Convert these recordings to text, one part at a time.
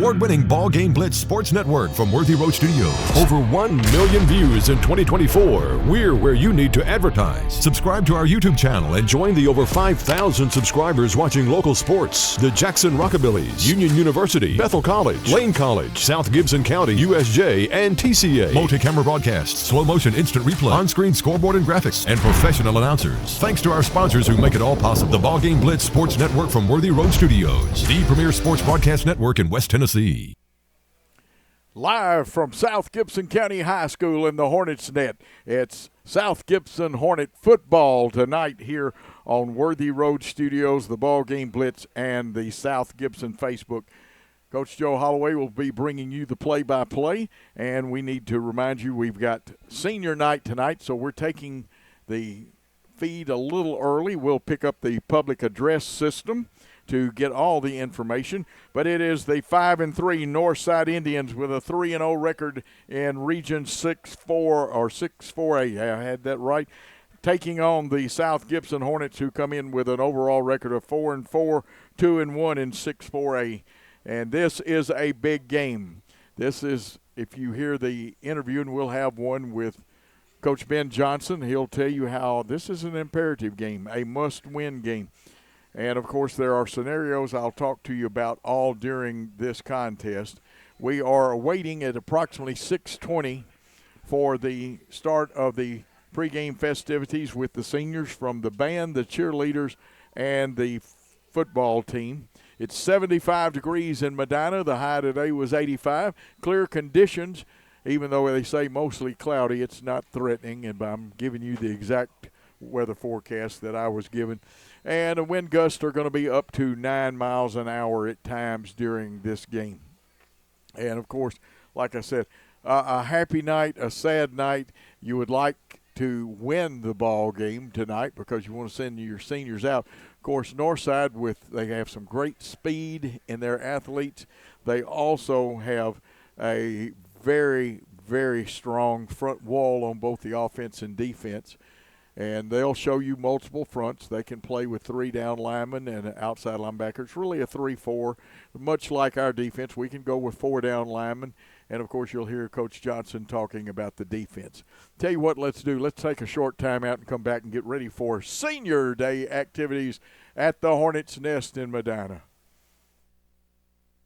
award-winning BallGame Blitz Sports Network from Worthy Road Studios. Over 1 million views in 2024. We're where you need to advertise. Subscribe to our YouTube channel and join the over 5,000 subscribers watching local sports. The Jackson Rockabillys, Union University, Bethel College, Lane College, South Gibson County, USJ, and TCA. Multi-camera broadcasts, slow motion instant replay, on-screen scoreboard and graphics, and professional announcers. Thanks to our sponsors who make it all possible. The BallGame Blitz Sports Network from Worthy Road Studios, the premier sports broadcast network in West Tennessee. Live from South Gibson County High School in the Hornets net, it's South Gibson Hornet football tonight here on Worthy Road Studios, the BallGame Blitz, and the South Gibson Facebook. Coach Joe Holloway will be bringing you the play-by-play, and we need to remind you we've got senior night tonight, so we're taking the feed a little early. We'll pick up the public address system to get all the information, but it is the 5-3 Northside Indians with a 3-0 record in Region 6-4 or 6-4A. I had that right. Taking on the South Gibson Hornets, who come in with an overall record of 4-4, 2-1 in 6-4A. And this is a big game. This is, if you hear the interview, and we'll have one with Coach Ben Johnson, he'll tell you how this is an imperative game, a must-win game. And, of course, there are scenarios I'll talk to you about all during this contest. We are waiting at approximately 6:20 for the start of the pregame festivities with the seniors from the band, the cheerleaders, and the football team. It's 75 degrees in Medina. The high today was 85. Clear conditions, even though they say mostly cloudy, it's not threatening, and I'm giving you the exact weather forecast that I was given. And the wind gusts are going to be up to 9 miles an hour at times during this game. And, of course, like I said, a happy night, a sad night. You would like to win the ball game tonight because you want to send your seniors out. Of course, Northside, they have some great speed in their athletes. They also have a very, very strong front wall on both the offense and defense. And they'll show you multiple fronts. They can play with 3 down linemen and an outside linebacker. It's really a 3-4. Much like our defense, we can go with 4 down linemen. And, of course, you'll hear Coach Johnson talking about the defense. Tell you what, let's do. Let's take a short timeout and come back and get ready for Senior Day activities at the Hornets' Nest in Medina.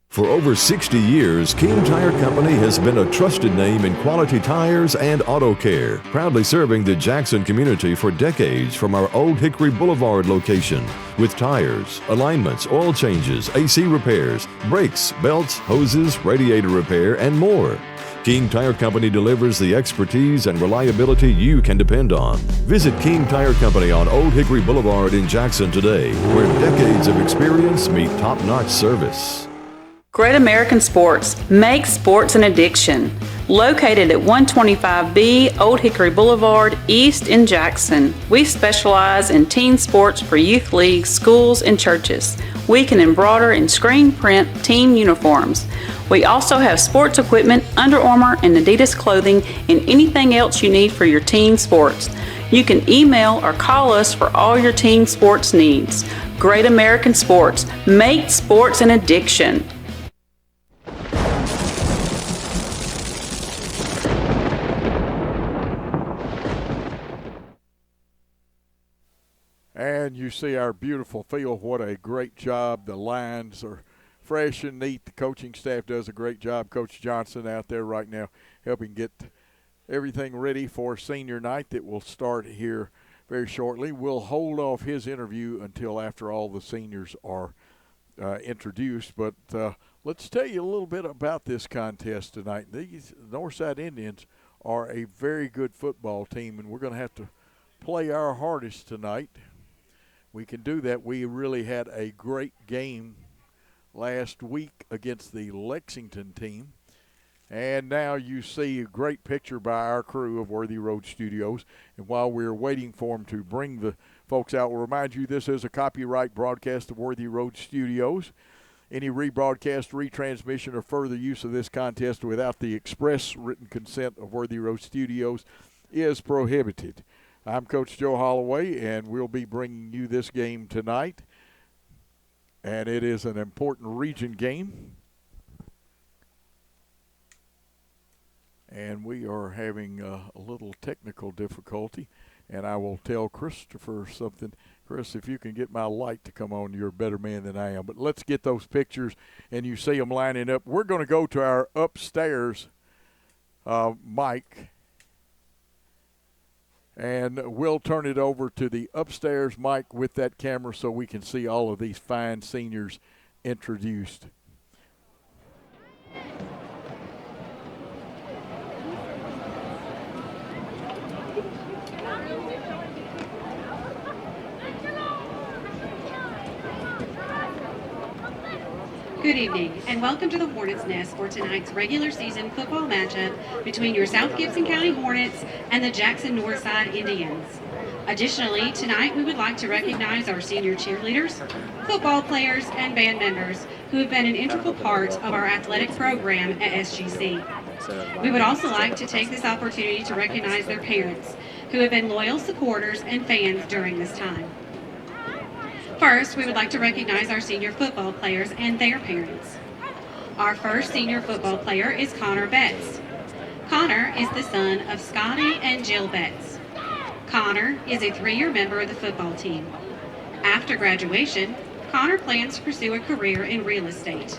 For over 60 years, King Tire Company has been a trusted name in quality tires and auto care, proudly serving the Jackson community for decades from our Old Hickory Boulevard location. With tires, alignments, oil changes, AC repairs, brakes, belts, hoses, radiator repair, and more. King Tire Company delivers the expertise and reliability you can depend on. Visit King Tire Company on Old Hickory Boulevard in Jackson today, where decades of experience meet top-notch service. Great American Sports, make sports an addiction. Located at 125B Old Hickory Boulevard, East in Jackson. We specialize in teen sports for youth leagues, schools, and churches. We can embroider and screen print team uniforms. We also have sports equipment, Under Armour, and Adidas clothing, and anything else you need for your team sports. You can email or call us for all your team sports needs. Great American Sports, make sports an addiction. And you see our beautiful field. What a great job. The lines are fresh and neat. The coaching staff does a great job. Coach Johnson out there right now helping get everything ready for senior night that will start here very shortly. We'll hold off his interview until after all the seniors are introduced. But let's tell you a little bit about this contest tonight. These Northside Indians are a very good football team, and we're going to have to play our hardest tonight. We can do that. We really had a great game last week against the Lexington team. And now you see a great picture by our crew of Worthy Road Studios. And while we're waiting for them to bring the folks out, we'll remind you this is a copyright broadcast of Worthy Road Studios. Any rebroadcast, retransmission, or further use of this contest without the express written consent of Worthy Road Studios is prohibited. I'm Coach Joe Holloway, and we'll be bringing you this game tonight. And it is an important region game. and we are having a little technical difficulty, and I will tell Christopher something. Chris, if you can get my light to come on, you're a better man than I am. But let's get those pictures, and you see them lining up. We're going to go to our upstairs mic, and we'll turn it over to the upstairs mic with that camera so we can see all of these fine seniors introduced. Good evening, and welcome to the Hornets' Nest for tonight's regular season football matchup between your South Gibson County Hornets and the Jackson Northside Indians. Additionally, tonight we would like to recognize our senior cheerleaders, football players, and band members who have been an integral part of our athletic program at SGC. We would also like to take this opportunity to recognize their parents, who have been loyal supporters and fans during this time. First, we would like to recognize our senior football players and their parents. Our first senior football player is Connor Betts. Connor is the son of Scotty and Jill Betts. Connor is a 3-year member of the football team. After graduation, Connor plans to pursue a career in real estate.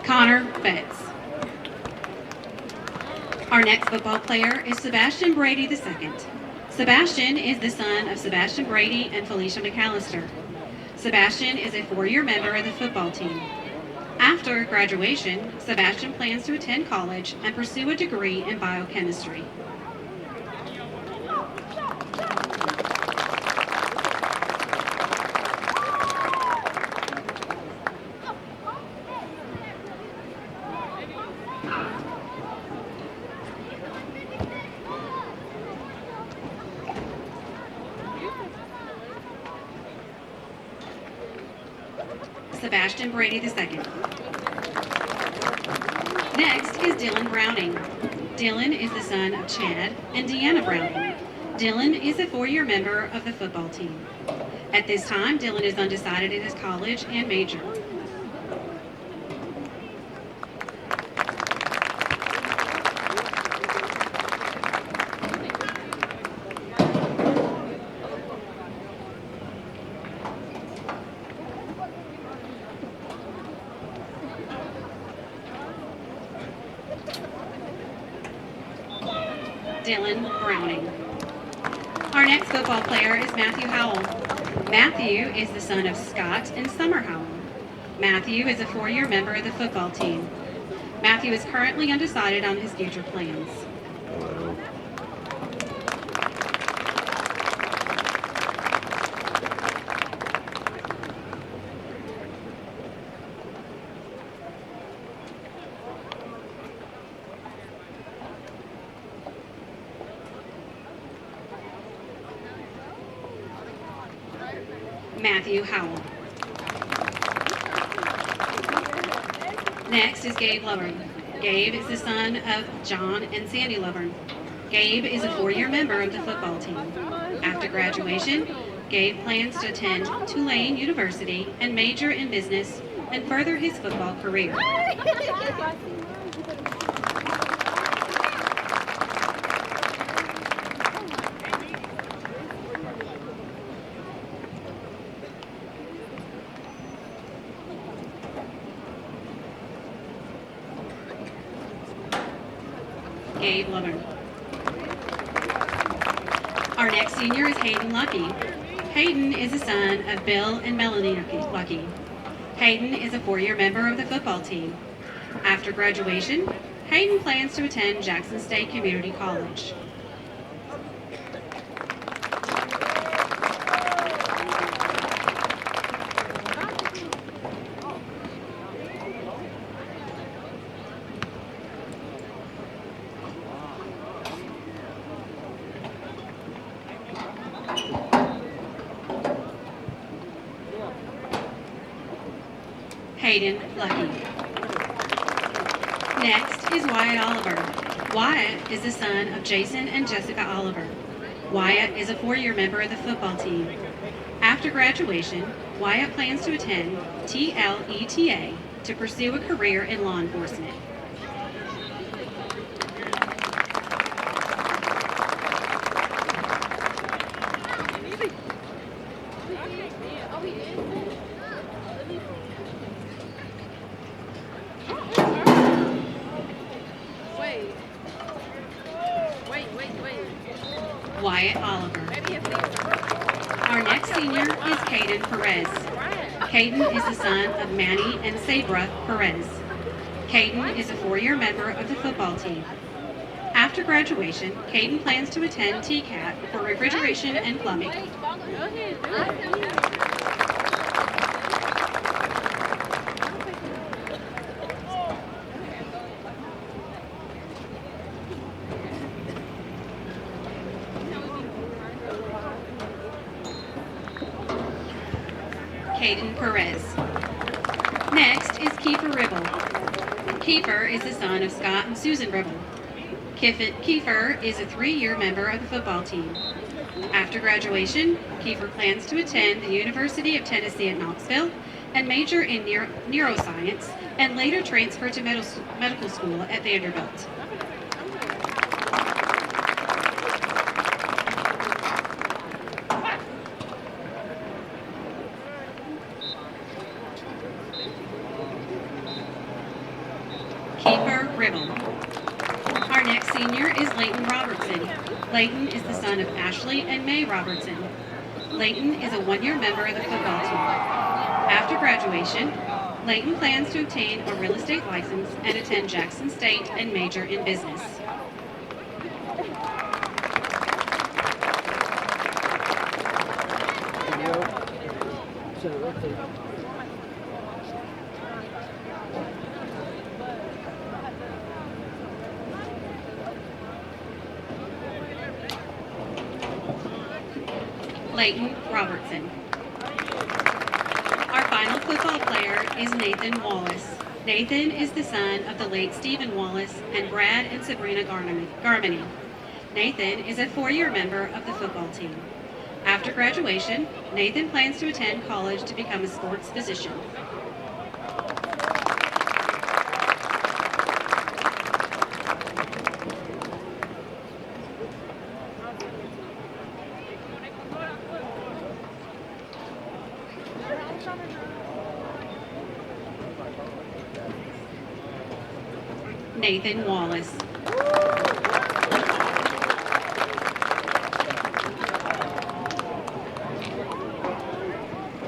Connor Betts. Our next football player is Sebastian Brady II. Sebastian is the son of Sebastian Brady and Felicia McAllister. Sebastian is a 4-year member of the football team. After graduation, Sebastian plans to attend college and pursue a degree in biochemistry. Sebastian Brady II. Next is Dylan Browning. Dylan is the son of Chad and Deanna Browning. Dylan is a 4-year member of the football team. At this time, Dylan is undecided in his college and major. Dylan Browning. Our next football player is Matthew Howell. Matthew is the son of Scott and Summer Howell. Matthew is a 4-year member of the football team. Matthew is currently undecided on his future plans. Matthew Howell. Next is Gabe Lovern. Gabe is the son of John and Sandy Lovern. Gabe is a 4-year member of the football team. After graduation, Gabe plans to attend Tulane University and major in business and further his football career. Gabe Lovern. Our next senior is Hayden Lucky. Hayden is the son of Bill and Melanie Lucky. Hayden is a 4-year member of the football team. After graduation, Hayden plans to attend Jackson State Community College. Hayden Lucky. Next is Wyatt Oliver. Wyatt is the son of Jason and Jessica Oliver. Wyatt is a 4-year member of the football team. After graduation, Wyatt plans to attend TLETA to pursue a career in law enforcement. Wyatt Oliver. Our next senior is Caden Perez. Caden is the son of Manny and Sabra Perez. Caden is a 4-year member of the football team. After graduation, Caden plans to attend TCAT for refrigeration and plumbing. Caden Perez. Next is Kiefer Ribble. Kiefer is the son of Scott and Susan Ribble. Kiefer is a 3-year member of the football team. After graduation, Kiefer plans to attend the University of Tennessee at Knoxville and major in neuroscience and later transfer to medical school at Vanderbilt. Kiefer Ribble. Our next senior is Leighton Robertson. Leighton is the son of Ashley and May Robertson. Leighton is a 1-year member of the football team. After graduation, Leighton plans to obtain a real estate license and attend Jackson State and major in business. Leighton Robertson. Our final football player is Nathan Wallace. Nathan is the son of the late Stephen Wallace and Brad and Sabrina Garmany. Nathan is a 4-year member of the football team. After graduation, Nathan plans to attend college to become a sports physician. Nathan Wallace.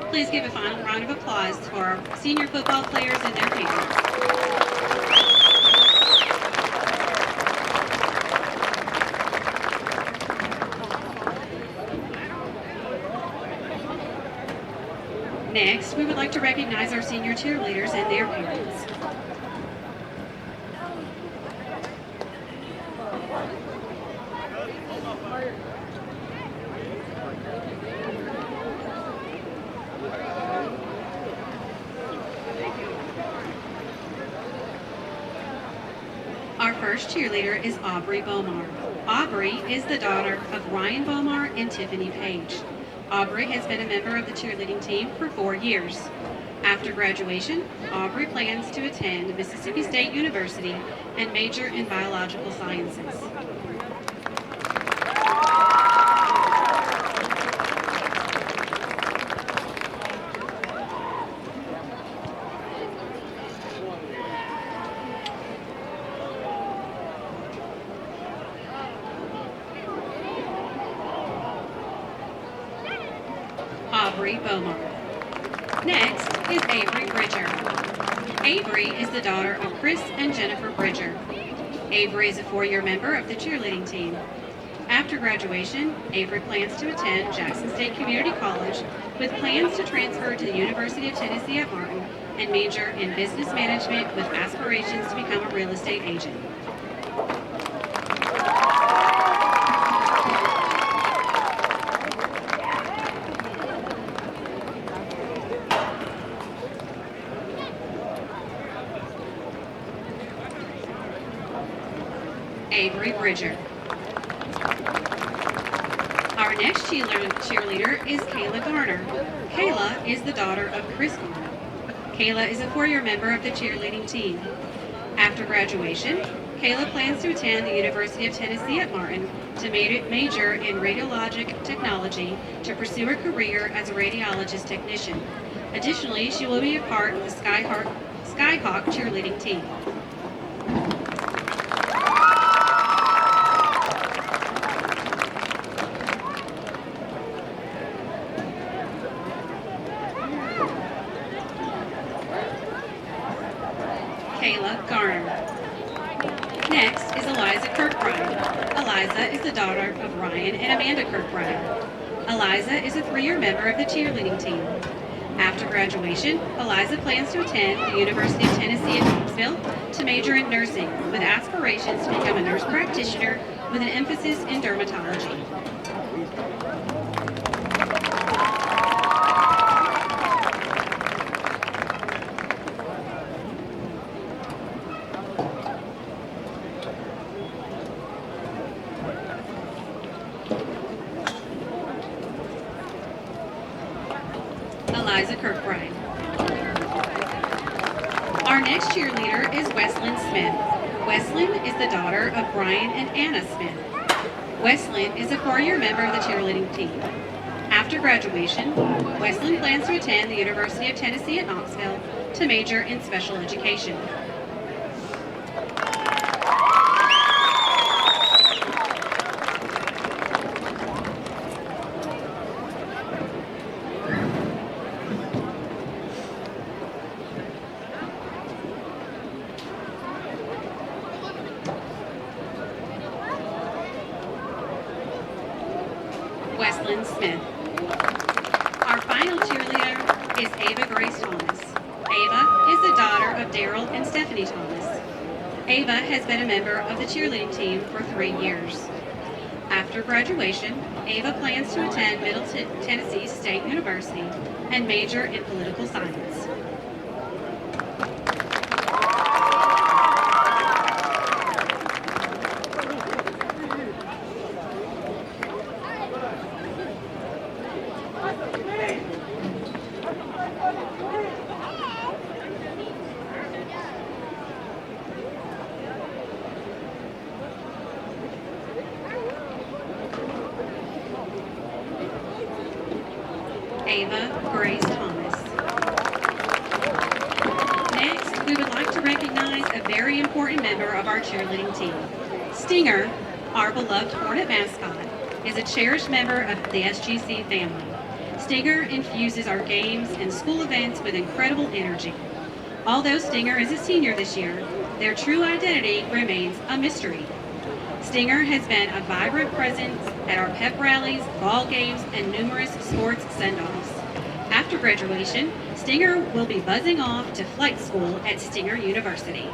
Please give a final round of applause for our senior football players and their parents. Next, we would like to recognize our senior cheerleaders and their parents. Our first cheerleader is Aubrey Bomar. Aubrey is the daughter of Ryan Bomar and Tiffany Page. Aubrey has been a member of the cheerleading team for 4 years. After graduation, Aubrey plans to attend Mississippi State University and major in biological sciences. Aubrey Bomar. Next is Avery Bridger. Avery is the daughter of Chris and Jennifer Bridger. Avery is a 4-year member of the cheerleading team. After graduation, Avery plans to attend Jackson State Community College with plans to transfer to the University of Tennessee at Martin and major in business management with aspirations to become a real estate agent. Avery Bridger. Our next cheerleader is Kayla Garner. Kayla is the daughter of Chris Garner. Kayla is a 4-year member of the cheerleading team. After graduation, Kayla plans to attend the University of Tennessee at Martin to major in radiologic technology to pursue a career as a radiologist technician. Additionally, she will be a part of the Skyhawk cheerleading team. Kayla Garner. Next is Eliza Kirkbride. Eliza is the daughter of Ryan and Amanda Kirkbride. Eliza is a 3-year member of the cheerleading team. After graduation, Eliza plans to attend the University of Tennessee at Knoxville to major in nursing with aspirations to become a nurse practitioner with an emphasis in dermatology. Eliza Kirkbride. Our next cheerleader is Weslyn Smith. Weslyn is the daughter of Brian and Anna Smith. Weslyn is a 4-year member of the cheerleading team. After graduation, Weslyn plans to attend the University of Tennessee at Knoxville to major in special education. Weslyn Smith. Our final cheerleader is Ava Grace Thomas. Ava is the daughter of Daryl and Stephanie Thomas. Ava has been a member of the cheerleading team for 3 years. After graduation, Ava plans to attend Middle Tennessee State University and major in political science. Ava Grace Thomas. Next, we would like to recognize a very important member of our cheerleading team. Stinger, our beloved Hornet mascot, is a cherished member of the SGC family. Stinger infuses our games and school events with incredible energy. Although Stinger is a senior this year, their true identity remains a mystery. Stinger has been a vibrant presence at our pep rallies, ball games, and numerous sports send-offs. After graduation, Stinger will be buzzing off to flight school at Stinger University.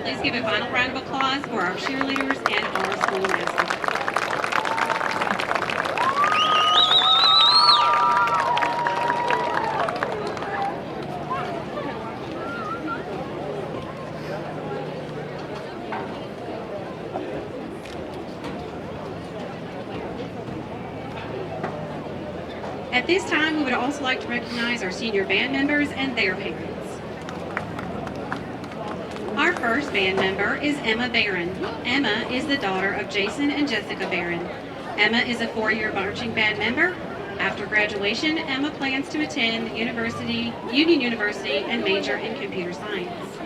Please give a final round of applause for our cheerleaders and our school mascots. At this time, we would also like to recognize our senior band members and their parents. Our first band member is Emma Barron. Emma is the daughter of Jason and Jessica Barron. Emma is a 4-year marching band member. After graduation, Emma plans to attend Union University and major in computer science.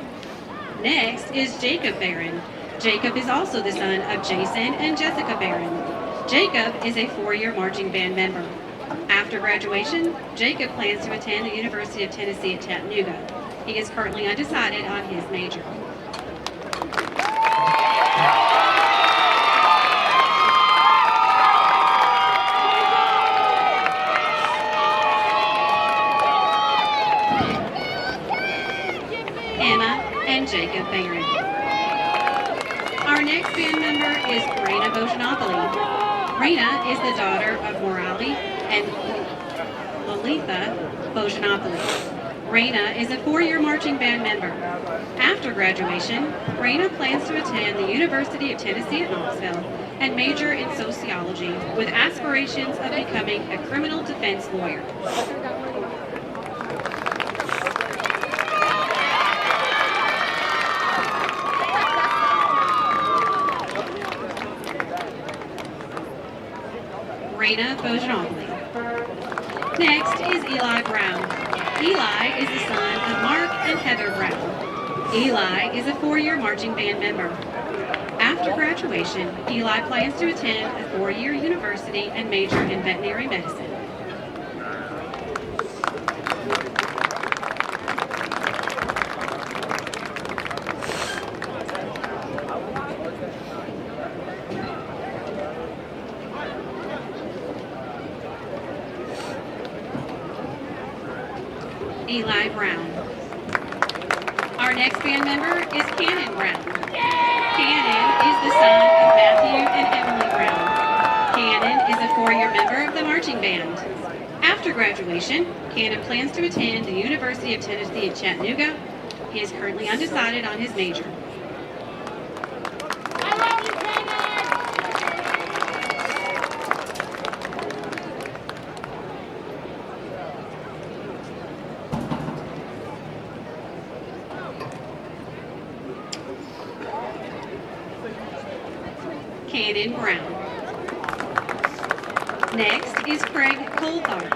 Next is Jacob Barron. Jacob is also the son of Jason and Jessica Barron. Jacob is a 4-year marching band member. After graduation, Jacob plans to attend the University of Tennessee at Chattanooga. He is currently undecided on his major. Emma and Jacob Barron. Our Our next band member is Raina Bojanopoulos. Raina is the daughter of Morali and Lalitha Bojanopoulos. Raina is a 4-year marching band member. After graduation, Raina plans to attend the University of Tennessee at Knoxville and major in sociology with aspirations of becoming a criminal defense lawyer. Raina Bojanopoulos. Next is Eli Brown. Eli is the son of Mark and Heather Brown. Eli is a 4-year marching band member. After graduation, Eli plans to attend a 4-year university and major in veterinary medicine. Eli Brown. Our next band member is Cannon Brown. Cannon is the son of Matthew and Emily Brown. Cannon is a 4-year member of the marching band. After graduation, Cannon plans to attend the University of Tennessee at Chattanooga. He is currently undecided on his major. Cannon Brown. Next is Craig Coulthard.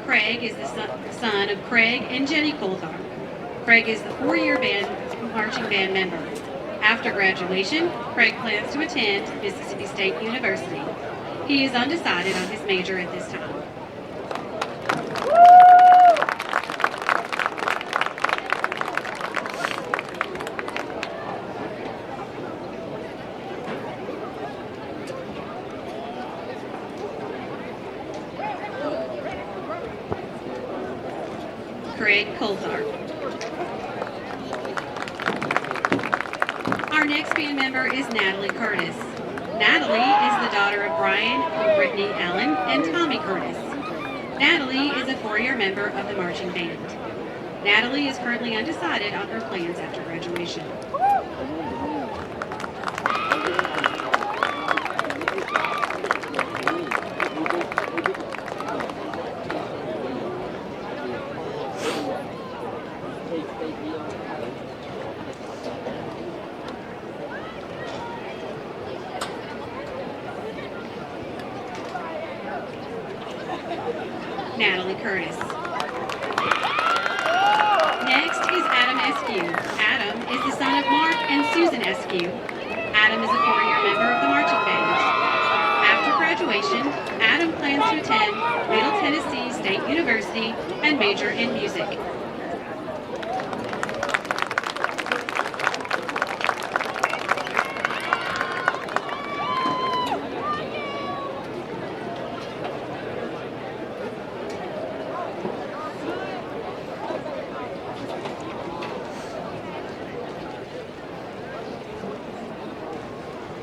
Craig is the son of Craig and Jenny Coulthard. Craig is the 4-year marching band member. After graduation, Craig plans to attend Mississippi State University. He is undecided on his major at this time. Craig Coulthard. Our next band member is Natalie Curtis. Natalie is the daughter of Brian and Brittany Allen and Tommy Curtis. Natalie is a 4-year member of the marching band. Natalie is currently undecided on her plans after graduation. Natalie Curtis. Next is Adam Eskew. Adam is the son of Mark and Susan Eskew. Adam is a 4-year member of the marching band. After graduation, Adam plans to attend Middle Tennessee State University and major in music.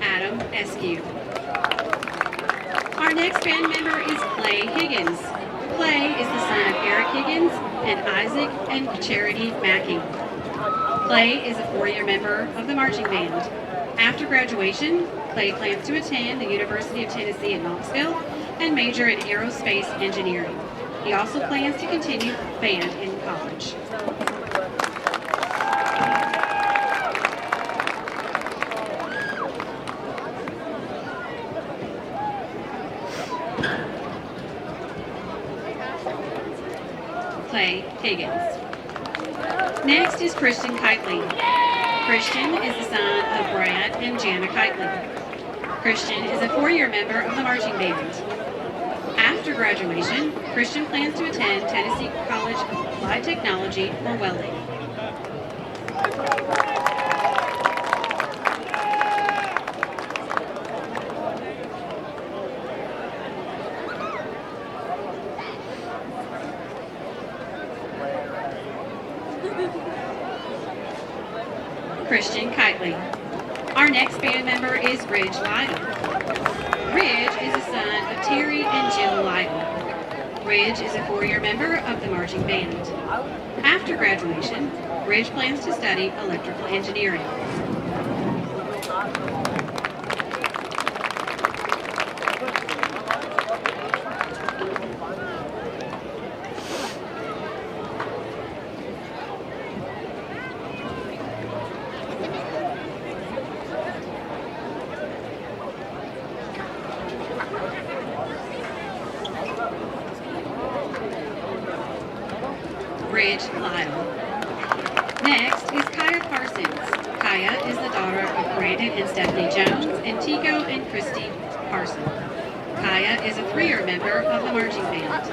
Adam Eskew. Our next band member is Clay Higgins. Clay is the son of Eric Higgins and Isaac and Charity Mackey. Clay is a 4-year member of the marching band. After graduation, Clay plans to attend the University of Tennessee at Knoxville and major in aerospace engineering. He also plans to continue band in college. Clay Higgins. Next is Christian Keitley. Christian is the son of Brad and Jana Keitley. Christian is a 4-year member of the marching band. After graduation, Christian plans to attend Tennessee College of Applied Technology for welding. Christian Keitley. Our next band member is Ridge Lytle. Ridge is the son of Terry and Jill Lytle. Ridge is a 4-year member of the marching band. After graduation, Ridge plans to study electrical engineering. Ridge Lytle. Next is Kaya Parsons. Kaya is the daughter of Brandon and Stephanie Jones and Tico and Christy Parsons. Kaya is a 3-year member of the marching band.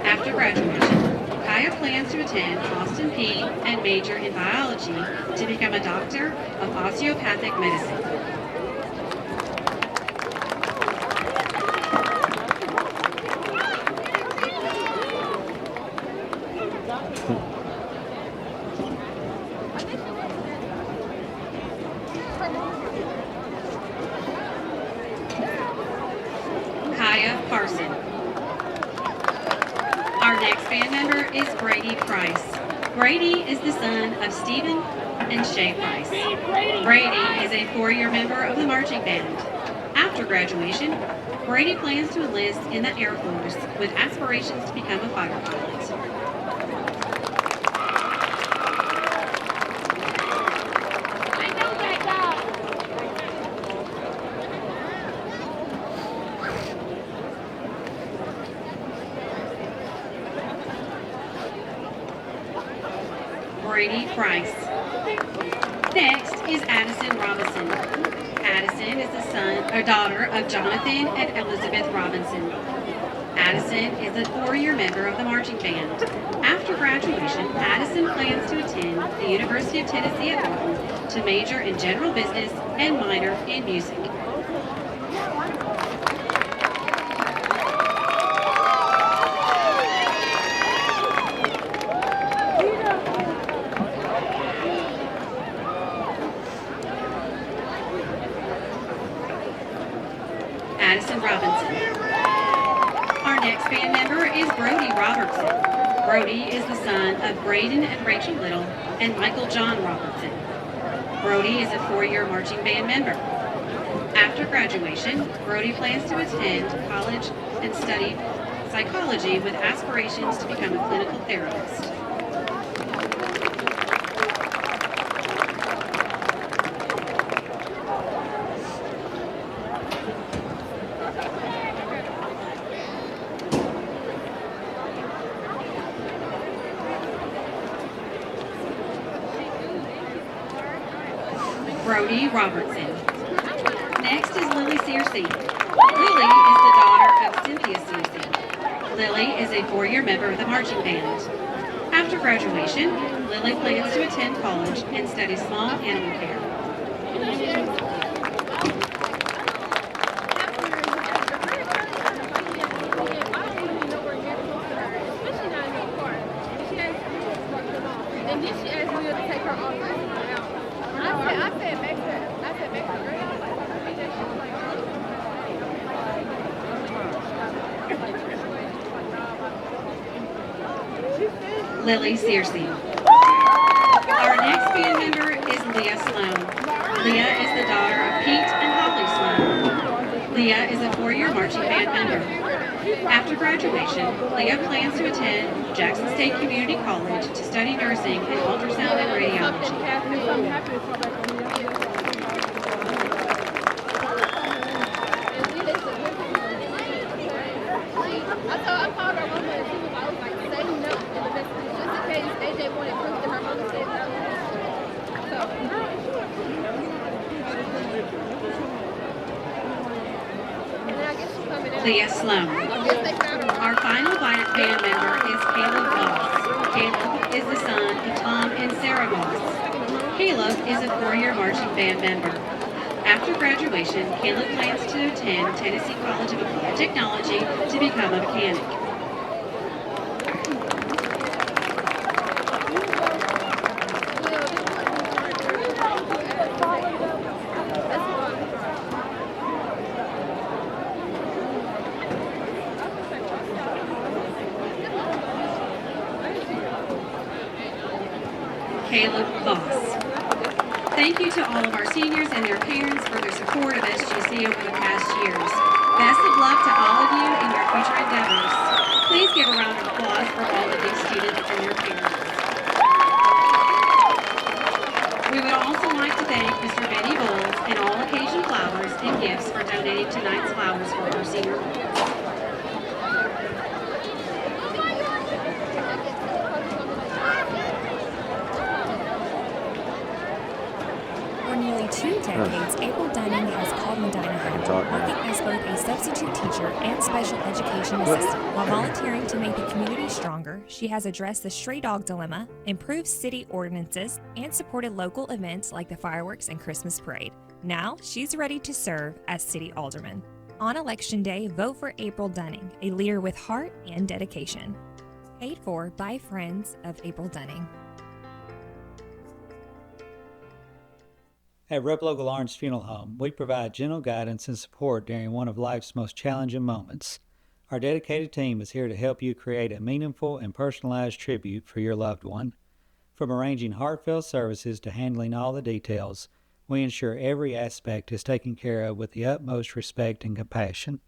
After graduation, Kaya plans to attend Austin Peay and major in biology to become a doctor of osteopathic medicine. Kaya Parson. Our next band member is Brady Price. Brady is the son of Stephen and Shay Price. Brady is a 4-year member of the marching band. After graduation, Brady plans to enlist in the Air Force with aspirations to become a fighter pilot. Brady Price. Next is Addison Robinson. Addison is the son or daughter of Jonathan and Elizabeth Robinson. Addison is a 4-year member of the marching band. After graduation, Addison plans to attend the University of Tennessee at Arnold to major in general business and minor in music. Addison Robinson. Our next band member is Brody Robertson. Brody is the son of Braden and Rachel Little and Michael John Robertson. Brody is a 4-year marching band member. After graduation, Brody plans to attend college and study psychology with aspirations to become a clinical therapist. Brody Robertson. Next is Lily Searcy. Lily is the daughter of Cynthia Searcy. Lily is a 4-year member of the marching band. After graduation, Lily plans to attend college and study small animal care. Lily Searcy. Our next band member is Leah Sloan. Leah is the daughter of Pete and Holly Sloan. Leah is a 4-year marching band member. After graduation, Leah plans to attend Jackson State Community College to study nursing and ultrasound and radiology. Leah Sloan. Our final band member is Caleb Voss. Caleb is the son of Tom and Sarah Voss. Caleb is a 4-year marching band member. After graduation, Caleb plans to attend Tennessee College of Applied Technology to become a mechanic. Caleb Voss. Thank you to all of our seniors and their parents for their support of SGC over the past years. Best of luck to all of you in your future endeavors. Please give a round of applause for all the new students and their parents. We would also like to thank Mr. Benny Bowles and All Occasion Flowers and Gifts for donating tonight's flowers for our senior boys. For nearly 2 decades, April Dunning has called Medina home, working as both a substitute teacher and special education assistant. While volunteering to make the community stronger, she has addressed the stray dog dilemma, improved city ordinances, and supported local events like the fireworks and Christmas parade. Now, she's ready to serve as city alderman. On Election Day, vote for April Dunning, a leader with heart and dedication. Paid for by friends of April Dunning. At Rep Local Lawrence Funeral Home, we provide gentle guidance and support during one of life's most challenging moments. Our dedicated team is here to help you create a meaningful and personalized tribute for your loved one. From arranging heartfelt services to handling all the details, we ensure every aspect is taken care of with the utmost respect and compassion.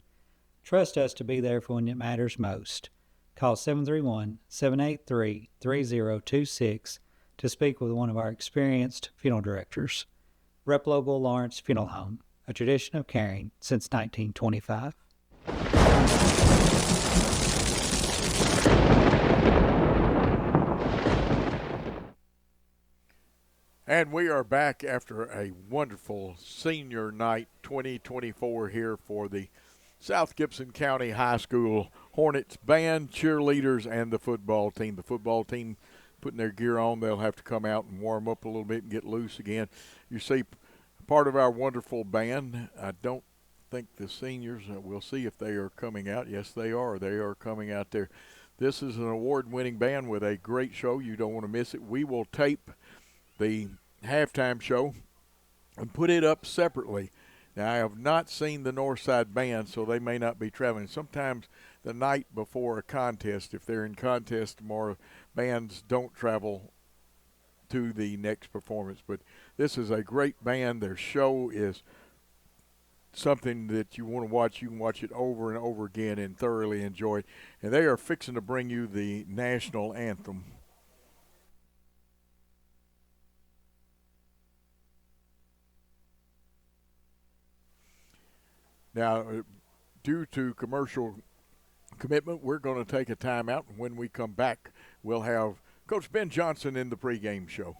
Trust us to be there for when it matters most. Call 731-783-3026 to speak with one of our experienced funeral directors. Rep Local Lawrence Funeral Home, a tradition of caring since 1925. And we are back after a wonderful senior night 2024 here for the South Gibson County High School Hornets band, cheerleaders, and the football team. The football team putting their gear on. They'll have to come out and warm up a little bit and get loose again. You see part of our wonderful band. I don't think the seniors, we'll see if they are coming out. Yes, they are. They are coming out there. This is an award-winning band with a great show. You don't want to miss it. We will tape the halftime show and put it up separately. Now, I have not seen the Northside band, so they may not be traveling. Sometimes the night before a contest, if they're in contest tomorrow, bands don't travel to the next performance. But this is a great band. Their show is something that you want to watch. You can watch it over and over again and thoroughly enjoy it. And they are fixing to bring you the national anthem. Now, due to commercial commitment, we're going to take a timeout. And when we come back, we'll have Coach Ben Johnson in the pregame show.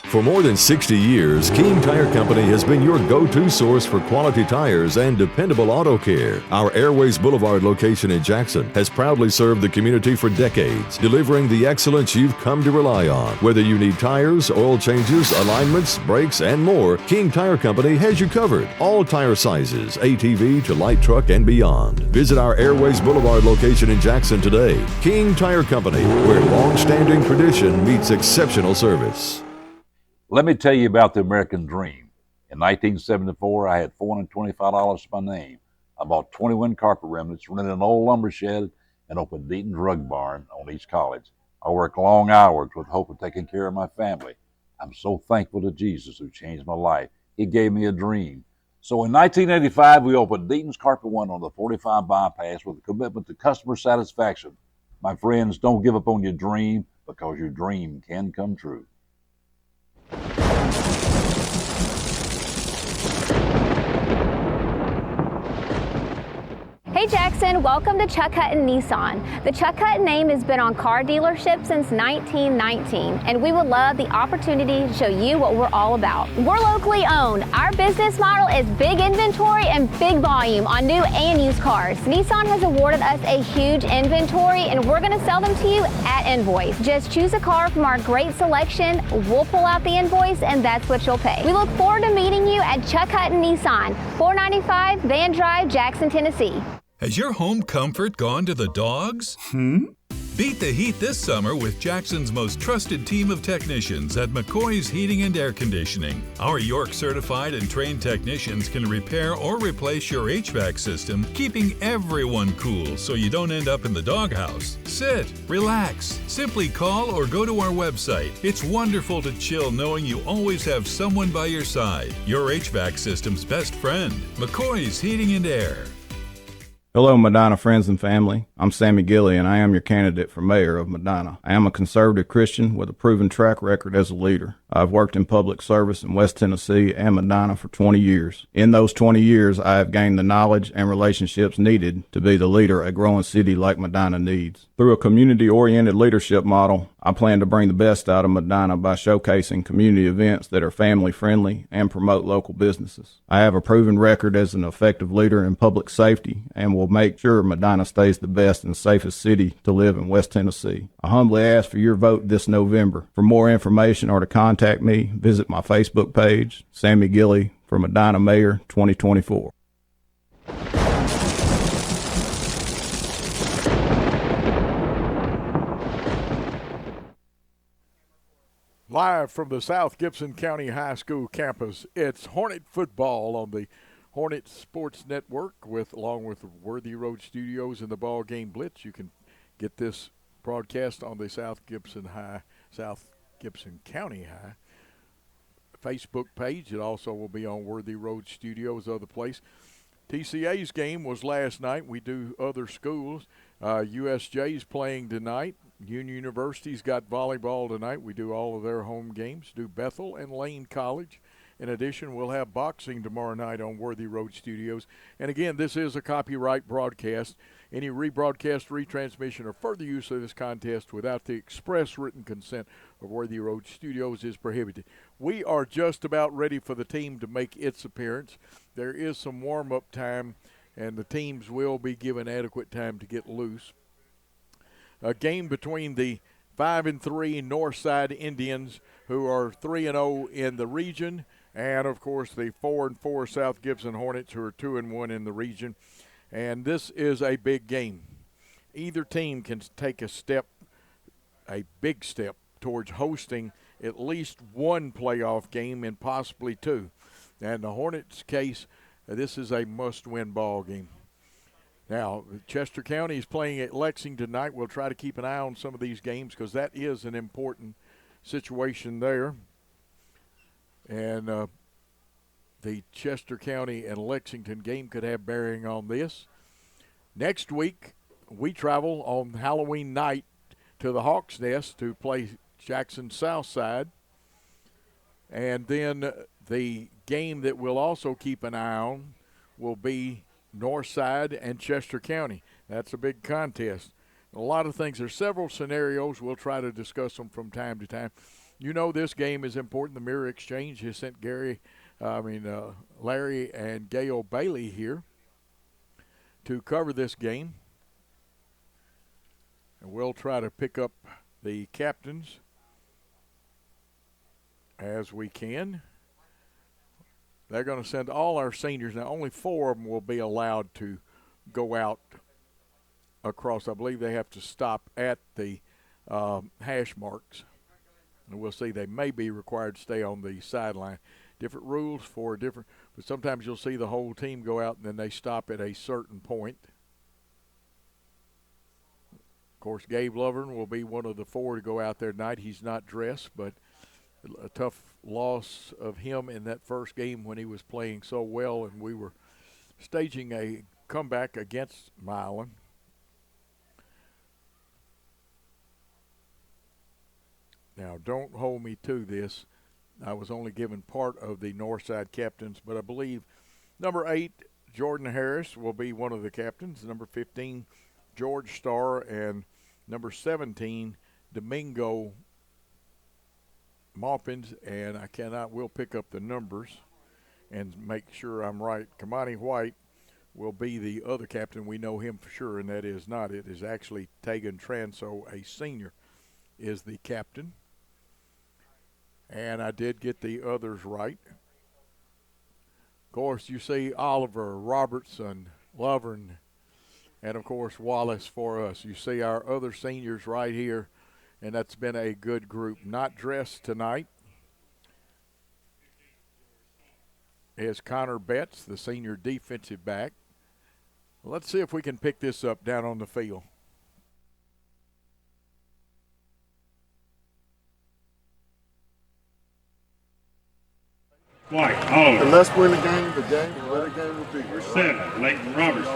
For more than 60 years, King Tire Company has been your go-to source for quality tires and dependable auto care. Our Airways Boulevard location in Jackson has proudly served the community for decades, delivering the excellence you've come to rely on. Whether you need tires, oil changes, alignments, brakes, and more, King Tire Company has you covered. All tire sizes, ATV to light truck and beyond. Visit our Airways Boulevard location in Jackson today. King Tire Company, where long-standing tradition meets exceptional service. Let me tell you about the American Dream. In 1974, I had $425 to my name. I bought 21 carpet remnants, rented an old lumber shed, and opened Deaton's Rug Barn on East College. I worked long hours with hope of taking care of my family. I'm so thankful to Jesus who changed my life. He gave me a dream. So in 1985, we opened Deaton's Carpet One on the 45 bypass with a commitment to customer satisfaction. My friends, don't give up on your dream, because your dream can come true. Hey Jackson, welcome to Chuck Hutton Nissan. The Chuck Hutton name has been on car dealerships since 1919, and we would love the opportunity to show you what we're all about. We're locally owned. Our business model is big inventory and big volume on new and used cars. Nissan has awarded us a huge inventory, and we're going to sell them to you at invoice. Just choose a car from our great selection, we'll pull out the invoice, and that's what you'll pay. We look forward to meeting you at Chuck Hutton Nissan, 495 Van Drive, Jackson, Tennessee. Has your home comfort gone to the dogs? Beat the heat this summer with Jackson's most trusted team of technicians at McCoy's Heating and Air Conditioning. Our York certified and trained technicians can repair or replace your HVAC system, keeping everyone cool so you don't end up in the doghouse. Sit, relax, simply call or go to our website. It's wonderful to chill knowing you always have someone by your side. Your HVAC system's best friend, McCoy's Heating and Air. Hello, Medina friends and family. I'm Sammy Gilley, and I am your candidate for mayor of Medina. I am a conservative Christian with a proven track record as a leader. I've worked in public service in West Tennessee and Medina for 20 years. In those 20 years, I have gained the knowledge and relationships needed to be the leader a growing city like Medina needs. Through a community-oriented leadership model, I plan to bring the best out of Medina by showcasing community events that are family-friendly and promote local businesses. I have a proven record as an effective leader in public safety and will make sure Medina stays the best and safest city to live in West Tennessee. I humbly ask for your vote this November. For more information or to contact me, visit my Facebook page, Sammy Gilley for Medina Mayor 2024. Live from the South Gibson County High School campus, it's Hornet football on the Hornet Sports Network along with Worthy Road Studios and the BallGame Blitz. You can get this broadcast on the South Gibson County High Facebook page. It also will be on Worthy Road Studios, other place. TCA's game was last night. We do other schools. USJ's playing tonight. Union University's got volleyball tonight. We do all of their home games. Do Bethel and Lane College. In addition, we'll have boxing tomorrow night on Worthy Road Studios. And again, this is a copyright broadcast. Any rebroadcast, retransmission, or further use of this contest without the express written consent of Worthy Road Studios is prohibited. We are just about ready for the team to make its appearance. There is some warm-up time, and the teams will be given adequate time to get loose. A game between the 5-3 Northside Indians, who are 3-0 in the region, and, of course, the 4-4 South Gibson Hornets, who are 2-1 in the region. And this is a big game. Either team can take a big step, towards hosting at least one playoff game and possibly two. And the Hornets' case, this is a must-win ball game. Now, Chester County is playing at Lexington tonight. We'll try to keep an eye on some of these games because that is an important situation there. And the Chester County and Lexington game could have bearing on this. Next week, we travel on Halloween night to the Hawks Nest to play Jackson Southside. And then the game that we'll also keep an eye on will be Northside and Chester County. That's a big contest. A lot of things. There's several scenarios. We'll try to discuss them from time to time. You know this game is important. The Mirror Exchange has sent Larry and Gail Bailey here to cover this game. And we'll try to pick up the captains as we can. They're going to send all our seniors. Now, only 4 of them will be allowed to go out across. I believe they have to stop at the hash marks. And we'll see. They may be required to stay on the sideline. Different rules for different, but sometimes you'll see the whole team go out and then they stop at a certain point. Of course, Gabe Lovern will be one of the 4 to go out there tonight. He's not dressed, but a tough loss of him in that first game when he was playing so well, and we were staging a comeback against Milan. Now, don't hold me to this. I was only given part of the Northside captains, but I believe number 8, Jordan Harris, will be one of the captains. Number 15, George Starr, and number 17, Domingo Maupins, and we'll pick up the numbers and make sure I'm right. Kamani White will be the other captain. We know him for sure, and that is not. It is actually Tegan Transo, a senior, is the captain. And I did get the others right. Of course, you see Oliver, Robertson, Lovern, and, of course, Wallace for us. You see our other seniors right here, and that's been a good group. Not dressed tonight is Connor Betts, the senior defensive back. Let's see if we can pick this up down on the field. White, oh. And let's win the game, where the game will be. Number 7, Leighton Roberts.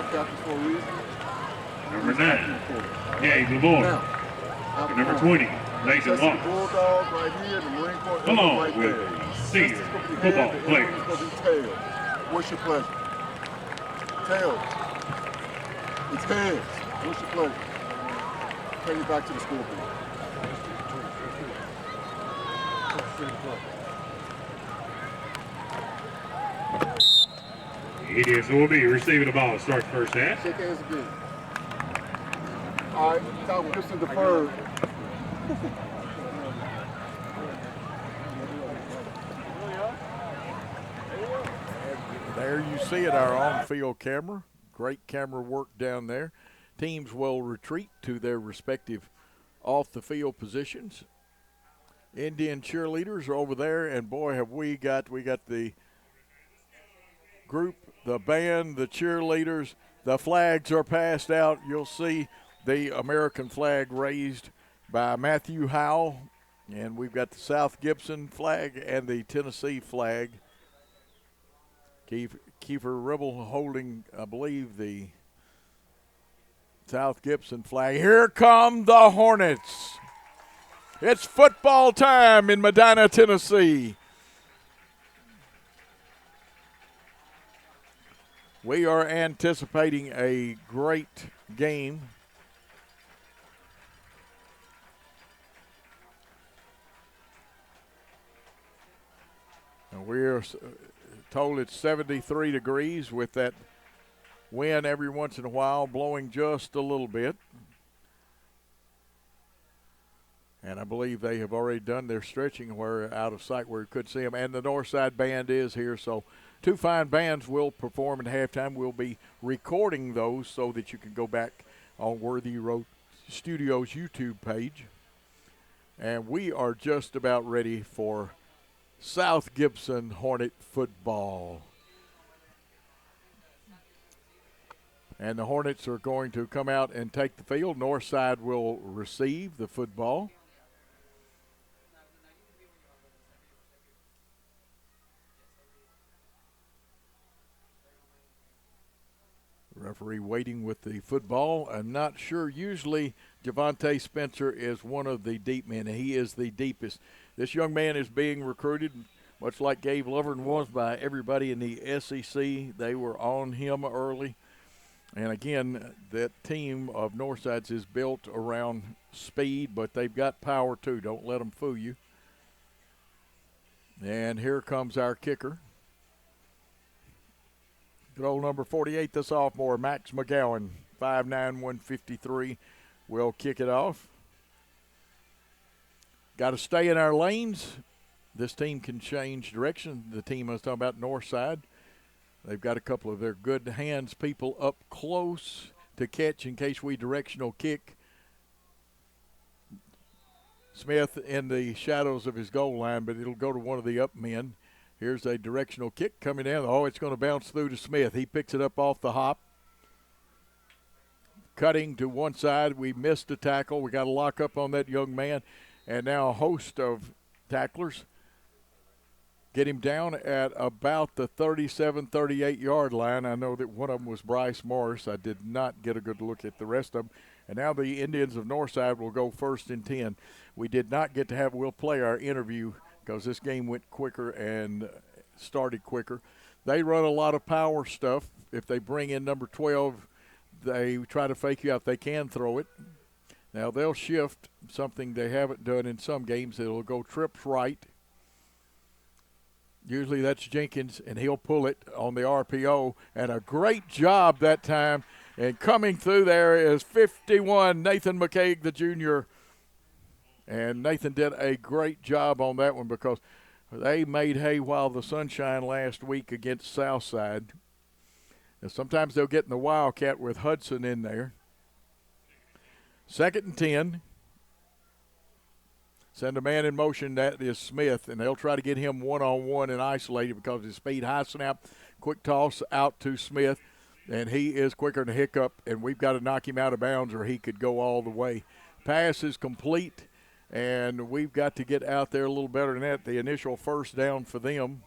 Number 9, Gabe LeBoy. Number 20, Nathan Watt. Bulldog right here, the Marine Corps Along right with there. senior football players. It's going to be tails. What's your pleasure? Tails. It's heads. What's your pleasure? Take it back to the scoreboard. Indians will be receiving the ball to start the first half. Shake hands again. All right, South Gibson deferred. There you see it, our on-field camera. Great camera work down there. Teams will retreat to their respective off-the-field positions. Indian cheerleaders are over there, and boy, have we got the group, the band, the cheerleaders. The flags are passed out. You'll see the American flag raised by Matthew Howell, and we've got the South Gibson flag and the Tennessee flag. Kiefer Ribble holding, I believe, the South Gibson flag. Here come the Hornets. It's football time in Medina, Tennessee. We are anticipating a great game. And we're told it's 73 degrees with that wind every once in a while blowing just a little bit. And I believe they have already done their stretching where out of sight where you could see them. And the Northside band is here, so two fine bands will perform at halftime. We'll be recording those so that you can go back on Worthy Road Studios YouTube page. And we are just about ready for South Gibson Hornet football. And the Hornets are going to come out and take the field. Northside will receive the football. Referee waiting with the football. I'm not sure. Usually Javante Spencer is one of the deep men. He is the deepest. This young man is being recruited, much like Gabe Lovern was, by everybody in the SEC. They were on him early. And, again, that team of Northside's is built around speed, but they've got power, too. Don't let them fool you. And here comes our kicker. Good old number 48, the sophomore, Max McGowan, 5'9", 153, will kick it off. Got to stay in our lanes. This team can change direction. The team I was talking about, Northside, they've got a couple of their good hands people up close to catch in case we directional kick. Smith in the shadows of his goal line, but it'll go to one of the up men. Here's a directional kick coming down. Oh, it's going to bounce through to Smith. He picks it up off the hop. Cutting to one side. We missed a tackle. We got to lock up on that young man. And now a host of tacklers get him down at about the 37, 38-yard line. I know that one of them was Bryce Morris. I did not get a good look at the rest of them. And now the Indians of Northside will go 1st and 10. We did not get to have, we'll play our interview because this game went quicker and started quicker. They run a lot of power stuff. If they bring in number 12, they try to fake you out. They can throw it. Now they'll shift, something they haven't done in some games. It'll go trips right. Usually that's Jenkins, and he'll pull it on the RPO. And a great job that time. And coming through there is 51, Nathan McCaig, the junior. And Nathan did a great job on that one because they made hay while the sunshine last week against Southside. Now, sometimes they'll get in the Wildcat with Hudson in there. 2nd and 10. Send a man in motion, that is Smith, and they'll try to get him one-on-one and isolated because of his speed. High snap, quick toss out to Smith, and he is quicker than a hiccup, and we've got to knock him out of bounds or he could go all the way. Pass is complete, and we've got to get out there a little better than that. The initial first down for them.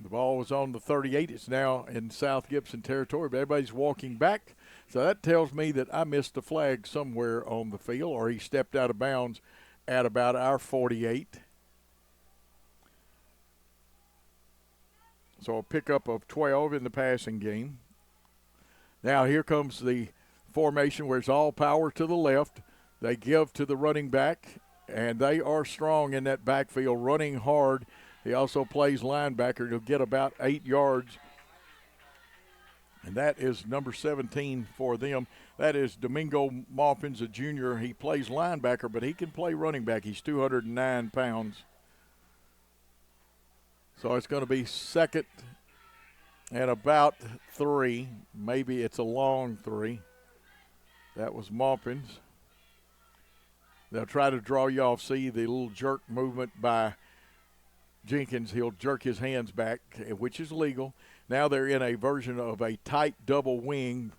The ball was on the 38. It's now in South Gibson territory, but everybody's walking back. So that tells me that I missed a flag somewhere on the field, or he stepped out of bounds at about our 48. So a pickup of 12 in the passing game. Now here comes the formation where it's all power to the left. They give to the running back, and they are strong in that backfield, running hard. He also plays linebacker. He'll get about 8 yards. And that is number 17 for them. That is Domingo Maupins, a junior. He plays linebacker, but he can play running back. He's 209 pounds. So it's going to be 2nd and about 3. Maybe it's a long 3. That was Maupins. They'll try to draw you off. See the little jerk movement by Jenkins. He'll jerk his hands back, which is legal. Now they're in a version of a tight double wing,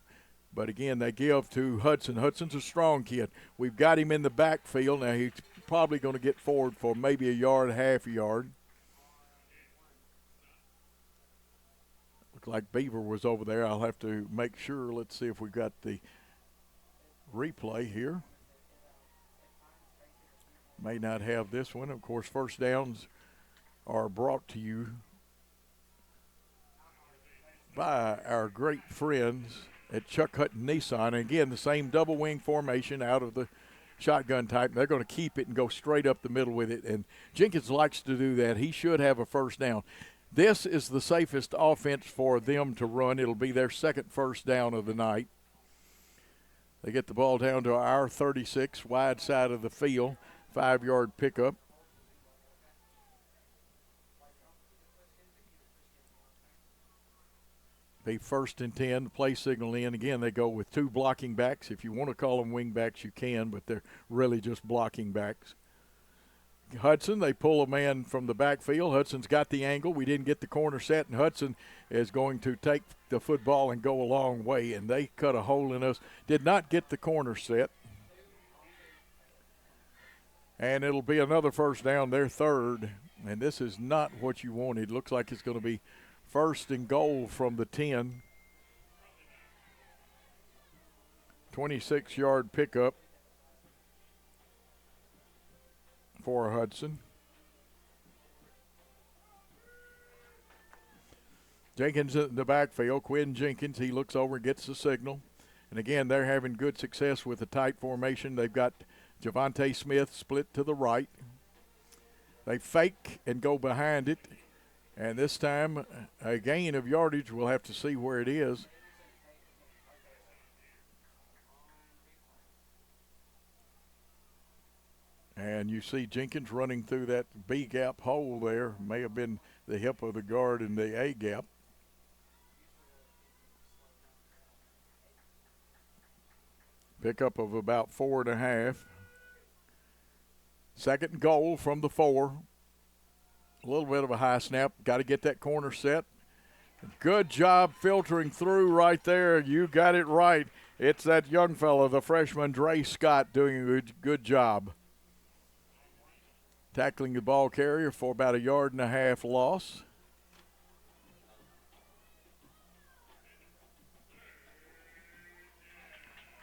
but again, they give to Hudson. Hudson's a strong kid. We've got him in the backfield. Now he's probably going to get forward for maybe a yard, half a yard. Looks like Beaver was over there. I'll have to make sure. Let's see if we've got the replay here. May not have this one. Of course, first downs are brought to you by our great friends at Chuck Hutton Nissan. And again, the same double wing formation out of the shotgun type. They're going to keep it and go straight up the middle with it. And Jenkins likes to do that. He should have a first down. This is the safest offense for them to run. It'll be their 2nd first down of the night. They get the ball down to our 36, wide side of the field, 5-yard pickup. Be 1st and 10, play signal in. Again, they go with 2 blocking backs. If you want to call them wing backs, you can, but they're really just blocking backs. Hudson, they pull a man from the backfield. Hudson's got the angle. We didn't get the corner set, and Hudson is going to take the football and go a long way, and they cut a hole in us. Did not get the corner set. And it'll be another first down, their 3rd, and this is not what you wanted. Looks like it's going to be 1st and goal from the 10. 26-yard pickup for Hudson. Jenkins in the backfield. Quinn Jenkins, he looks over and gets the signal. And again, they're having good success with the tight formation. They've got Javante Smith split to the right. They fake and go behind it. And this time, a gain of yardage. We'll have to see where it is. And you see Jenkins running through that B-gap hole there. May have been the hip of the guard in the A-gap. Pickup of about 4.5. 2nd and goal from the 4. A little bit of a high snap. Got to get that corner set. Good job filtering through right there. You got it right. It's that young fellow, the freshman Dre Scott, doing a good job. Tackling the ball carrier for about 1.5 yard loss.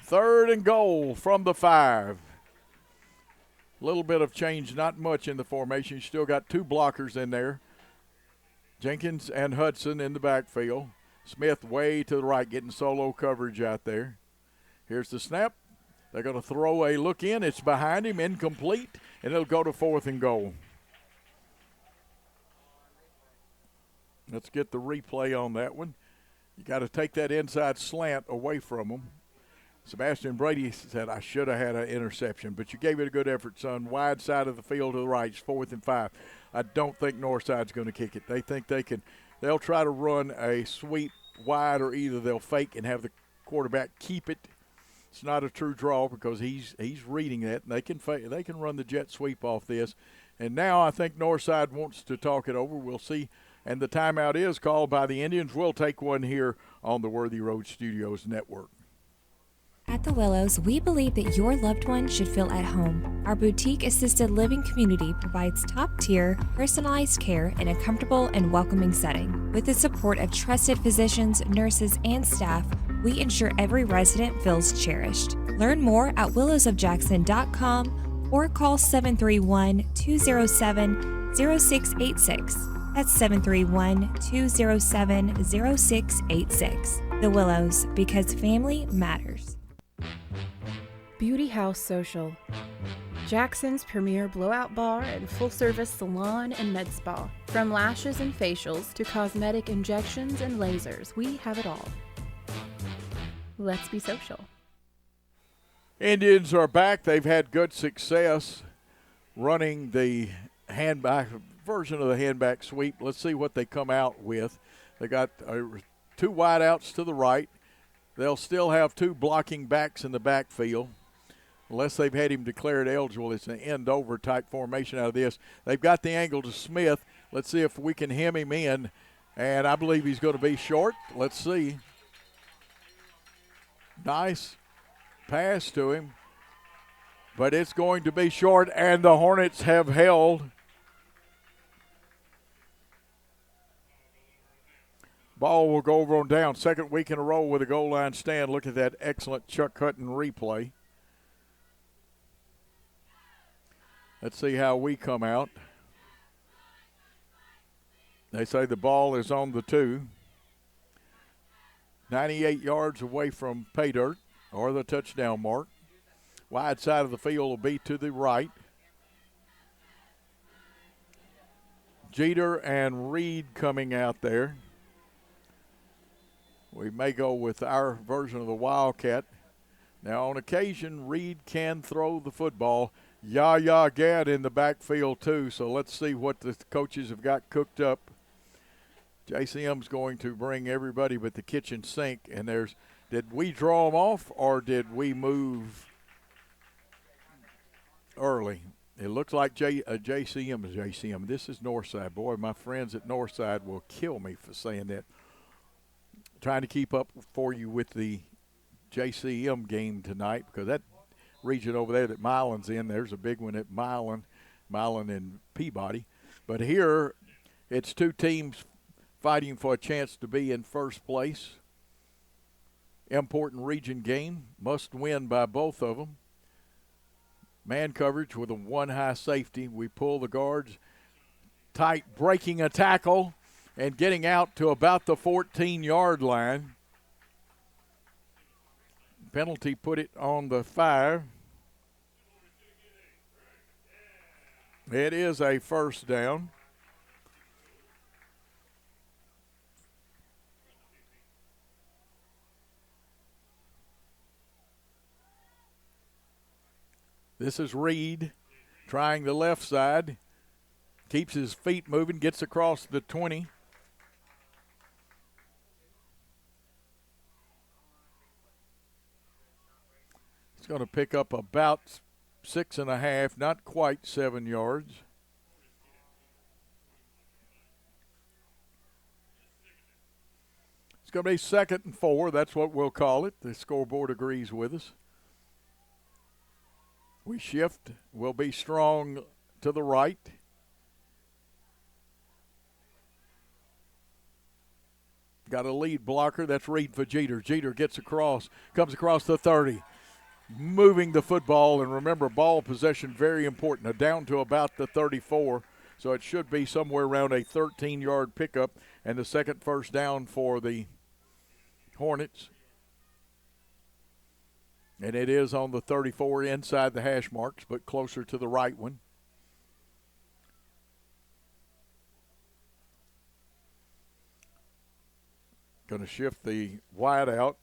Third and goal from the 5. A little bit of change, not much in the formation. You still got 2 blockers in there. Jenkins and Hudson in the backfield. Smith way to the right, getting solo coverage out there. Here's the snap. They're going to throw a look in. It's behind him, incomplete, and it'll go to 4th and goal. Let's get the replay on that one. You got to take that inside slant away from them. Sebastian Brady said, I should have had an interception, but you gave it a good effort, son. Wide side of the field to the right. It's 4th and 5. I don't think Northside's going to kick it. They think they can. They'll try to run a sweep wide, or either they'll fake and have the quarterback keep it. It's not a true draw because he's reading that. And they can run the jet sweep off this. And now I think Northside wants to talk it over. We'll see. And the timeout is called by the Indians. We'll take one here on the Worthy Road Studios Network. At the Willows, we believe that your loved one should feel at home. Our boutique assisted living community provides top-tier, personalized care in a comfortable and welcoming setting. With the support of trusted physicians, nurses, and staff, we ensure every resident feels cherished. Learn more at willowsofjackson.com or call 731-207-0686. That's 731-207-0686. The Willows, because family matters. Beauty House Social, Jackson's premier blowout bar and full-service salon and med spa. From lashes and facials to cosmetic injections and lasers, we have it all. Let's be social. Indians are back. They've had good success running the handback version of the handback sweep. Let's see what they come out with. They got 2 wideouts to the right. They'll still have 2 blocking backs in the backfield. Unless they've had him declared eligible, it's an end-over type formation out of this. They've got the angle to Smith. Let's see if we can hem him in. And I believe he's going to be short. Let's see. Nice pass to him. But it's going to be short, and the Hornets have held. Ball will go over on down. Second week in a row with a goal line stand. Look at that excellent Chuck Hutton replay. Let's see how we come out. They say the ball is on the 2. 98 yards away from pay dirt or the touchdown mark. Wide side of the field will be to the right. Jeter and Reed coming out there. We may go with our version of the Wildcat. Now, on occasion, Reed can throw the football. Yaya Gad in the backfield, too. So let's see what the coaches have got cooked up. JCM's going to bring everybody but the kitchen sink. And did we draw them off or did we move early? It looks like JCM is JCM. This is Northside. Boy, my friends at Northside will kill me for saying that. Trying to keep up for you with the JCM game tonight because that region over there that Milan's in, there's a big one at Milan and Peabody. But here it's 2 teams fighting for a chance to be in first place. Important region game, must win by both of them. Man coverage with a 1 high safety. We pull the guards tight, breaking a tackle and getting out to about the 14-yard line. Penalty put it on the 5. It is a first down. This is Reed trying the left side. Keeps his feet moving, gets across the 20. It's going to pick up about 6.5, not quite 7 yards. It's going to be 2nd and 4. That's what we'll call it. The scoreboard agrees with us. We shift. We'll be strong to the right. Got a lead blocker. That's Reed for Jeter. Jeter gets across, comes across the 30. Moving the football, and remember, ball possession very important. Now down to about the 34, so it should be somewhere around a 13-yard pickup, and the second first down for the Hornets. And it is on the 34 inside the hash marks, but closer to the right one. Going to shift the wide out.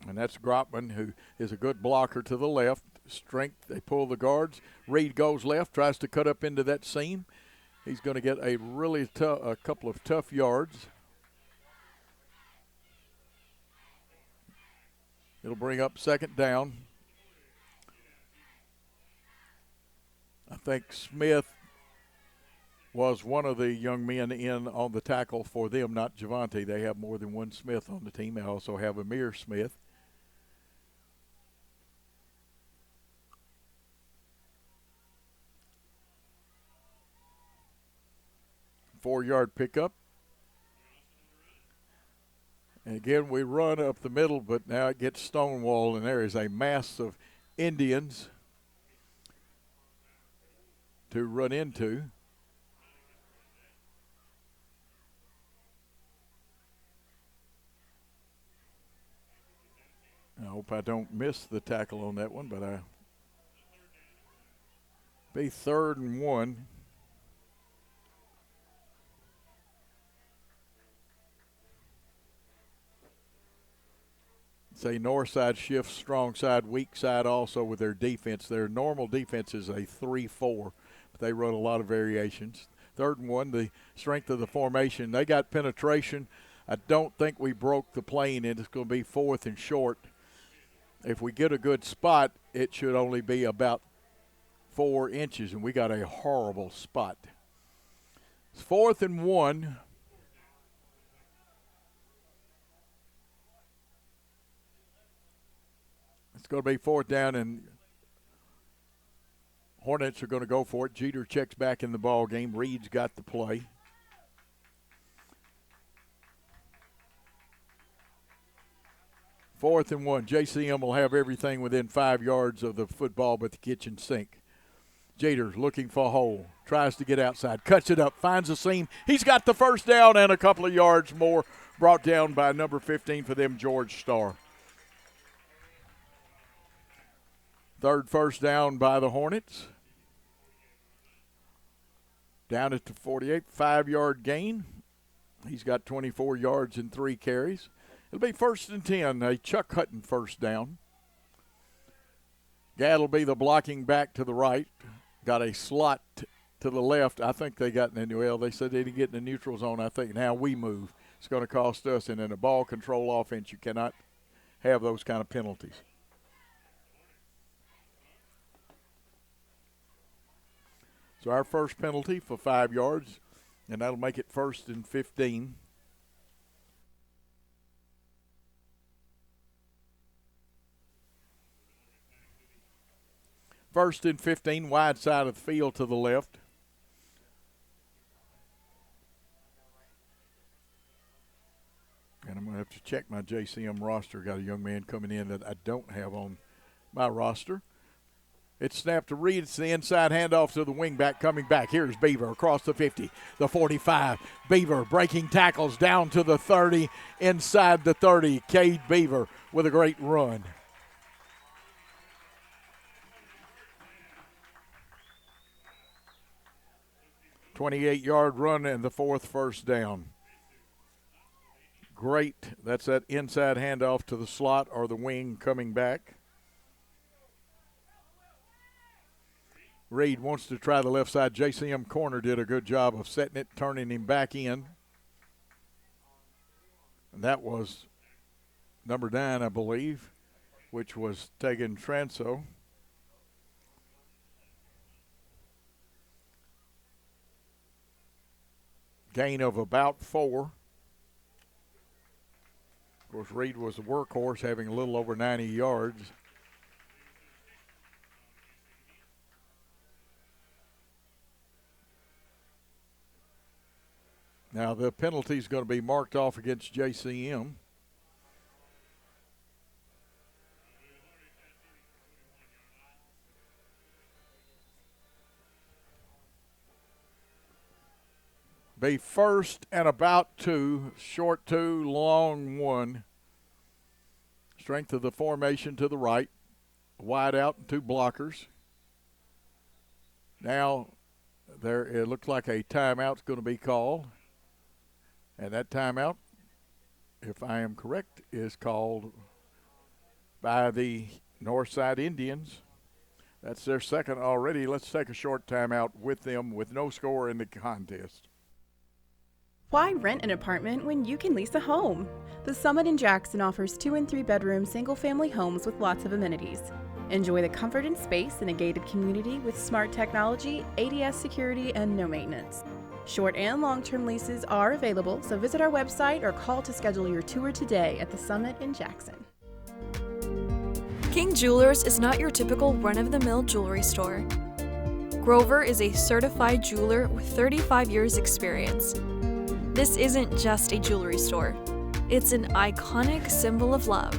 And that's Grotman, who is a good blocker to the left. Strength, they pull the guards. Reed goes left, tries to cut up into that seam. He's going to get a couple of tough yards. It'll bring up second down. I think Smith was one of the young men in on the tackle for them, not Javante. They have more than one Smith on the team. They also have Amir Smith. Four-yard pickup. And again, we run up the middle, but now it gets stonewalled, and there is a mass of Indians to run into. I hope I don't miss the tackle on that one, but be 3rd and 1. Say Northside shifts strong side, weak side also with their defense. Their normal defense is a 3-4, but they run a lot of variations. 3rd and 1, the strength of the formation. They got penetration. I don't think we broke the plane, and it's going to be 4th and short. If we get a good spot, it should only be about 4 inches, and we got a horrible spot. It's 4th and 1. It's going to be 4th down, and Hornets are going to go for it. Jeter checks back in the ball game. Reed's got the play. Fourth and 1. JCM will have everything within 5 yards of the football but the kitchen sink. Jeter looking for a hole. Tries to get outside. Cuts it up. Finds a seam. He's got the first down and a couple of yards more. Brought down by number 15 for them, George Starr. 3rd first down by the Hornets. Down at the 48. 5-yard gain. He's got 24 yards and 3 carries. It'll be 1st and 10, a Chuck Hutton first down. Gadd will be the blocking back to the right. Got a slot to the left. I think they got in the, well, they said they didn't get in the neutral zone. I think now we move. It's going to cost us. And in a ball control offense, you cannot have those kind of penalties. So our first penalty for 5 yards, and that'll make it 1st and 15. First and 15, wide side of the field to the left. And I'm going to have to check my JCM roster. Got a young man coming in that I don't have on my roster. It's snapped to Reed. It's the inside handoff to the wingback coming back. Here's Beaver across the 50, the 45. Beaver breaking tackles down to the 30, inside the 30. Cade Beaver with a great run. .28-yard run and the 4th first down. Great. That's that inside handoff to the slot or the wing coming back. Reed wants to try the left side. JCM corner did a good job of setting it, turning him back in. And that was number 9, I believe, which was Tegan Transo. Gain of about 4. Of course, Reed was the workhorse, having a little over 90 yards. Now the penalty is going to be marked off against JCM. Be 1st and about 2, short 2, long 1. Strength of the formation to the right. Wide out and 2 blockers. Now there it looks like a timeout's going to be called. And that timeout, if I am correct, is called by the Northside Indians. That's their second already. Let's take a short timeout with them with no score in the contest. Why rent an apartment when you can lease a home? The Summit in Jackson offers 2 and 3 bedroom single-family homes with lots of amenities. Enjoy the comfort and space in a gated community with smart technology, ADS security, and no maintenance. Short and long-term leases are available, so visit our website or call to schedule your tour today at the Summit in Jackson. King Jewelers is not your typical run-of-the-mill jewelry store. Grover is a certified jeweler with 35 years experience. This isn't just a jewelry store. It's an iconic symbol of love.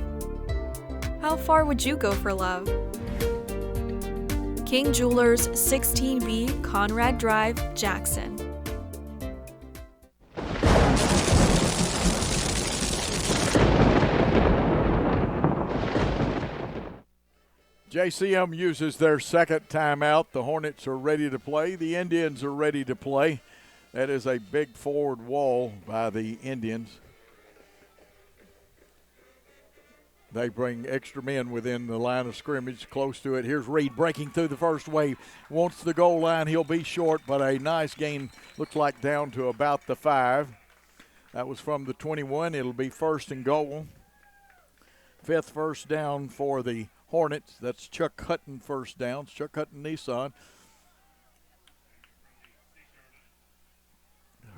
How far would you go for love? King Jewelers, 16B Conrad Drive, Jackson. JCM uses their second timeout. The Hornets are ready to play. The Indians are ready to play. That is a big forward wall by the Indians. They bring extra men within the line of scrimmage, close to it. Here's Reed breaking through the first wave. Wants the goal line. He'll be short, but a nice gain. Looks like down to about the 5. That was from the 21. It'll be first and goal. 5th first down for the Hornets. That's Chuck Hutton first down. Chuck Hutton Nissan.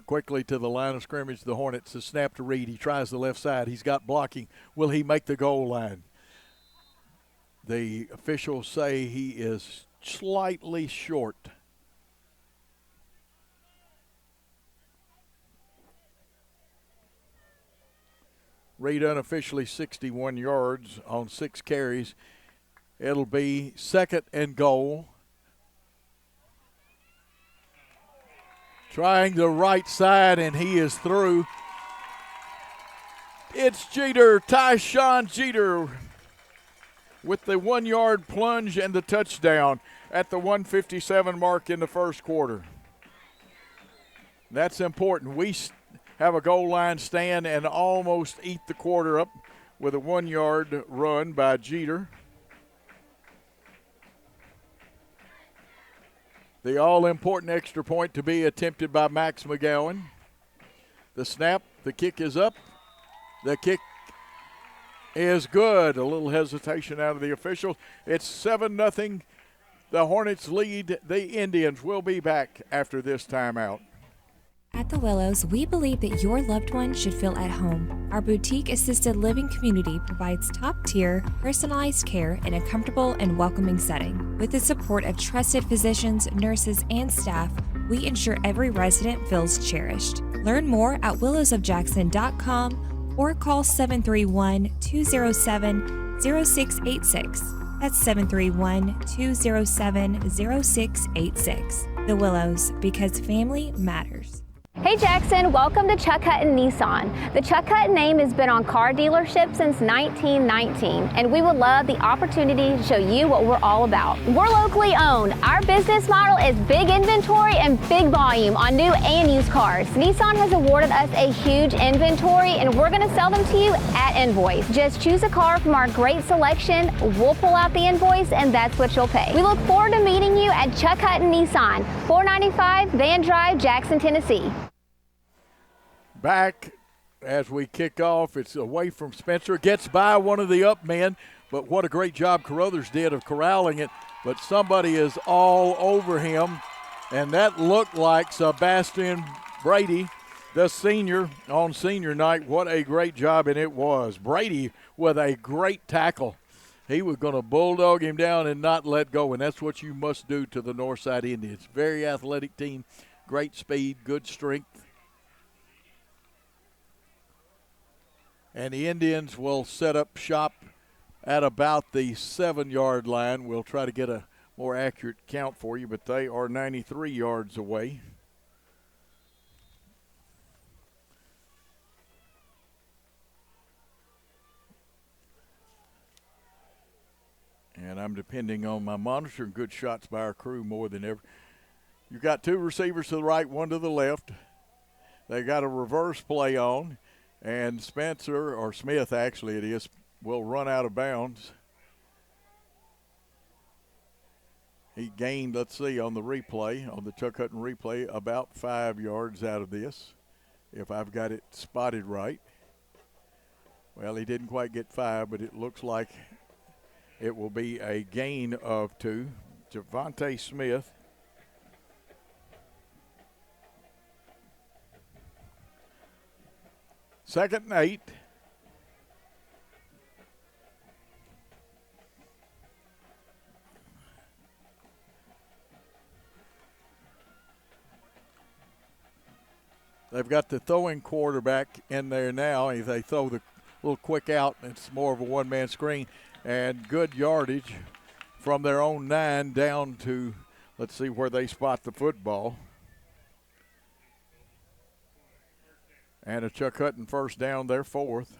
Quickly to the line of scrimmage, the Hornets. The snap to Reed. He tries the left side. He's got blocking. Will he make the goal line? The officials say he is slightly short. Reed unofficially 61 yards on 6 carries. It'll be second and goal. Trying the right side, and he is through. It's Jeter, Tyshawn Jeter, with the 1-yard plunge and the touchdown at the 1:57 mark in the first quarter. That's important. We have a goal line stand and almost eat the quarter up with a 1-yard run by Jeter. The all-important extra point to be attempted by Max McGowan. The snap, the kick is up. The kick is good. A little hesitation out of the official. It's 7-0. The Hornets lead. The Indians will be back after this timeout. At the Willows, we believe that your loved one should feel at home. Our boutique assisted living community provides top-tier, personalized care in a comfortable and welcoming setting. With the support of trusted physicians, nurses, and staff, we ensure every resident feels cherished. Learn more at willowsofjackson.com or call 731-207-0686. That's 731-207-0686. The Willows, because family matters. Hey Jackson, welcome to Chuck Hutton Nissan. The Chuck Hutton name has been on car dealerships since 1919, and we would love the opportunity to show you what we're all about. We're locally owned. Our business model is big inventory and big volume on new and used cars. Nissan has awarded us a huge inventory, and we're going to sell them to you at invoice. Just choose a car from our great selection, we'll pull out the invoice, and that's what you'll pay. We look forward to meeting you at Chuck Hutton Nissan, 495 Van Drive, Jackson, Tennessee. Back as we kick off. It's away from Spencer. Gets by one of the up men, but what a great job Carruthers did of corralling it. But somebody is all over him, and that looked like Sebastian Brady, the senior, on senior night. What a great job, and it was. Brady with a great tackle. He was going to bulldog him down and not let go, and that's what you must do to the Northside Indians. Very athletic team, great speed, good strength. And the Indians will set up shop at about the 7-yard line. We'll try to get a more accurate count for you, but they are 93 yards away. And I'm depending on my monitor and good shots by our crew more than ever. You've got 2 receivers to the right, 1 to the left. They got a reverse play on. And Spencer, or Smith actually it is, will run out of bounds. He gained, let's see, on the replay, on the Chuck Hutton replay, about 5 yards out of this, if I've got it spotted right. Well, he didn't quite get 5, but it looks like it will be a gain of 2. Javonte Smith. Second and 8. They've got the throwing quarterback in there now. If they throw the little quick out, it's more of a one-man screen. And good yardage from their own 9 down to, let's see where they spot the football. And a Chuck Hutton first down, their 4th.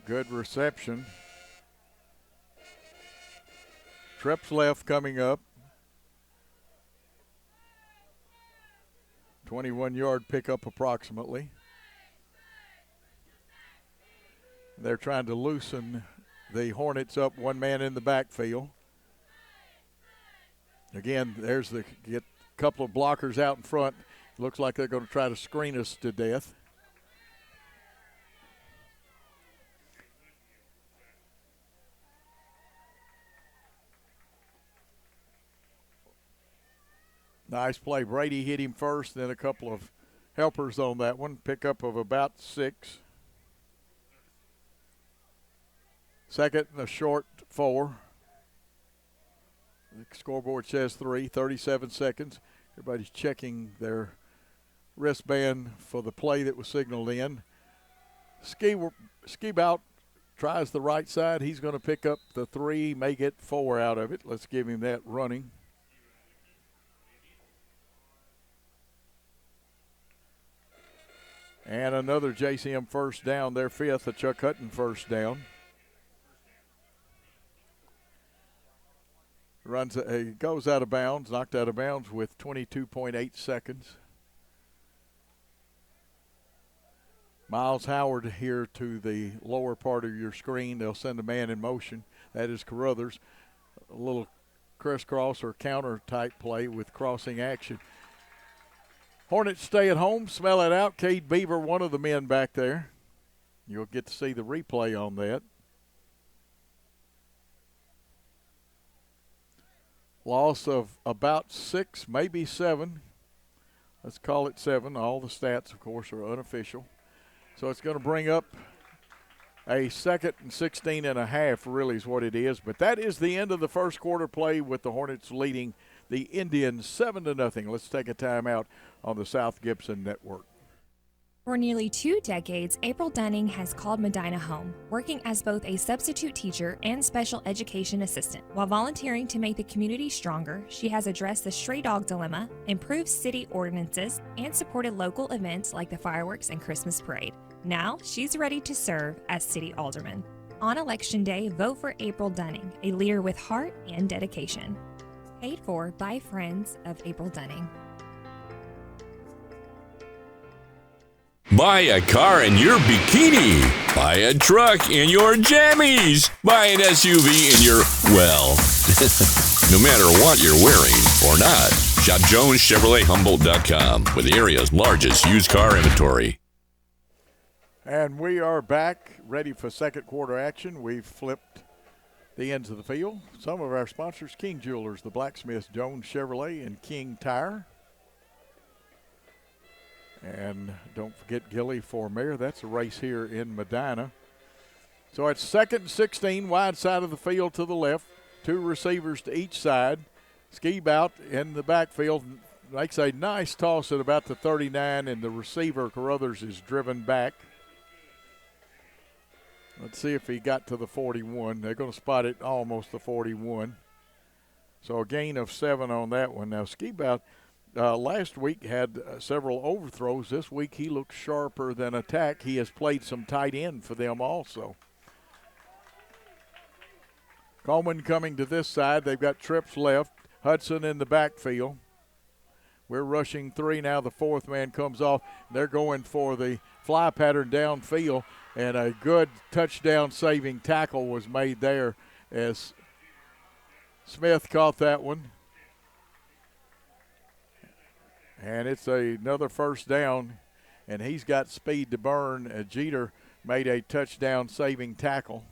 Good reception. Trips left coming up. 21-yard pickup approximately. They're trying to loosen the Hornets up, one man in the backfield. Again, there's the get a couple of blockers out in front. Looks like they're going to try to screen us to death. Nice play. Brady hit him first, then a couple of helpers on that one. Pickup of about 6. Second and a short 4. The scoreboard says 3, 37 seconds. Everybody's checking their wristband for the play that was signaled in. Skibout tries the right side. He's going to pick up the 3, may get 4 out of it. Let's give him that running. And another JCM first down, their 5th, a Chuck Hutton first down. He goes out of bounds, knocked out of bounds with 22.8 seconds. Miles Howard here to the lower part of your screen. They'll send a man in motion. That is Carruthers. A little crisscross or counter type play with crossing action. Hornets stay at home, smell it out. Cade Beaver, one of the men back there. You'll get to see the replay on that. Loss of about 6, maybe 7. Let's call it 7. All the stats, of course, are unofficial. So it's going to bring up a 2nd and 16 and a half, really is what it is. But that is the end of the first quarter play with the Hornets leading the Indians 7-0. Let's take a timeout on the South Gibson Network. For nearly 2 decades, April Dunning has called Medina home, working as both a substitute teacher and special education assistant. While volunteering to make the community stronger, she has addressed the stray dog dilemma, improved city ordinances, and supported local events like the fireworks and Christmas parade. Now, she's ready to serve as city alderman. On Election Day, vote for April Dunning, a leader with heart and dedication. Paid for by friends of April Dunning. Buy a car in your bikini. Buy a truck in your jammies. Buy an SUV in your, well, no matter what you're wearing or not. Shop JonesChevroletHumboldt.com with the area's largest used car inventory. And we are back, ready for second quarter action. We've flipped the ends of the field. Some of our sponsors, King Jewelers, the Blacksmiths, Jones Chevrolet, and King Tire. And don't forget Gilly for mayor. That's a race here in Medina. So it's 2nd and 16, wide side of the field to the left. 2 receivers to each side. Skibout in the backfield makes a nice toss at about the 39, and the receiver, Carruthers, is driven back. Let's see if he got to the 41. They're going to spot it almost the 41. So a gain of 7 on that one. Now, Skibout last week had several overthrows. This week he looks sharper than attack. He has played some tight end for them also. Coleman coming to this side. They've got trips left. Hudson in the backfield. We're rushing 3 now. The 4th man comes off. They're going for the fly pattern downfield, and a good touchdown-saving tackle was made there as Smith caught that one. And it's another first down, and he's got speed to burn. Jeter made a touchdown-saving tackle.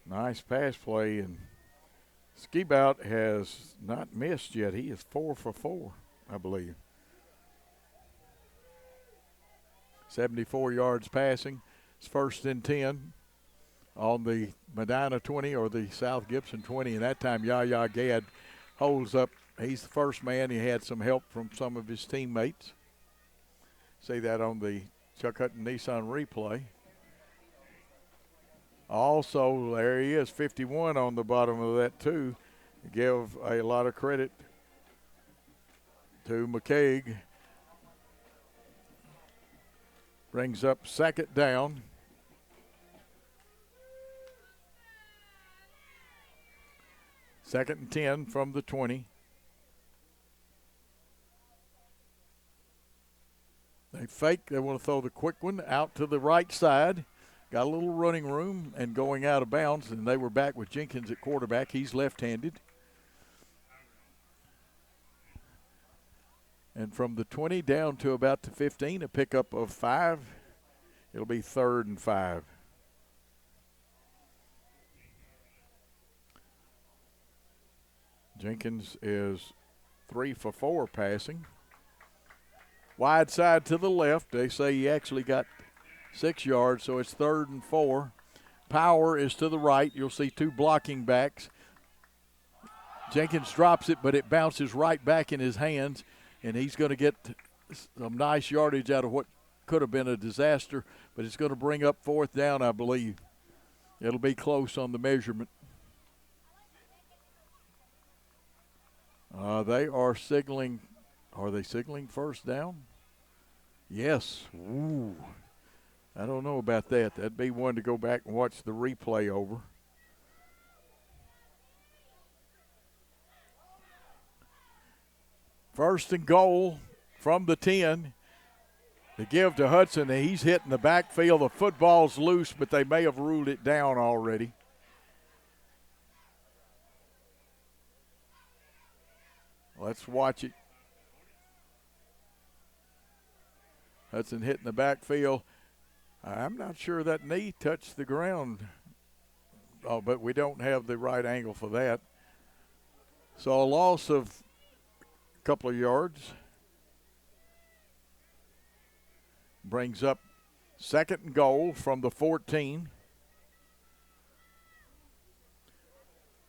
Nice pass play, and Skibout has not missed yet. He is 4 for 4, I believe. 74 yards passing. It's 1st and 10 on the Medina 20 or the South Gibson 20. And that time Yaya Gadd holds up. He's the first man. He had some help from some of his teammates. See that on the Chuck Hutton Nissan replay. Also, there he is, 51 on the bottom of that too. Give a lot of credit to McCaig. Brings up 2nd down. Second and 10 from the 20. They fake. They want to throw the quick one out to the right side. Got a little running room and going out of bounds, and they were back with Jenkins at quarterback. He's left-handed. And from the 20 down to about the 15, a pickup of 5. It'll be 3rd and 5. Jenkins is 3 for 4 passing. Wide side to the left. They say he actually got 6 yards, so it's 3rd and 4. Power is to the right. You'll see 2 blocking backs. Jenkins drops it, but it bounces right back in his hands, and he's going to get some nice yardage out of what could have been a disaster, but it's going to bring up 4th down, I believe. It'll be close on the measurement. They are signaling. Are they signaling 1st down? Yes. Ooh. I don't know about that. That'd be one to go back and watch the replay over. First and goal from the 10. They give to Hudson. He's hitting the backfield. The football's loose, but they may have ruled it down already. Let's watch it. Hudson hitting the backfield. I'm not sure that knee touched the ground. Oh, but we don't have the right angle for that. So a loss of a couple of yards. Brings up 2nd and goal from the 14.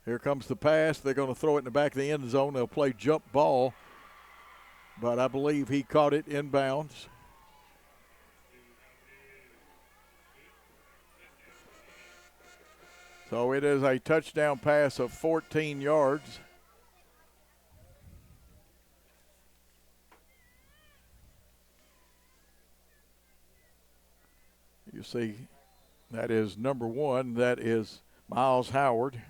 Here comes the pass. They're going to throw it in the back of the end zone. They'll play jump ball, but I believe he caught it inbounds. So it is a touchdown pass of 14 yards. You see, that is number 1. That is Miles Howard.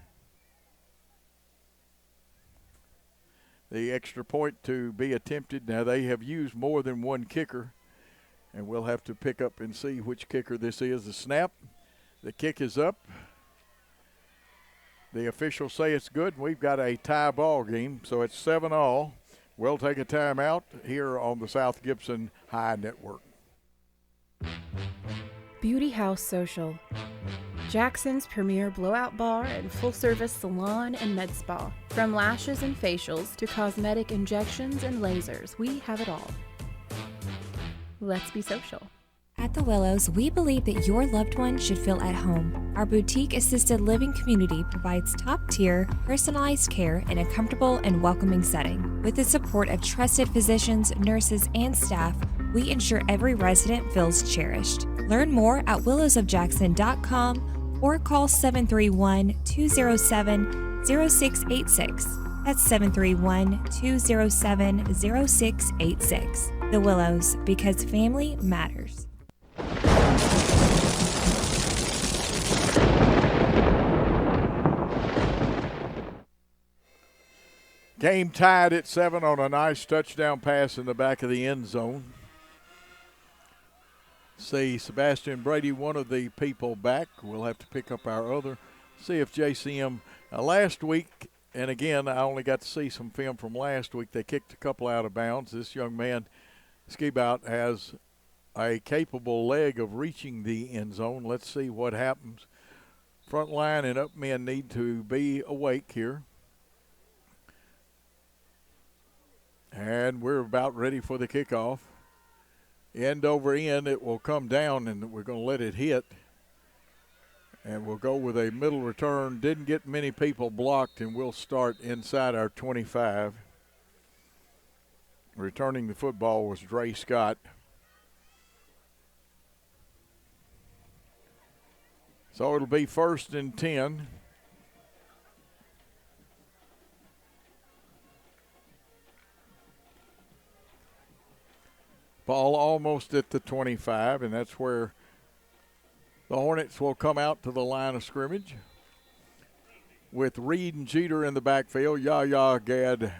The extra point to be attempted. Now they have used more than one kicker, and we'll have to pick up and see which kicker this is. The snap, the kick is up. The officials say it's good. We've got a tie ball game, so it's 7-all. We'll take a timeout here on the South Gibson High Network. Beauty House Social. Jackson's premier blowout bar and full-service salon and med spa. From lashes and facials to cosmetic injections and lasers, we have it all. Let's be social. At the Willows, we believe that your loved one should feel at home. Our boutique assisted living community provides top-tier, personalized care in a comfortable and welcoming setting. With the support of trusted physicians, nurses, and staff, we ensure every resident feels cherished. Learn more at willowsofjackson.com or call 731-207-0686. That's 731-207-0686. The Willows, because family matters. Game tied at 7 on a nice touchdown pass in the back of the end zone. See Sebastian Brady, one of the people back. We'll have to pick up our other. See if JCM last week, and again, I only got to see some film from last week. They kicked a couple out of bounds. This young man, Skibout, has a capable leg of reaching the end zone. Let's see what happens. Front line and up men need to be awake here. And we're about ready for the kickoff. End over end, it will come down, and we're going to let it hit. And we'll go with a middle return. Didn't get many people blocked, and we'll start inside our 25. Returning the football was Dre Scott. So it'll be 1st and 10. Ball almost at the 25, and that's where the Hornets will come out to the line of scrimmage with Reed and Jeter in the backfield. Yahya Gad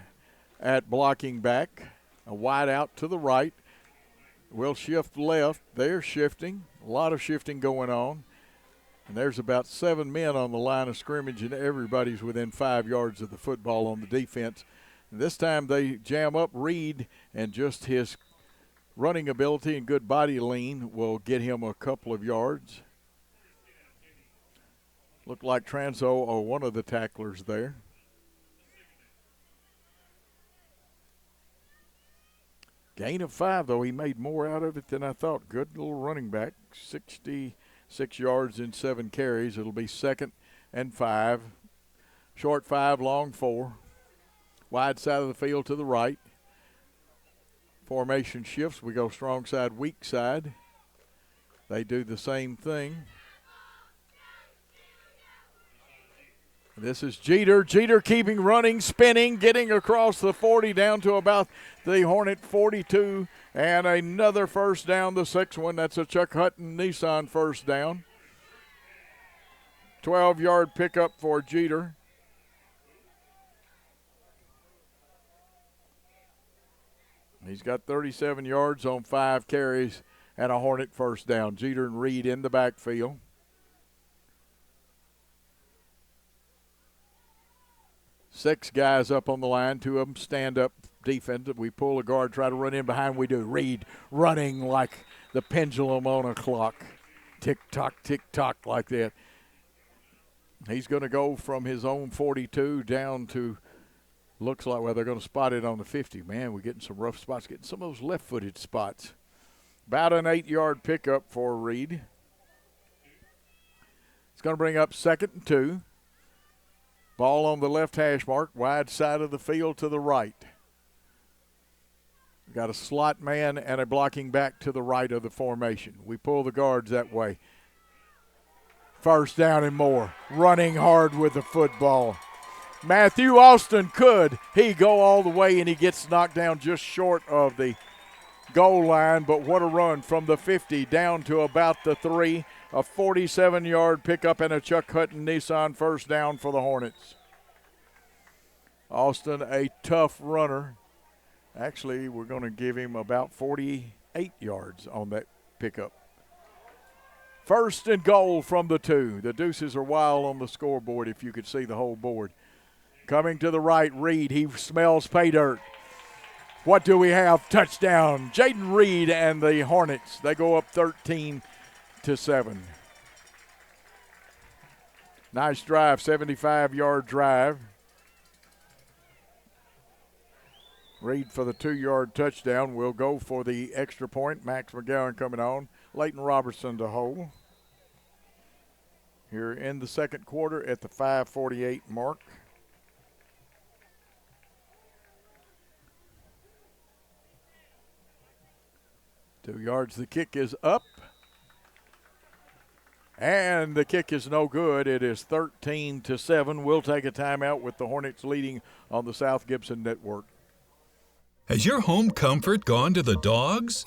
at blocking back. A wide out to the right. We'll shift left. They're shifting. A lot of shifting going on. And there's about 7 men on the line of scrimmage, and everybody's within 5 yards of the football on the defense. And this time they jam up Reed, and just his running ability and good body lean will get him a couple of yards. Looked like Transo or one of the tacklers there. Gain of 5, though. He made more out of it than I thought. Good little running back. 66 yards in 7 carries. It'll be 2nd and 5. Short 5, long 4. Wide side of the field to the right. Formation shifts. We go strong side, weak side. They do the same thing. This is Jeter. Jeter keeping running, spinning, getting across the 40 down to about the Hornet 42. And another first down, the 6th one. That's a Chuck Hutton Nissan first down. 12-yard pickup for Jeter. He's got 37 yards on 5 carries and a Hornet first down. Jeter and Reed in the backfield. Six guys up on the line. 2 of them stand up defensive. We pull a guard, try to run in behind. We do. Reed running like the pendulum on a clock. Tick-tock, tick-tock like that. He's going to go from his own 42 down to, looks like, well, they're going to spot it on the 50. Man, we're getting some rough spots, getting some of those left-footed spots. About an 8-yard pickup for Reed. It's going to bring up 2nd and 2. Ball on the left hash mark, wide side of the field to the right. We've got a slot man and a blocking back to the right of the formation. We pull the guards that way. First down and more. Running hard with the football. Matthew Austin could. He go all the way, and he gets knocked down just short of the goal line, but what a run from the 50 down to about the 3. A 47-yard pickup and a Chuck Hutton Nissan first down for the Hornets. Austin, a tough runner. Actually, we're going to give him about 48 yards on that pickup. 1st and goal from the 2. The deuces are wild on the scoreboard if you could see the whole board. Coming to the right, Reed. He smells pay dirt. What do we have? Touchdown. Jaden Reed and the Hornets. They go up 13-7. Nice drive, 75-yard drive. Reed for the 2-yard touchdown. We'll go for the extra point. Max McGowan coming on. Leighton Robertson to hold. Here in the 2nd quarter at the 5:48 mark. Two yards, the kick is up. And the kick is no good. It is 13-7. We'll take a timeout with the Hornets leading on the South Gibson Network. Has your home comfort gone to the dogs?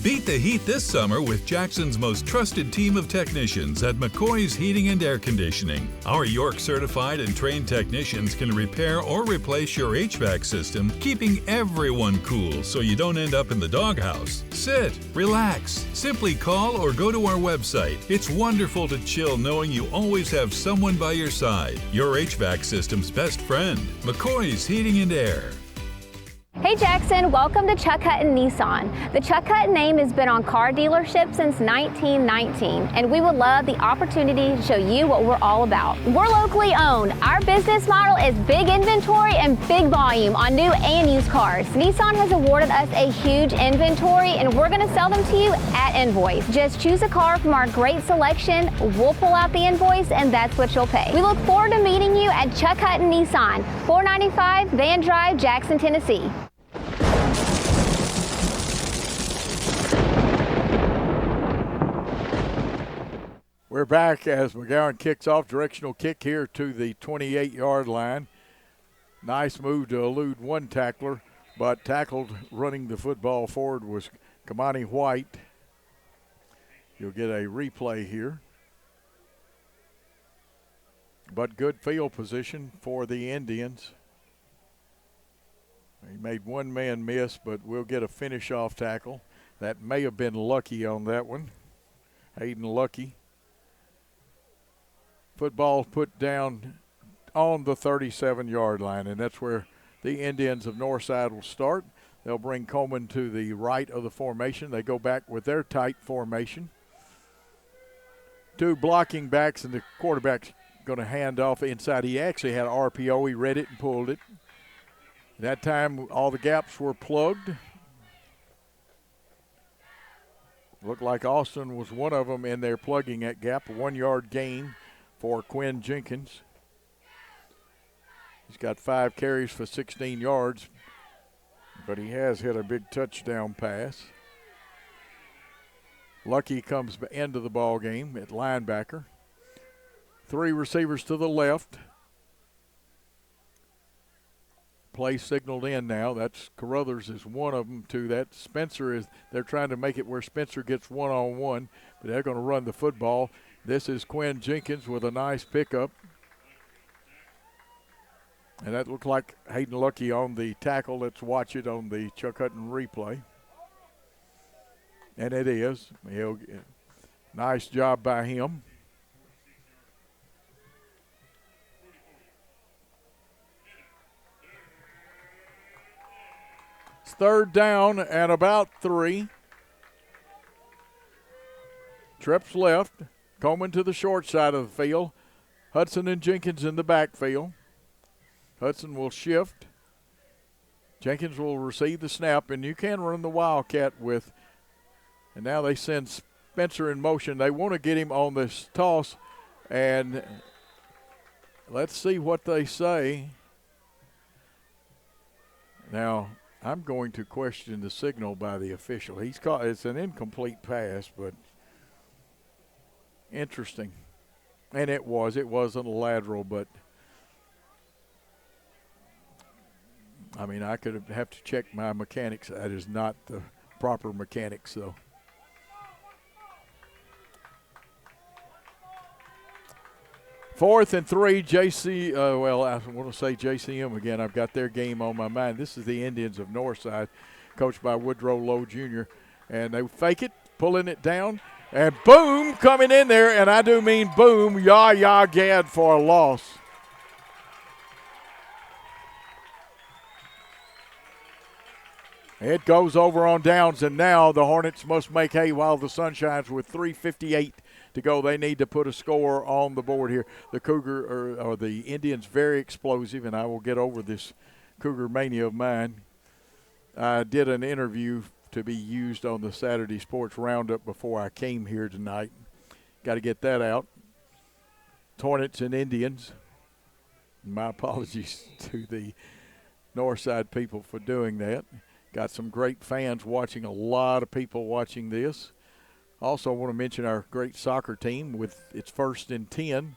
Beat the heat this summer with Jackson's most trusted team of technicians at McCoy's Heating and Air Conditioning. Our York certified and trained technicians can repair or replace your HVAC system, keeping everyone cool so you don't end up in the doghouse. Sit, relax, simply call or go to our website. It's wonderful to chill knowing you always have someone by your side. Your HVAC system's best friend, McCoy's Heating and Air. Hey Jackson, welcome to Chuck Hutton Nissan. The Chuck Hutton name has been on car dealerships since 1919, and we would love the opportunity to show you what we're all about. We're locally owned. Our business model is big inventory and big volume on new and used cars. Nissan has awarded us a huge inventory, and we're going to sell them to you at invoice. Just choose a car from our great selection, we'll pull out the invoice, and that's what you'll pay. We look forward to meeting you at Chuck Hutton Nissan, 495 Van Drive, Jackson, Tennessee. We're back as McGowan kicks off. Directional kick here to the 28-yard line. Nice move to elude one tackler, but tackled running the football forward was Kamani White. You'll get a replay here. But good field position for the Indians. He made one man miss, but we'll get a finish-off tackle. That may have been Lucky on that one. Hayden Lucky. Football put down on the 37-yard line, and that's where the Indians of Northside will start. They'll bring Coleman to the right of the formation. They go back with their tight formation. Two blocking backs, and the quarterback's going to hand off inside. He actually had RPO. He read it and pulled it. That time, all the gaps were plugged. Looked like Austin was one of them in there plugging that gap. A 1-yard gain for Quinn Jenkins. He's got 5 carries for 16 yards, but he has hit a big touchdown pass. Lucky comes into the ball game at linebacker. 3 receivers to the left. Play signaled in now. That's Carruthers is one of them to that. Spencer is, they're trying to make it where Spencer gets one-on-one, but they're going to run the football. This is Quinn Jenkins with a nice pickup. And that looked like Hayden Lucky on the tackle. Let's watch it on the Chuck Hutton replay. And it is. Nice job by him. It's 3rd down and about 3. Trips left. Coleman to the short side of the field. Hudson and Jenkins in the backfield. Hudson will shift. Jenkins will receive the snap, and you can run the Wildcat with. And now they send Spencer in motion. They want to get him on this toss, and let's see what they say. Now, I'm going to question the signal by the official. He's caught. It's an incomplete pass, but interesting. And it wasn't a lateral, but I mean, I could have to check my mechanics. That is not the proper mechanics, though. Fourth and 3, JC, I want to say JCM again. I've got their game on my mind. This is the Indians of Northside, coached by Woodrow Lowe Jr. And they fake it, pulling it down, and boom, coming in there, and I do mean boom, Yah Gad for a loss. It goes over on downs, and now the Hornets must make hay while the sun shines with 3:58 to go. They need to put a score on the board here. The Cougar or the Indians very explosive, and I will get over this Cougar mania of mine. I did an interview to be used on the Saturday Sports Roundup before I came here tonight. Got to get that out. Hornets and Indians. My apologies to the Northside people for doing that. Got some great fans watching, a lot of people watching this. Also, I want to mention our great soccer team with its 1st and 10.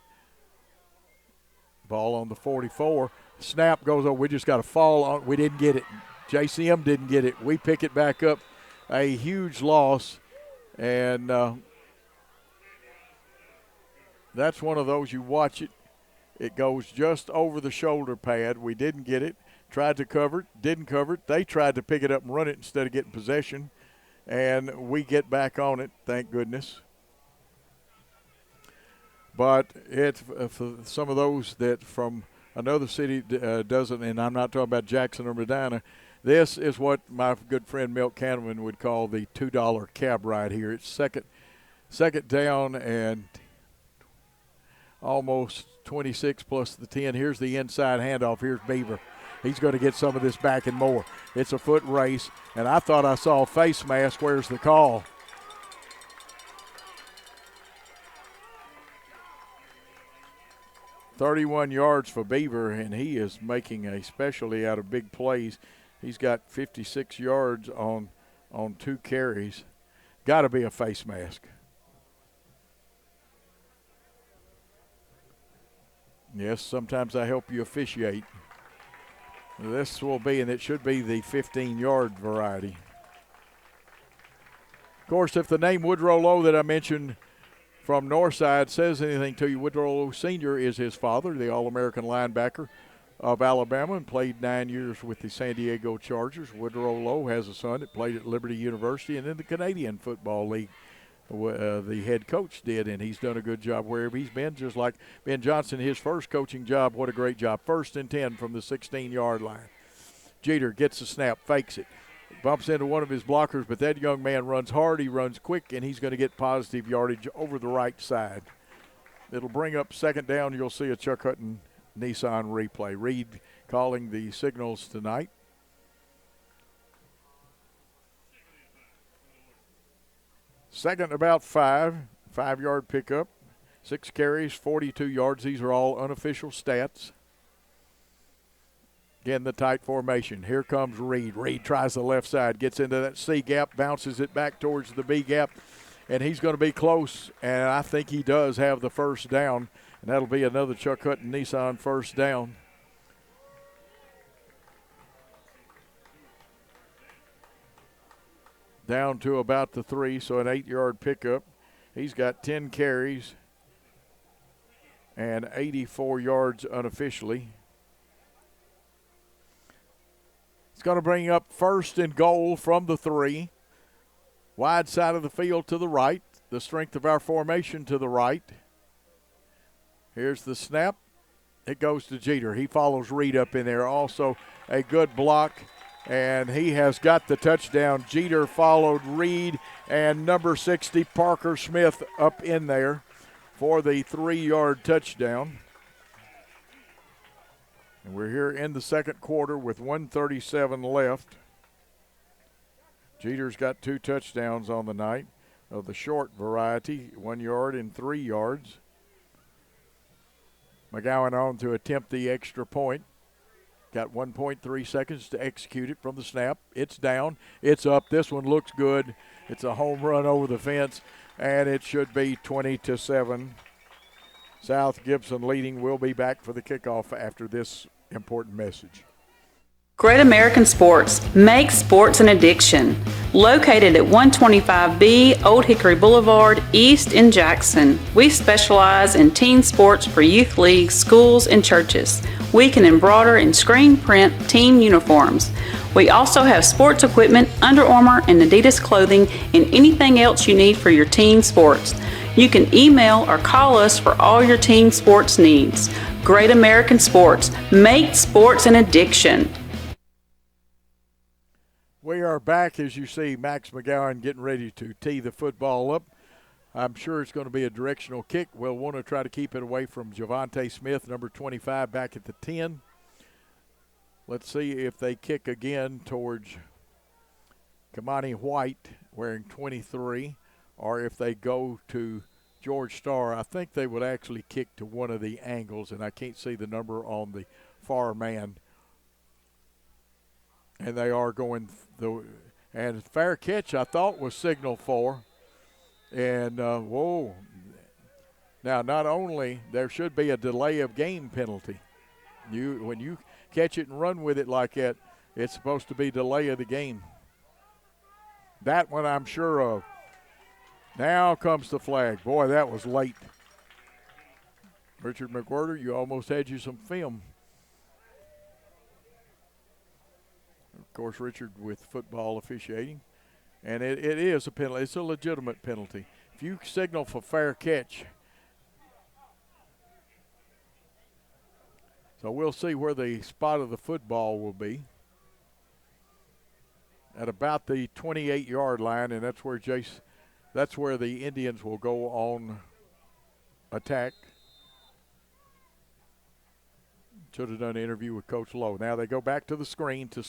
Ball on the 44. Snap goes over. We just got a fall on. We didn't get it. JCM didn't get it. We pick it back up. a huge loss, and that's one of those you watch it. It goes just over the shoulder pad. We didn't get it. Tried to cover it, didn't cover it. They tried to pick it up and run it instead of getting possession, and we get back on it, thank goodness. But it's for some of those that from another city doesn't, and I'm not talking about Jackson or Medina, this is what my good friend Milt Canneman would call the $2 cab ride here. It's second down and almost 26 plus the 10. Here's the inside handoff. Here's Beaver. He's going to get some of this back and more. It's a foot race, and I thought I saw a face mask. Where's the call? $31 yards for Beaver, and he is making a specialty out of big plays. He's got 56 yards on 2 carries. Got to be a face mask. Yes, sometimes I help you officiate. This will be, and it should be, the 15-yard variety. Of course, if the name Woodrow Lowe that I mentioned from Northside says anything to you, Woodrow Lowe Sr. is his father, the All-American linebacker of Alabama, and played 9 years with the San Diego Chargers. Woodrow Lowe has a son that played at Liberty University and in the Canadian Football League. The head coach did, and he's done a good job wherever he's been, just like Ben Johnson, his first coaching job. What a great job. 1st and 10 from the 16-yard line. Jeter gets the snap, fakes it, bumps into one of his blockers, but that young man runs hard, he runs quick, and he's going to get positive yardage over the right side. It'll bring up 2nd down. You'll see a Chuck Hutton Nissan replay. Reed calling the signals tonight. Second about 5-yard pickup, 6 carries, 42 yards. These are all unofficial stats. Again, the tight formation. Here comes Reed. Reed tries the left side, gets into that C gap, bounces it back towards the B gap, and he's going to be close, and I think he does have the 1st down, and that'll be another Chuck Hutton Nissan 1st down. Down to about the 3, so an 8-yard pickup. He's got 10 carries and 84 yards unofficially. It's going to bring up 1st and goal from the 3. Wide side of the field to the right. The strength of our formation to the right. Here's the snap. It goes to Jeter. He follows Reed up in there. Also a good block. And he has got the touchdown. Jeter followed Reed and number 60, Parker Smith, up in there for the 3-yard touchdown. And we're here in the 2nd quarter with 1:37 left. Jeter's got 2 touchdowns on the night of the short variety, 1 yard and 3 yards. McGowan on to attempt the extra point. Got 1.3 seconds to execute it from the snap. It's down. It's up. This one looks good. It's a home run over the fence, and it should be 20-7. South Gibson leading. We'll be back for the kickoff after this important message. Great American Sports. Make sports an addiction. Located at 125B Old Hickory Boulevard, East in Jackson. We specialize in teen sports for youth leagues, schools, and churches. We can embroider and screen print team uniforms. We also have sports equipment, Under Armour, and Adidas clothing, and anything else you need for your teen sports. You can email or call us for all your teen sports needs. Great American Sports. Make sports an addiction. We are back, as you see Max McGowan getting ready to tee the football up. I'm sure it's going to be a directional kick. We'll want to try to keep it away from Javante Smith, number 25, back at the 10. Let's see if they kick again towards Kamani White, wearing 23, or if they go to George Starr. I think they would actually kick to one of the angles, and I can't see the number on the far man. And they are going and fair catch I thought was signaled for. And, whoa. Now, not only there should be a delay of game penalty. When you catch it and run with it like that, it's supposed to be delay of the game. That one I'm sure of. Now comes the flag. Boy, that was late. Richard McWhirter, you almost had you some film. Of course, Richard with football officiating. And it is a penalty. It's a legitimate penalty. If you signal for fair catch. So we'll see where the spot of the football will be. At about the 28-yard line, and that's where the Indians will go on attack. Should have done an interview with Coach Lowe. Now they go back to the screen to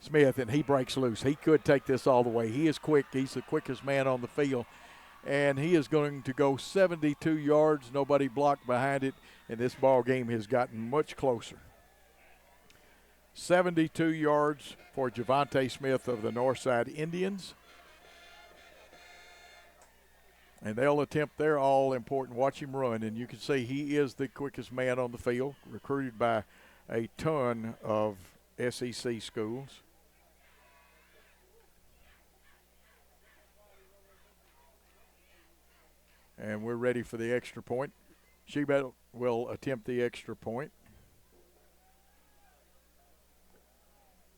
Smith, and he breaks loose. He could take this all the way. He is quick. He's the quickest man on the field. And he is going to go 72 yards. Nobody blocked behind it, and this ball game has gotten much closer. 72 yards for Javonte Smith of the Northside Indians. And they'll attempt their all-important. Watch him run, and you can see he is the quickest man on the field, recruited by a ton of SEC schools. And we're ready for the extra point. Sheba will attempt the extra point.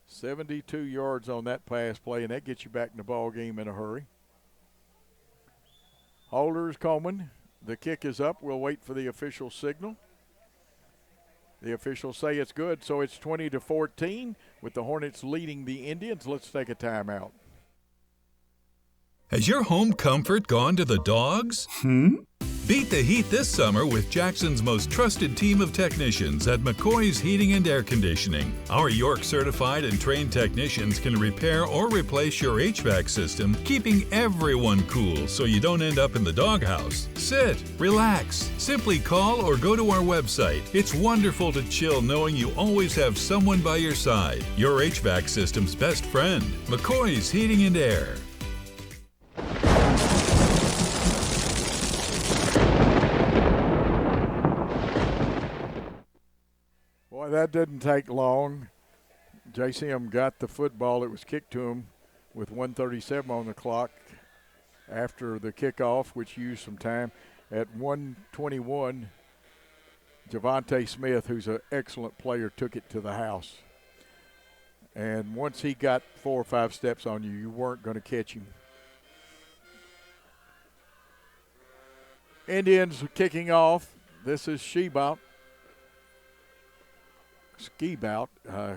72 yards on that pass play, and that gets you back in the ball game in a hurry. Holders Coleman. The kick is up. We'll wait for the official signal. The officials say it's good, so it's 20-14 with the Hornets leading the Indians. Let's take a timeout. Has your home comfort gone to the dogs? Beat the heat this summer with Jackson's most trusted team of technicians at McCoy's Heating and Air Conditioning. Our York certified and trained technicians can repair or replace your HVAC system, keeping everyone cool so you don't end up in the doghouse. Sit, relax, simply call or go to our website. It's wonderful to chill knowing you always have someone by your side. Your HVAC system's best friend, McCoy's Heating and Air. Boy, that didn't take long. JCM got the football. It was kicked to him with 1:37 on the clock after the kickoff, which used some time. At 1:21, Javonte Smith, who's an excellent player, took it to the house. And once he got 4 or 5 steps on you, you weren't going to catch him. Indians kicking off. This is Skibout.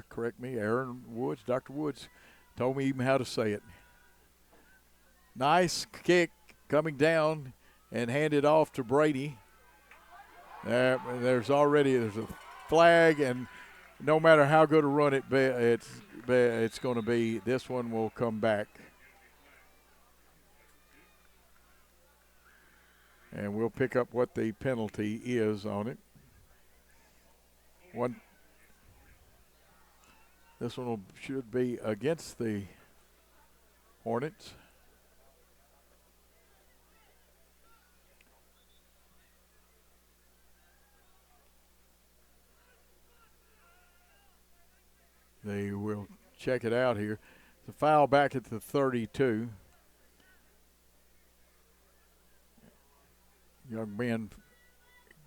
Correct me, Aaron Woods. Dr. Woods told me even how to say it. Nice kick coming down and handed off to Brady. There's a flag, and no matter how good a run it's going to be, this one will come back. And we'll pick up what the penalty is on it. This one should be against the Hornets. They will check it out here. The foul back at the 32. Young Ben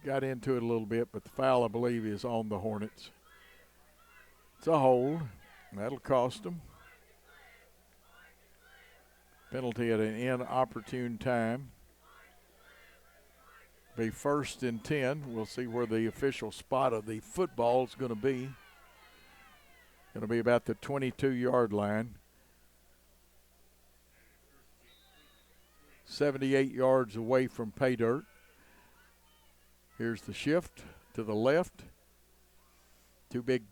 got into it a little bit, but the foul, I believe, is on the Hornets. It's a hold. That'll cost them. Penalty at an inopportune time. Be 1st and 10. We'll see where the official spot of the football is going to be. Going to be about the 22-yard line. 78 yards away from pay dirt. Here's the shift to the left. 2 big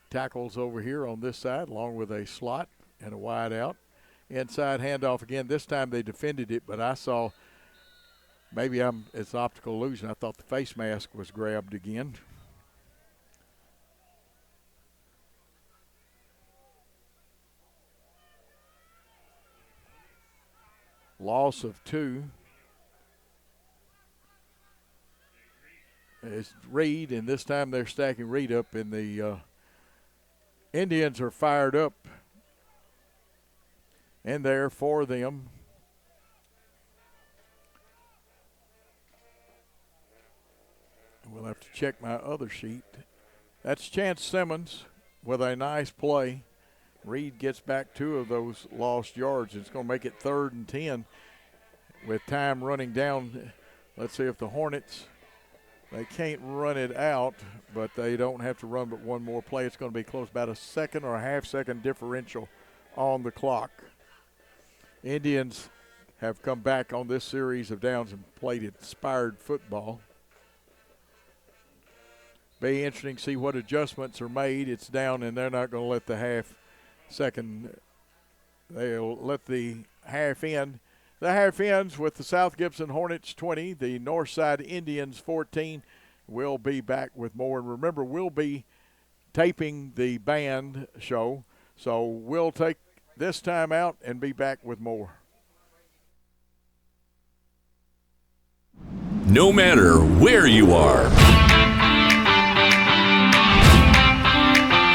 tackles over here on this side, along with a slot and a wide out. Inside handoff again. This time they defended it, but I saw, it's optical illusion. I thought the face mask was grabbed again. Loss of 2. It's Reed, and this time they're stacking Reed up, and the Indians are fired up. in there for them. We'll have to check my other sheet. That's Chance Simmons with a nice play. Reed gets back 2 of those lost yards. It's going to make it 3rd and 10 with time running down. Let's see if the Hornets, they can't run it out, but they don't have to run but one more play. It's going to be close, about a second or a half-second differential on the clock. Indians have come back on this series of downs and played inspired football. Be interesting to see what adjustments are made. It's down, and they're not going to let the half-second. They'll let the half end. The half ends with the South Gibson Hornets 20, the Northside Indians 14. We'll be back with more. And remember, we'll be taping the band show, so we'll take this time out and be back with more. No matter where you are,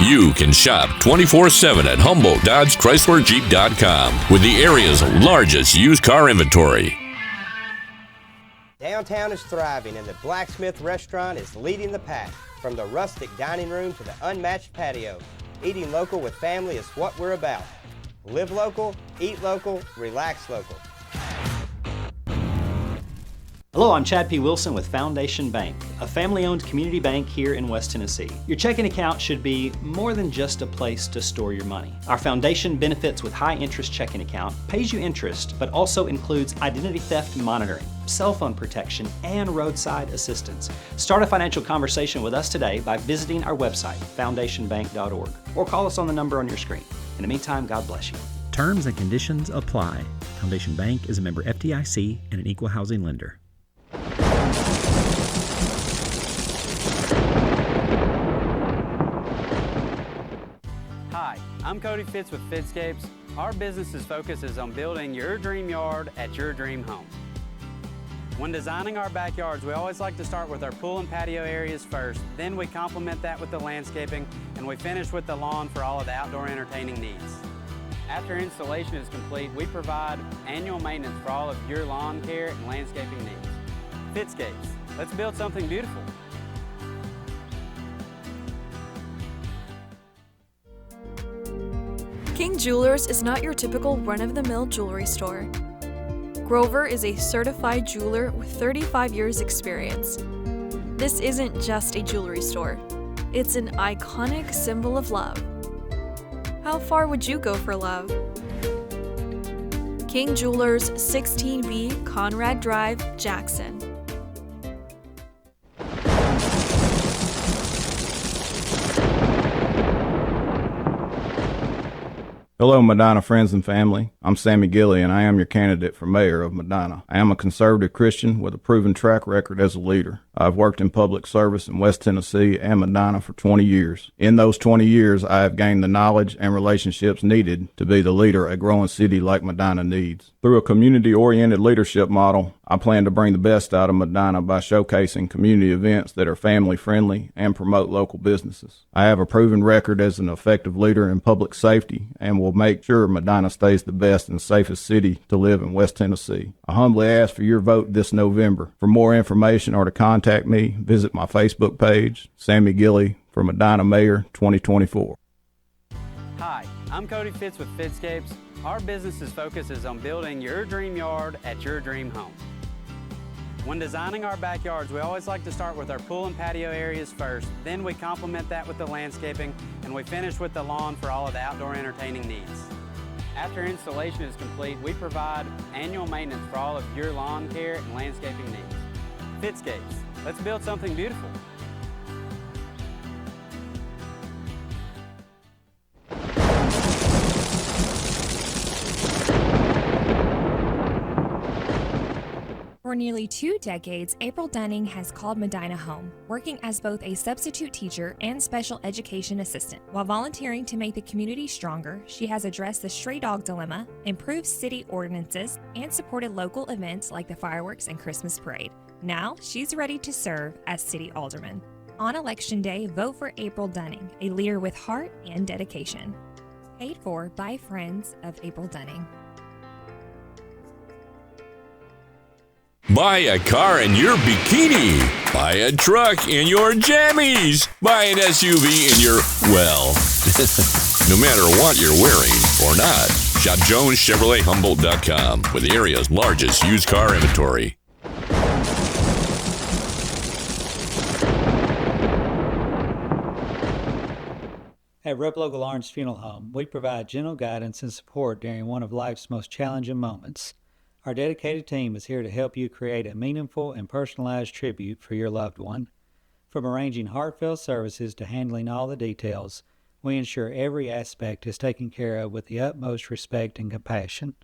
you can shop 24/7 at Humboldt Dodge Chrysler Jeep.com with the area's largest used car inventory. Downtown is thriving and the Blacksmith Restaurant is leading the pack. From the rustic dining room to the unmatched patio, eating local with family is what we're about. Live local, eat local, relax local. Hello, I'm Chad P. Wilson with Foundation Bank, a family-owned community bank here in West Tennessee. Your checking account should be more than just a place to store your money. Our Foundation Benefits with High Interest checking account pays you interest, but also includes identity theft monitoring, cell phone protection, and roadside assistance. Start a financial conversation with us today by visiting our website, foundationbank.org, or call us on the number on your screen. In the meantime, God bless you. Terms and conditions apply. Foundation Bank is a member FDIC and an equal housing lender. Hi, I'm Cody Fitz with Fitscapes. Our business's focus is on building your dream yard at your dream home. When designing our backyards, we always like to start with our pool and patio areas first. Then we complement that with the landscaping, and we finish with the lawn for all of the outdoor entertaining needs. After installation is complete, we provide annual maintenance for all of your lawn care and landscaping needs. Fitscapes, let's build something beautiful. King Jewelers is not your typical run-of-the-mill jewelry store. Grover is a certified jeweler with 35 years experience. This isn't just a jewelry store. It's an iconic symbol of love. How far would you go for love? King Jewelers, 16B Conrad Drive, Jackson. Hello, Medina friends and family. I'm Sammy Gilley, and I am your candidate for mayor of Medina. I am a conservative Christian with a proven track record as a leader. I've worked in public service in West Tennessee and Medina for 20 years. In those 20 years, I have gained the knowledge and relationships needed to be the leader a growing city like Medina needs. Through a community-oriented leadership model, I plan to bring the best out of Medina by showcasing community events that are family-friendly and promote local businesses. I have a proven record as an effective leader in public safety and will make sure Medina stays the best and safest city to live in West Tennessee. I humbly ask for your vote this November. For more information or to contact me, visit my Facebook page, Sammy Gilley for Medina Mayor 2024. Hi, I'm Cody Fitz with Fitscapes. Our business's focus is on building your dream yard at your dream home. When designing our backyards, we always like to start with our pool and patio areas first. Then we complement that with the landscaping, and we finish with the lawn for all of the outdoor entertaining needs. After installation is complete, we provide annual maintenance for all of your lawn care and landscaping needs. Fitscapes, let's build something beautiful. For nearly 2 decades, April Dunning has called Medina home, working as both a substitute teacher and special education assistant. While volunteering to make the community stronger, she has addressed the stray dog dilemma, improved city ordinances, and supported local events like the fireworks and Christmas parade. Now, she's ready to serve as city alderman. On Election Day, vote for April Dunning, a leader with heart and dedication. Paid for by friends of April Dunning. Buy a car in your bikini. Buy a truck in your jammies. Buy an SUV in your, well, no matter what you're wearing or not. Shop JonesChevroletHumboldt.com with the area's largest used car inventory. At Rep Local Lawrence Funeral Home, we provide gentle guidance and support during one of life's most challenging moments. Our dedicated team is here to help you create a meaningful and personalized tribute for your loved one. From arranging heartfelt services to handling all the details, we ensure every aspect is taken care of with the utmost respect and compassion.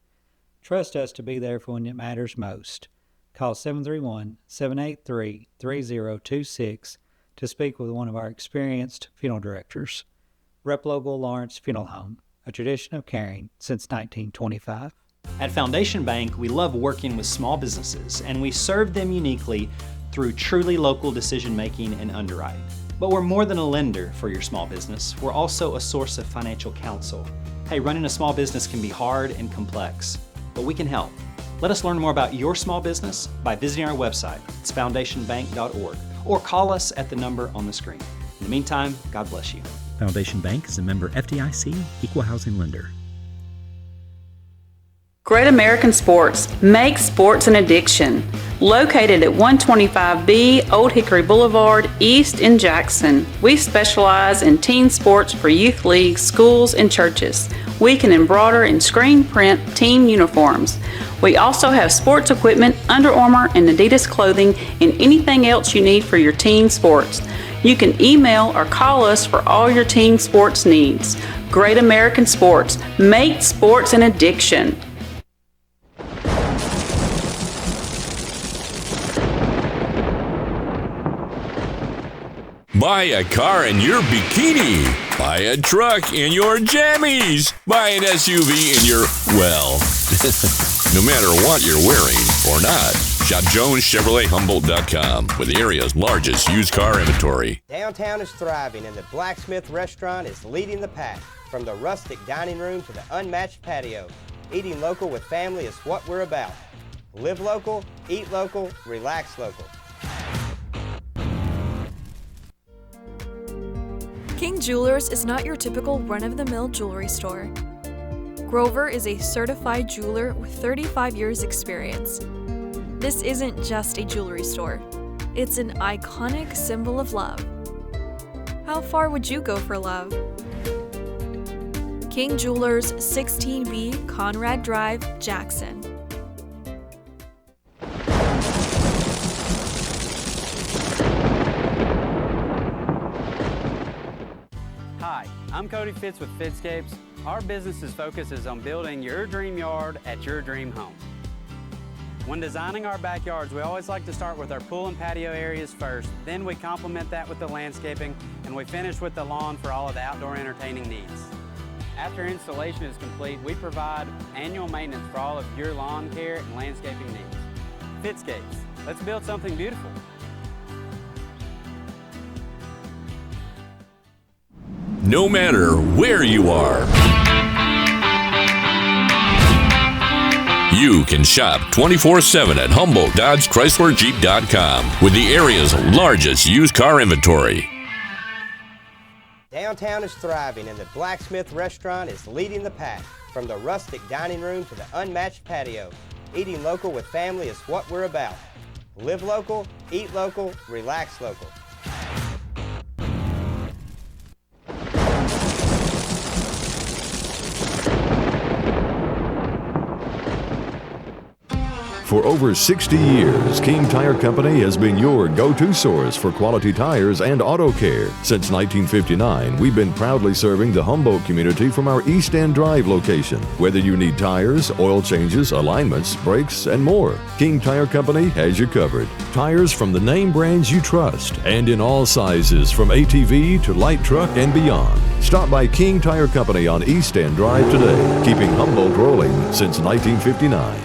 Trust us to be there for when it matters most. Call 731-783-3026 to speak with one of our experienced funeral directors. Rep Local Lawrence Funeral Home, a tradition of caring since 1925. At Foundation Bank, we love working with small businesses, and we serve them uniquely through truly local decision-making and underwriting. But we're more than a lender for your small business. We're also a source of financial counsel. Hey, running a small business can be hard and complex, but we can help. Let us learn more about your small business by visiting our website. It's foundationbank.org, or call us at the number on the screen. In the meantime, God bless you. Foundation Bank is a member FDIC, equal housing lender. Great American Sports. Make sports an addiction. Located at 125B Old Hickory Boulevard, East in Jackson. We specialize in team sports for youth leagues, schools, and churches. We can embroider and screen print team uniforms. We also have sports equipment, Under Armour, and Adidas clothing, and anything else you need for your team sports. You can email or call us for all your team sports needs. Great American Sports. Make sports an addiction. Buy a car in your bikini. Buy a truck in your jammies. Buy an SUV in your, well, no matter what you're wearing or not. Shop JonesChevroletHumboldt.com with the area's largest used car inventory. Downtown is thriving and the Blacksmith Restaurant is leading the pack. From the rustic dining room to the unmatched patio, eating local with family is what we're about. Live local, eat local, relax local. King Jewelers is not your typical run-of-the-mill jewelry store. Grover is a certified jeweler with 35 years experience. This isn't just a jewelry store. It's an iconic symbol of love. How far would you go for love? King Jewelers, 16B Conrad Drive, Jackson. Hi, I'm Cody Fitz with Fitzcapes. Our business's focus is on building your dream yard at your dream home. When designing our backyards, we always like to start with our pool and patio areas first, then we complement that with the landscaping, and we finish with the lawn for all of the outdoor entertaining needs. After installation is complete, we provide annual maintenance for all of your lawn care and landscaping needs. Fitzcapes, let's build something beautiful. No matter where you are, you can shop 24/7 at HumboldtDodgeChryslerJeep.com with the area's largest used car inventory. Downtown is thriving and the Blacksmith Restaurant is leading the pack. From the rustic dining room to the unmatched patio, eating local with family is what we're about. Live local, eat local, relax local. For over 60 years, King Tire Company has been your go-to source for quality tires and auto care. Since 1959, we've been proudly serving the Humboldt community from our East End Drive location. Whether you need tires, oil changes, alignments, brakes, and more, King Tire Company has you covered. Tires from the name brands you trust, and in all sizes from ATV to light truck and beyond. Stop by King Tire Company on East End Drive today, keeping Humboldt rolling since 1959.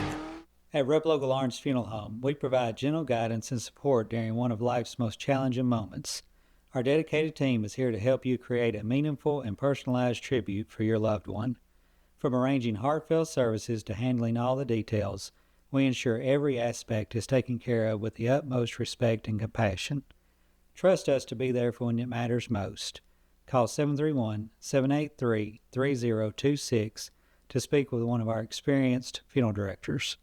At Rep Local Lawrence Funeral Home, we provide gentle guidance and support during one of life's most challenging moments. Our dedicated team is here to help you create a meaningful and personalized tribute for your loved one. From arranging heartfelt services to handling all the details, we ensure every aspect is taken care of with the utmost respect and compassion. Trust us to be there for when it matters most. Call 731-783-3026 to speak with one of our experienced funeral directors.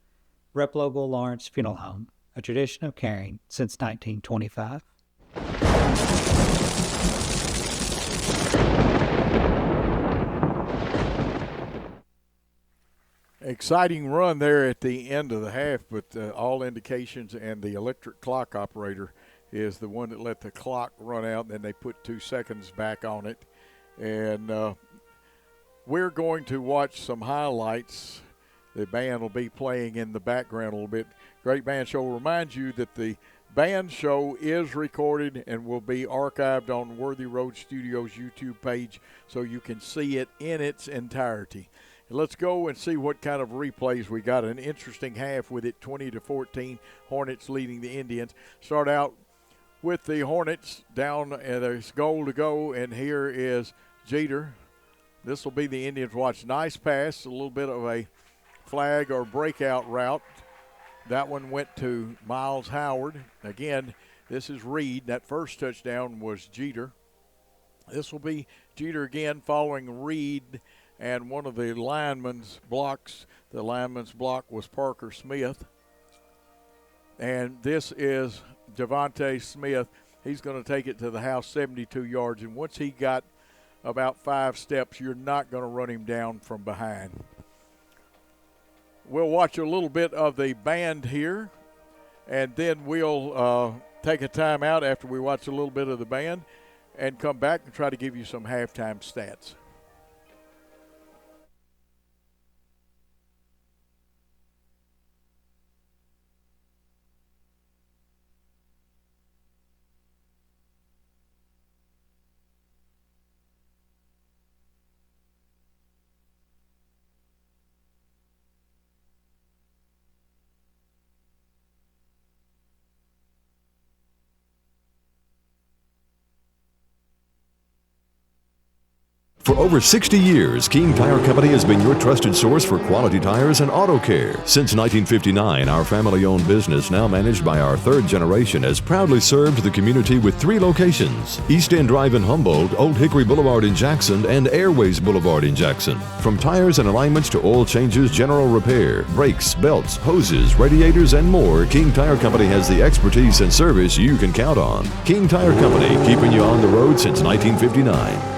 Replogle Lawrence Funeral Home, a tradition of caring since 1925. Exciting run there at the end of the half, but all indications, and the electric clock operator is the one that let the clock run out, and then they put 2 seconds back on it. And we're going to watch some highlights. The band will be playing in the background a little bit. Great band show. Remind you that the band show is recorded and will be archived on Worthy Road Studios YouTube page so you can see it in its entirety. Let's go and see what kind of replays we got. An interesting half with it 20-14, Hornets leading the Indians. Start out with the Hornets down, and there's goal to go, and here is Jeter. This will be the Indians' watch. Nice pass, a little bit of a flag or breakout route. That one went to Miles Howard. Again, this is Reed. That first touchdown was Jeter. This will be Jeter again following Reed and one of the linemen's blocks. The lineman's block was Parker Smith. And this is Javonte Smith. He's going to take it to the house 72 yards. And once he got about 5 steps, you're not going to run him down from behind. We'll watch a little bit of the band here, and then we'll take a timeout after we watch a little bit of the band and come back and try to give you some halftime stats. For over 60 years, King Tire Company has been your trusted source for quality tires and auto care. Since 1959, our family-owned business, now managed by our third generation, has proudly served the community with 3 locations: East End Drive in Humboldt, Old Hickory Boulevard in Jackson, and Airways Boulevard in Jackson. From tires and alignments to oil changes, general repair, brakes, belts, hoses, radiators, and more, King Tire Company has the expertise and service you can count on. King Tire Company, keeping you on the road since 1959.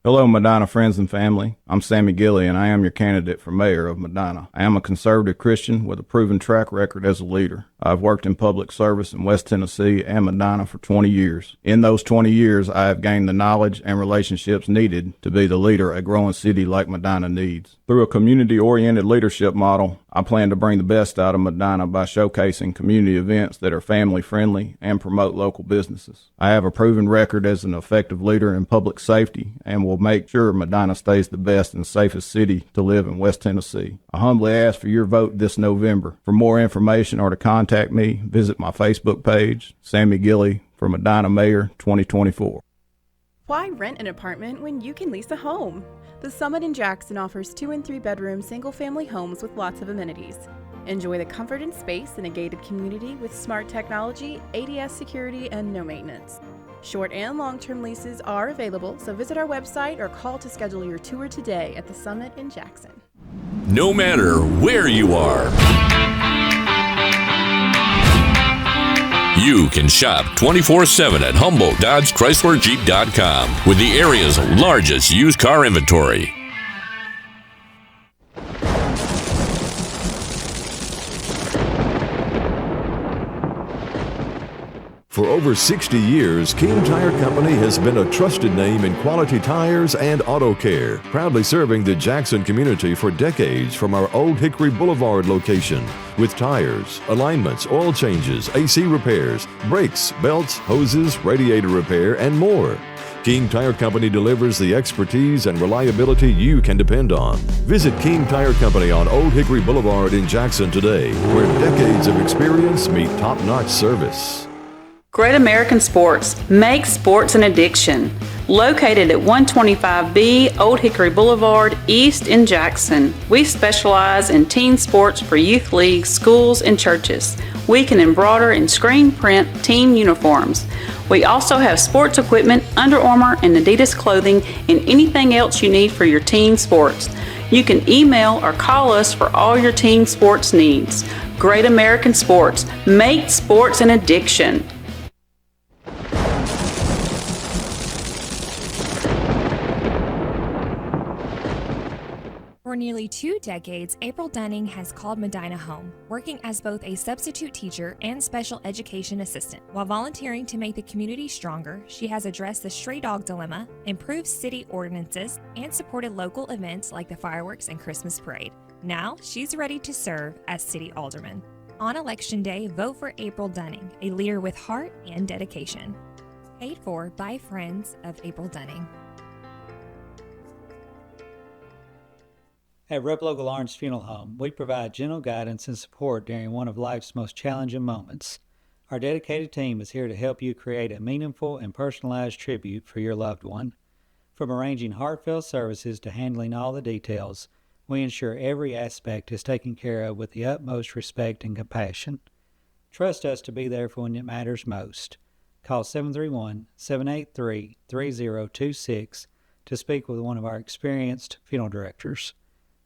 Hello, Medina friends and family. I'm Sammy Gilly, and I am your candidate for mayor of Medina. I am a conservative Christian with a proven track record as a leader. I've worked in public service in West Tennessee and Medina for 20 years. In those 20 years, I have gained the knowledge and relationships needed to be the leader a growing city like Medina needs. Through a community-oriented leadership model, I plan to bring the best out of Medina by showcasing community events that are family-friendly and promote local businesses. I have a proven record as an effective leader in public safety and will make sure Medina stays the best and safest city to live in West Tennessee. I humbly ask for your vote this November. For more information or to contact me, visit my Facebook page, Sammy Gilly for Medina Mayor 2024. Why rent an apartment when you can lease a home? The Summit in Jackson offers 2 and 3 bedroom single-family homes with lots of amenities. Enjoy the comfort and space in a gated community with smart technology, ADS security, and no maintenance. Short and long-term leases are available, so visit our website or call to schedule your tour today at the Summit in Jackson. No matter where you are, you can shop 24/7 at HumboldtDodgeChryslerJeep.com with the area's largest used car inventory. For over 60 years, King Tire Company has been a trusted name in quality tires and auto care, proudly serving the Jackson community for decades from our Old Hickory Boulevard location. With tires, alignments, oil changes, AC repairs, brakes, belts, hoses, radiator repair, and more. King Tire Company delivers the expertise and reliability you can depend on. Visit King Tire Company on Old Hickory Boulevard in Jackson today, where decades of experience meet top-notch service. Great American Sports. Make sports an addiction. Located at 125B Old Hickory Boulevard, East in Jackson. We specialize in teen sports for youth leagues, schools, and churches. We can embroider and screen print team uniforms. We also have sports equipment, Under Armour, and Adidas clothing, and anything else you need for your team sports. You can email or call us for all your team sports needs. Great American Sports. Make sports an addiction. For nearly 2 decades, April Dunning has called Medina home, working as both a substitute teacher and special education assistant. While volunteering to make the community stronger, she has addressed the stray dog dilemma, improved city ordinances, and supported local events like the fireworks and Christmas parade. Now, she's ready to serve as city alderman. On Election Day, vote for April Dunning, a leader with heart and dedication. Paid for by friends of April Dunning. At Rep Local Lawrence Funeral Home, we provide gentle guidance and support during one of life's most challenging moments. Our dedicated team is here to help you create a meaningful and personalized tribute for your loved one. From arranging heartfelt services to handling all the details, we ensure every aspect is taken care of with the utmost respect and compassion. Trust us to be there for when it matters most. Call 731-783-3026 to speak with one of our experienced funeral directors.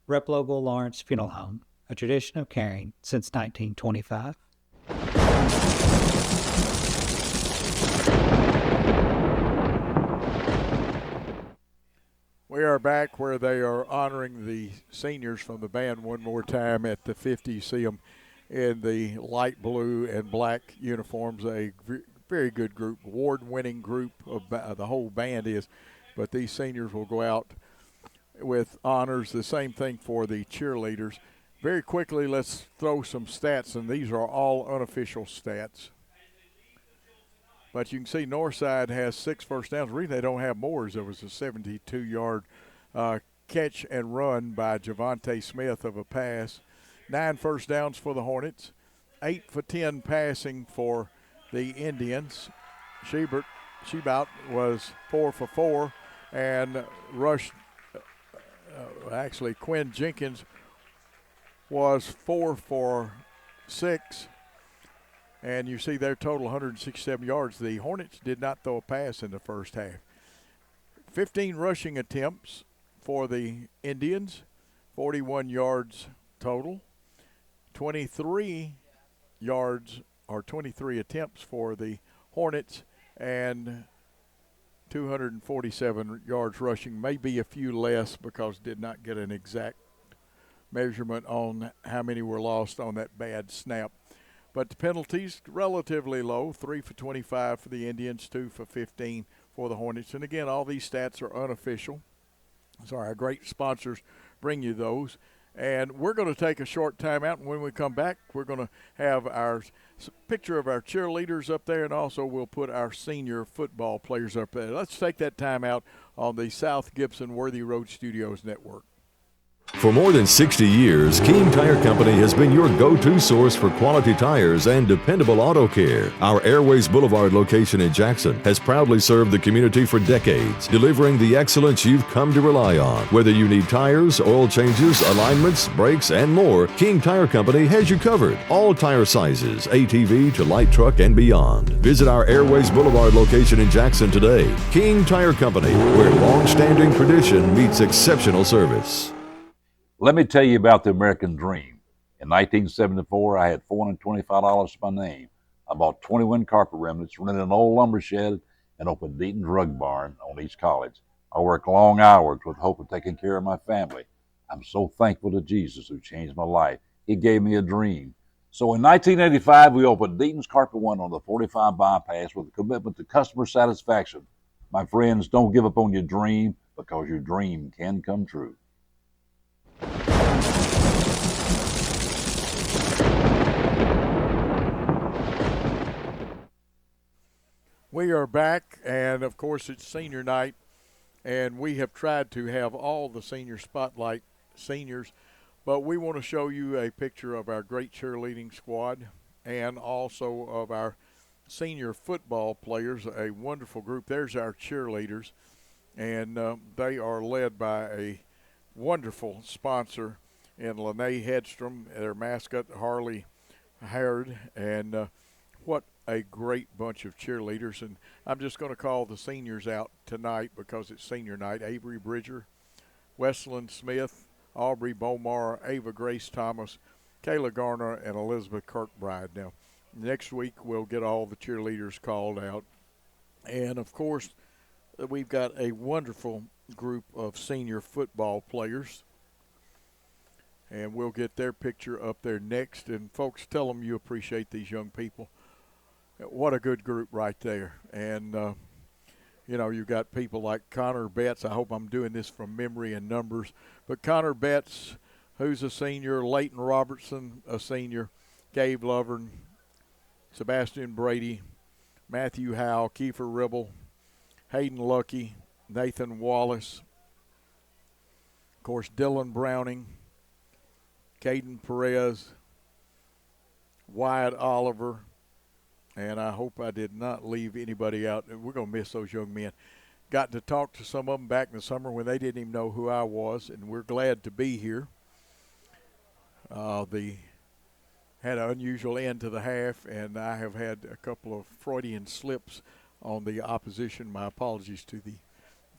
Rep Local Lawrence Funeral Home, a tradition of caring since 1925. We are back where they are honoring the seniors from the band one more time at the 50. You see them in the light blue and black uniforms, a very good group, award-winning group of the whole band is, but these seniors will go out with honors. The same thing for the cheerleaders. Very quickly, let's throw some stats, and these are all unofficial stats. But you can see Northside has 6 first downs. The reason they don't have more is there was a 72-yard catch and run by Javante Smith of a pass. 9 first downs for the Hornets. 8 for 10 passing for the Indians. Shebout was 4 for 4 and rushed. Actually, Quinn Jenkins was 4 for 6, and you see their total 167 yards. The Hornets did not throw a pass in the first half. 15 rushing attempts for the Indians, 41 yards total. 23 yards or 23 attempts for the Hornets, and 247 yards rushing, maybe a few less because did not get an exact measurement on how many were lost on that bad snap. But the penalties relatively low, 3 for 25 for the Indians, 2 for 15 for the Hornets. And again, all these stats are unofficial. So our great sponsors bring you those. And we're going to take a short time out, and when we come back, we're going to have our picture of our cheerleaders up there, and also we'll put our senior football players up there. Let's take that time out on the South Gibson Worthy Road Studios Network. For more than 60 years, King Tire Company has been your go-to source for quality tires and dependable auto care. Our Airways Boulevard location in Jackson has proudly served the community for decades, delivering the excellence you've come to rely on. Whether you need tires, oil changes, alignments, brakes, and more, King Tire Company has you covered. All tire sizes, ATV to light truck and beyond. Visit our Airways Boulevard location in Jackson today. King Tire Company, where long-standing tradition meets exceptional service. Let me tell you about the American dream. In 1974, I had $425 to my name. I bought 21 carpet remnants, rented an old lumber shed, and opened Deaton's Rug Barn on East College. I worked long hours with hope of taking care of my family. I'm so thankful to Jesus who changed my life. He gave me a dream. So in 1985, we opened Deaton's Carpet One on the 45 bypass with a commitment to customer satisfaction. My friends, don't give up on your dream, because your dream can come true. We are back, and of course it's senior night, and we have tried to have all the senior spotlight seniors, but we want to show you a picture of our great cheerleading squad and also of our senior football players, a wonderful group. There's our cheerleaders, and they are led by a wonderful sponsor in Lene Hedstrom, their mascot, Harley Harrod, and what a great bunch of cheerleaders. And I'm just going to call the seniors out tonight because it's senior night. Avery Bridger, Wesleyan Smith, Aubrey Bomar, Ava Grace Thomas, Kayla Garner, and Elizabeth Kirkbride. Now, next week we'll get all the cheerleaders called out. And, of course, we've got a wonderful group of senior football players. And we'll get their picture up there next. And, folks, tell them you appreciate these young people. What a good group right there. And, you know, you've got people like Connor Betts. I hope I'm doing this from memory and numbers. But Connor Betts, who's a senior, Leighton Robertson, a senior, Gabe Lovern, Sebastian Brady, Matthew Howe, Kiefer Ribble, Hayden Lucky, Nathan Wallace, of course, Dylan Browning, Caden Perez, Wyatt Oliver, and I hope I did not leave anybody out. We're going to miss those young men. Got to talk to some of them back in the summer when they didn't even know who I was, and we're glad to be here. Had an unusual end to the half, and I have had a couple of Freudian slips on the opposition. My apologies to the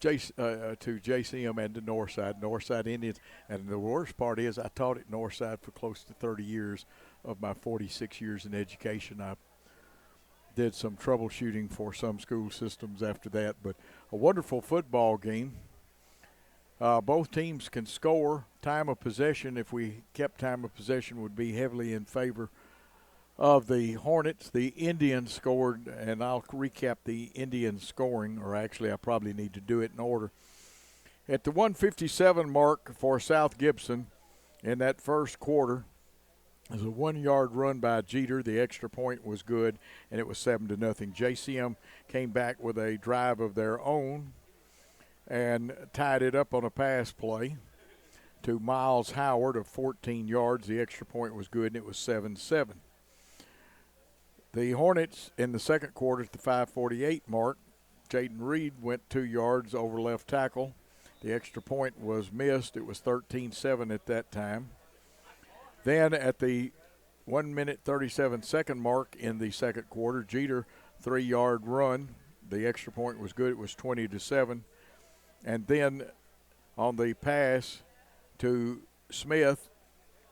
JCM and the Northside Indians. And the worst part is I taught at Northside for close to 30 years of my 46 years in education. I did some troubleshooting for some school systems after that, but a wonderful football game. Both teams can score. Time of possession, if we kept time of possession, would be heavily in favor of the Hornets. The Indians scored, and I'll recap the Indians scoring, or actually I probably need to do it in order. At the 1:57 mark for South Gibson in that first quarter, it was a 1-yard run by Jeter. The extra point was good, and it was 7-0. JCM came back with a drive of their own and tied it up on a pass play to Miles Howard of 14 yards. The extra point was good, and it was 7-7. The Hornets in the second quarter at the 5:48 mark, Jaden Reed went 2 yards over left tackle. The extra point was missed. It was 13-7 at that time. Then at the 1-minute 37-second mark in the second quarter, Jeter, 3-yard run. The extra point was good. It was 20-7. And then on the pass to Smith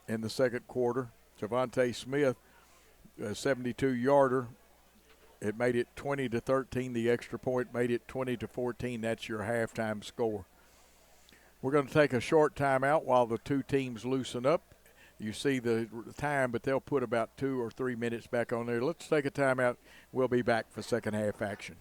in the second quarter, Javonte Smith, a 72-yarder. It made it 20-13. The extra point made it 20-14. That's your halftime score. We're going to take a short timeout while the two teams loosen up. You see the time, but they'll put about 2 or 3 minutes back on there. Let's take a timeout. We'll be back for second half action.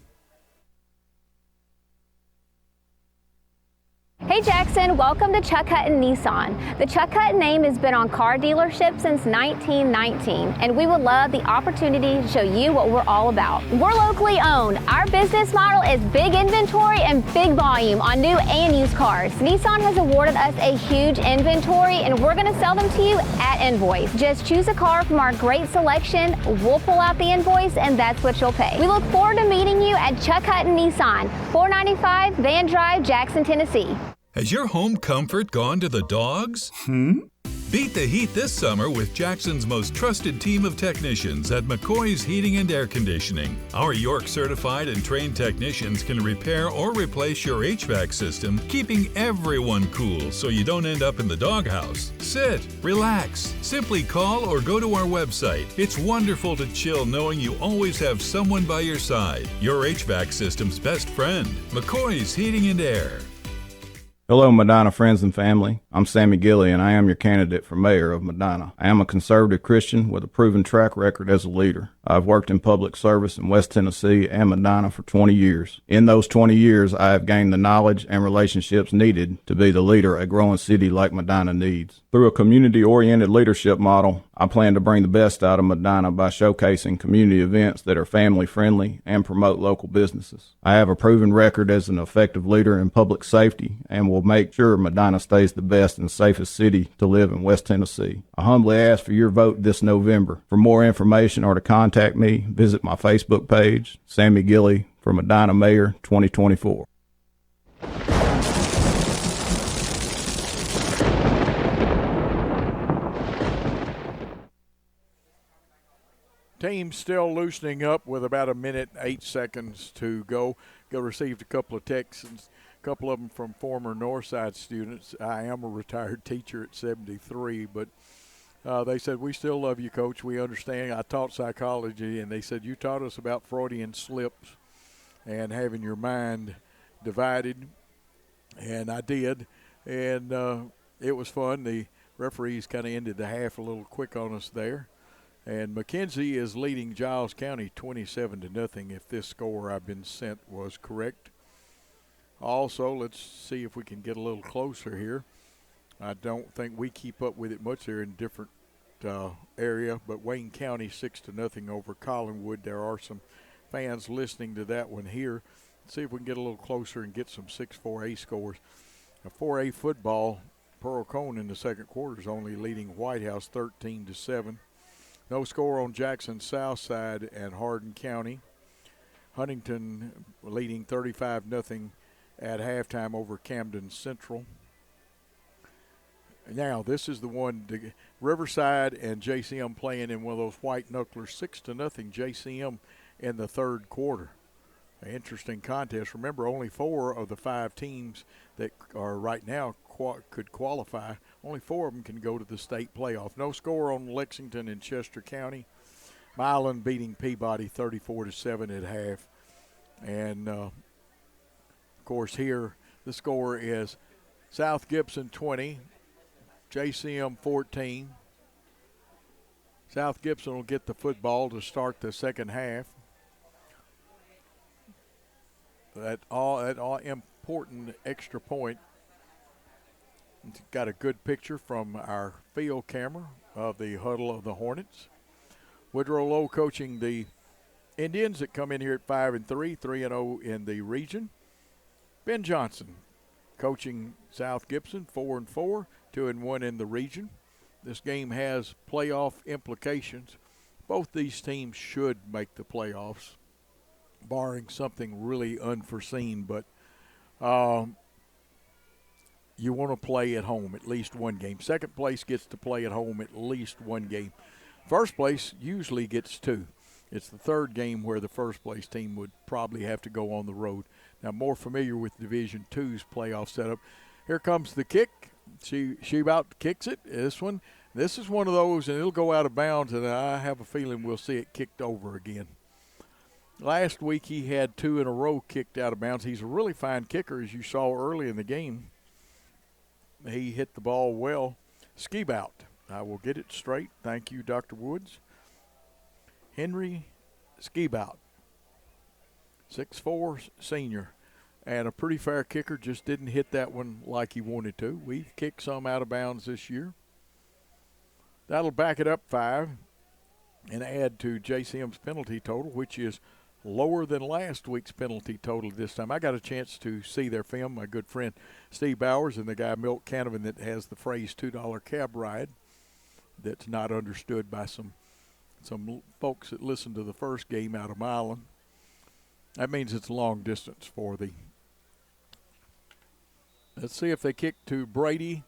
Hey Jackson, welcome to Chuck Hutton Nissan. The Chuck Hutton name has been on car dealerships since 1919, and we would love the opportunity to show you what we're all about. We're locally owned. Our business model is big inventory and big volume on new and used cars. Nissan has awarded us a huge inventory, and we're going to sell them to you at invoice. Just choose a car from our great selection, we'll pull out the invoice, and that's what you'll pay. We look forward to meeting you at Chuck Hutton Nissan, 495 Van Drive, Jackson, Tennessee. Has your home comfort gone to the dogs? Beat the heat this summer with Jackson's most trusted team of technicians at McCoy's Heating and Air Conditioning. Our York certified and trained technicians can repair or replace your HVAC system, keeping everyone cool so you don't end up in the doghouse. Sit, relax, simply call or go to our website. It's wonderful to chill knowing you always have someone by your side. Your HVAC system's best friend, McCoy's Heating and Air. Hello, Medina friends and family. I'm Sammy Gilly, and I am your candidate for mayor of Medina. I am a conservative Christian with a proven track record as a leader. I've worked in public service in West Tennessee and Medina for 20 years. In those 20 years, I have gained the knowledge and relationships needed to be the leader a growing city like Medina needs. Through a community-oriented leadership model, I plan to bring the best out of Medina by showcasing community events that are family-friendly and promote local businesses. I have a proven record as an effective leader in public safety and will make sure Medina stays the best and safest city to live in West Tennessee. I humbly ask for your vote this November. For more information or to contact contact me, visit my Facebook page, Sammy Gilly for Medina Mayor 2024. Team still loosening up with about 1 minute, 8 seconds to go. Received a couple of texts, a couple of them from former Northside students. I am a retired teacher at 73, but they said, we still love you, Coach. We understand. I taught psychology, and they said, you taught us about Freudian slips and having your mind divided, and I did. And it was fun. The referees kind of ended the half a little quick on us there. And McKenzie is leading Giles County 27-0 if this score I've been sent was correct. Also, let's see if we can get a little closer here. I don't think we keep up with it much. They're in a different area, but Wayne County 6-0 over Collinwood. There are some fans listening to that one here. Let's see if we can get a little closer and get some 6-4A scores. 4A football, Pearl Cone in the second quarter is only leading White House 13-7. No score on Jackson Southside and Hardin County. Huntington leading 35-0 at halftime over Camden Central. Now, this is the one, Riverside and JCM playing in one of those white knucklers, 6-0 JCM in the third quarter. An interesting contest. Remember, only 4 of the 5 teams that are right now could qualify. Only 4 of them can go to the state playoff. No score on Lexington and Chester County. Milan beating Peabody 34-7 at half. And, of course, here the score is South Gibson 20, JCM 14. South Gibson will get the football to start the second half. That all important extra point. Got a good picture from our field camera of the huddle of the Hornets. Woodrow Lowe coaching the Indians that come in here at 5-3, 3-0 in the region. Ben Johnson coaching South Gibson, 4-4, 2-1 in the region. This game has playoff implications. Both these teams should make the playoffs, barring something really unforeseen, but you want to play at home at least one game. Second place gets to play at home at least one game. First place usually gets 2. It's the third game where the first place team would probably have to go on the road. Now, more familiar with Division II's playoff setup. Here comes the kick. She about kicks it. This is one of those, and it'll go out of bounds, and I have a feeling we'll see it kicked over again. Last week he had 2 in a row kicked out of bounds. He's a really fine kicker, as you saw early in the game. He hit the ball well. Skibout. I will get it straight. Thank you, Dr. Woods. Henry Skibout, 6'4", senior, and a pretty fair kicker. Just didn't hit that one like he wanted to. We've kicked some out of bounds this year. That'll back it up 5 and add to JCM's penalty total, which is lower than last week's penalty total this time. I got a chance to see their film. My good friend Steve Bowers and the guy Milt Canavan that has the phrase $2 cab ride that's not understood by some folks that listened to the first game out of Milan. That means it's long distance for the. Let's see if they kick to Brady,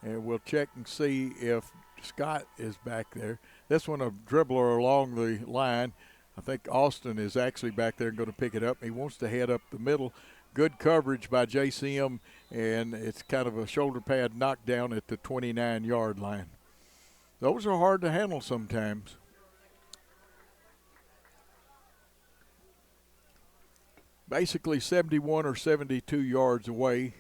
and we'll check and see if Scott is back there. This one, a dribbler along the line. I think Austin is actually back there and going to pick it up. He wants to head up the middle. Good coverage by JCM, and it's kind of a shoulder pad knockdown at the 29-yard line. Those are hard to handle sometimes. Basically 71 or 72 yards away,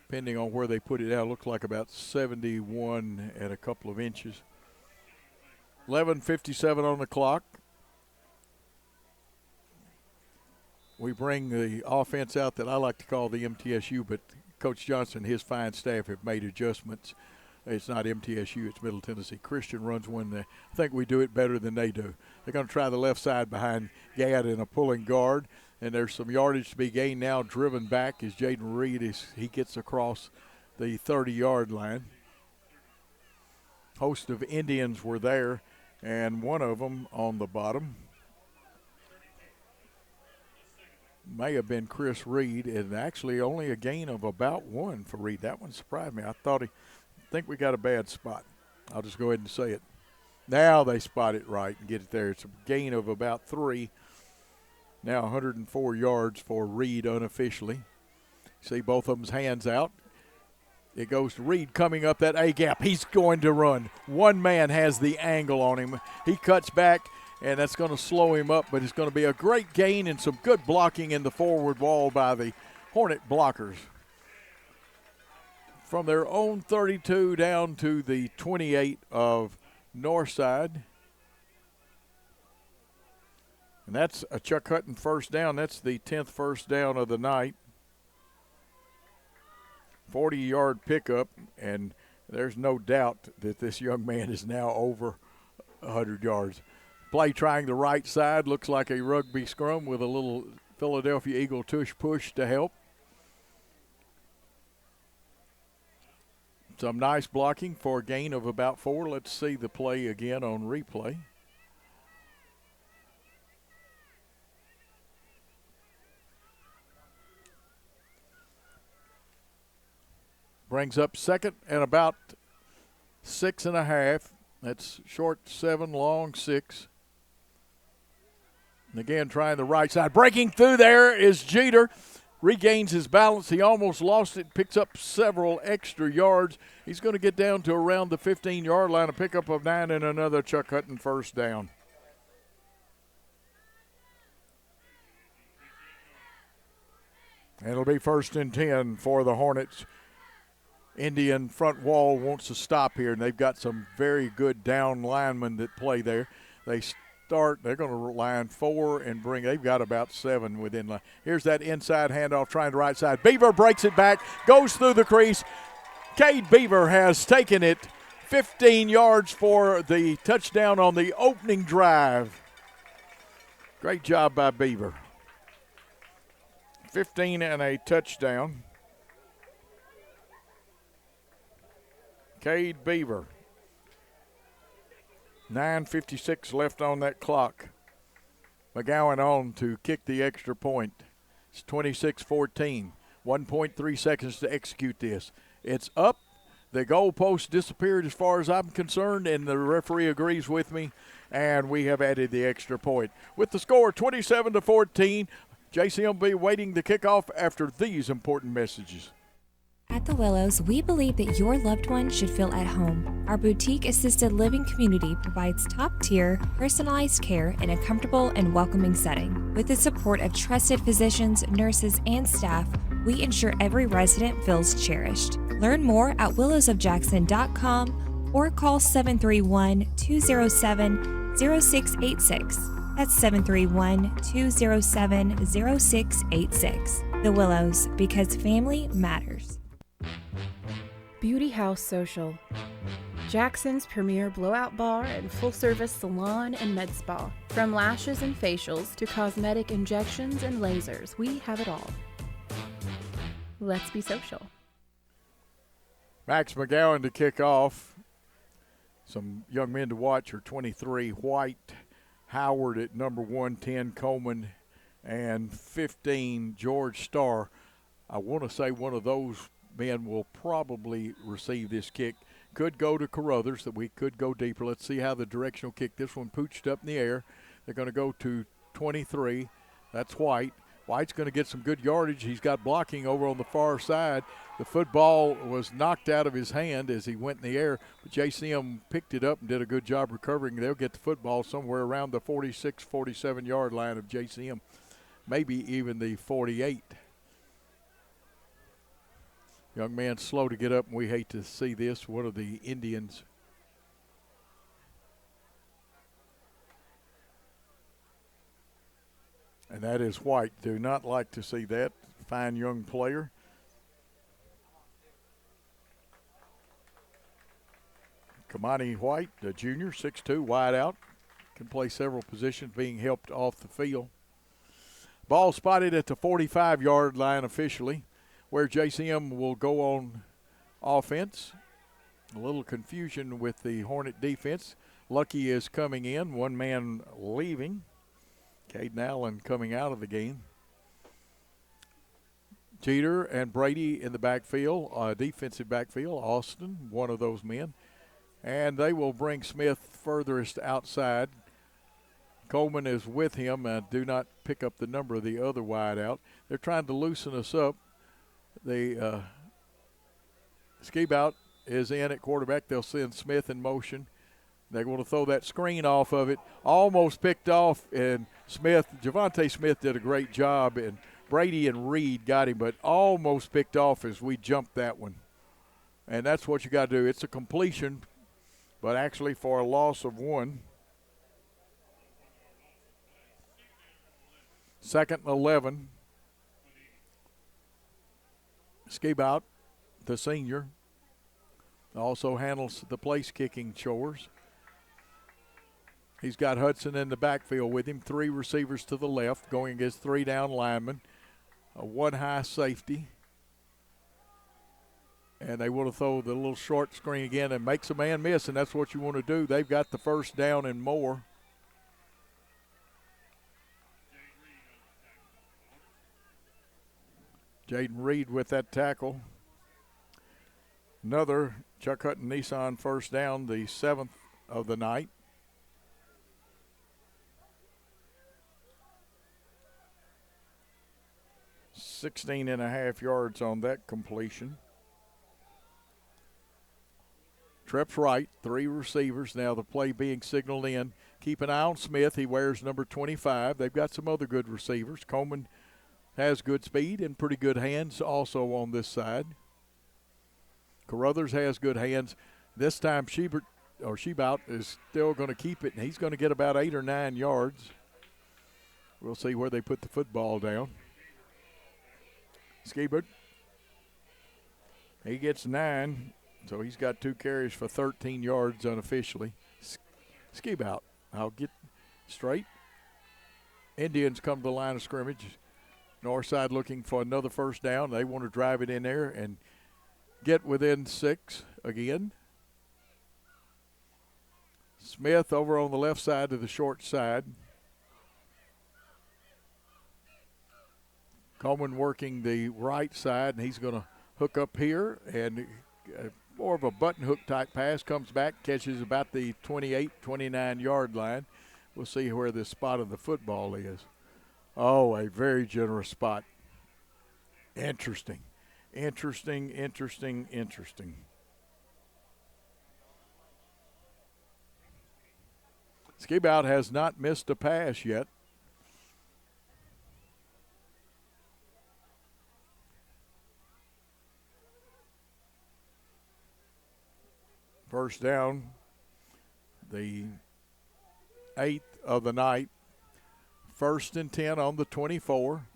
depending on where they put it out. Looks like about 71 and a couple of inches. 11:57 on the clock. We bring the offense out that I like to call the MTSU, but Coach Johnson and his fine staff have made adjustments. It's not MTSU, it's Middle Tennessee Christian runs one. I think we do it better than they do. They're going to try the left side behind Gadd in a pulling guard, and there's some yardage to be gained now, driven back as Jaden Reed he gets across the 30-yard line. Host of Indians were there, and one of them on the bottom may have been Chris Reed, and actually only a gain of about 1 for Reed. That one surprised me. I think we got a bad spot. I'll just go ahead and say it. Now they spot it right and get it there. It's a gain of about 3. Now 104 yards for Reed unofficially. See both of them's hands out. It goes to Reed coming up that A gap. He's going to run. One man has the angle on him. He cuts back, and that's going to slow him up, but it's going to be a great gain and some good blocking in the forward wall by the Hornet blockers. From their own 32 down to the 28 of Northside. And that's a Chuck Hutton first down. That's the 10th first down of the night. 40-yard pickup, and there's no doubt that this young man is now over 100 yards. Play trying the right side, looks like a rugby scrum with a little Philadelphia Eagle tush push to help. Some nice blocking for a gain of about 4. Let's see the play again on replay. Brings up second and about 6.5. That's short 7, long 6. And again, trying the right side. Breaking through there is Jeter. Regains his balance. He almost lost it. Picks up several extra yards. He's going to get down to around the 15-yard line. A pickup of 9 and another Chuck Hutton first down. And it'll be 1st and 10 for the Hornets. Indian front wall wants to stop here, and they've got some very good down linemen that play there. They're going to line 4 and they've got about 7 within line. Here's that inside handoff trying the right side. Beaver breaks it back, goes through the crease. Cade Beaver has taken it 15 yards for the touchdown on the opening drive. Great job by Beaver. 15 and a touchdown. Cade Beaver. 9:56 left on that clock. McGowan on to kick the extra point. It's 26-14. 1.3 seconds to execute this. It's up. The goalpost disappeared as far as I'm concerned, and the referee agrees with me, and we have added the extra point. With the score 27-14, JCM will be waiting the kickoff after these important messages. At the Willows, we believe that your loved one should feel at home. Our boutique assisted living community provides top-tier, personalized care in a comfortable and welcoming setting. With the support of trusted physicians, nurses, and staff, we ensure every resident feels cherished. Learn more at willowsofjackson.com or call 731-207-0686. That's 731-207-0686. The Willows, because family matters. Beauty House Social. Jackson's premier blowout bar and full-service salon and med spa. From lashes and facials to cosmetic injections and lasers, we have it all. Let's be social. Max McGowan to kick off. Some young men to watch are 23, White, Howard at number 110, Coleman, and 15, George Starr. I want to say one of those men will probably receive this kick. Could go to Carruthers, that we could go deeper. Let's see how the directional kick. This one pooched up in the air. They're going to go to 23. That's White. White's going to get some good yardage. He's got blocking over on the far side. The football was knocked out of his hand as he went in the air, but JCM picked it up and did a good job recovering. They'll get the football somewhere around the 46, 47-yard line of JCM, maybe even the 48. Young man slow to get up, and we hate to see this. One of the Indians. And that is White. Do not like to see that. Fine young player. Kamani White, the junior, 6'2", wide out. Can play several positions, being helped off the field. Ball spotted at the 45-yard line officially, where JCM will go on offense. A little confusion with the Hornet defense. Lucky is coming in, one man leaving. Caden Allen coming out of the game. Jeter and Brady in the backfield, defensive backfield. Austin, one of those men. And they will bring Smith furthest outside. Coleman is with him. Do not pick up the number of the other wideout. They're trying to loosen us up. The Ski-Bout is in at quarterback. They'll send Smith in motion. They're going to throw that screen off of it. Almost picked off, and Javonte Smith did a great job, and Brady and Reed got him, but almost picked off as we jumped that one. And that's what you got to do. It's a completion, but actually for a loss of 1. 2nd and 11. Ski-Bout, the senior, also handles the place kicking chores. He's got Hudson in the backfield with him, 3 receivers to the left, going against 3 down linemen, a 1 high safety. And they want to throw the little short screen again and makes a man miss, and that's what you want to do. They've got the first down and more. Jaden Reed with that tackle. Another Chuck Hutton Nissan first down, the 7th of the night. 16.5 yards on that completion. Trips right, 3 receivers. Now the play being signaled in. Keep an eye on Smith. He wears number 25. They've got some other good receivers. Coleman has good speed and pretty good hands also on this side. Carruthers has good hands. This time Ski-Bout is still going to keep it, and he's going to get about 8 or 9 yards. We'll see where they put the football down. Ski-Bout, he gets 9, so he's got 2 carries for 13 yards unofficially. Ski-Bout, I'll get straight. Indians come to the line of scrimmage. Northside looking for another first down. They want to drive it in there and get within 6 again. Smith over on the left side to the short side. Coleman working the right side, and he's going to hook up here, and more of a button hook type pass, comes back, catches about the 28, 29-yard line. We'll see where the spot of the football is. Oh, a very generous spot. Interesting. Ski-Bout has not missed a pass yet. First down, the 8th of the night. 1st and 10 on the 24.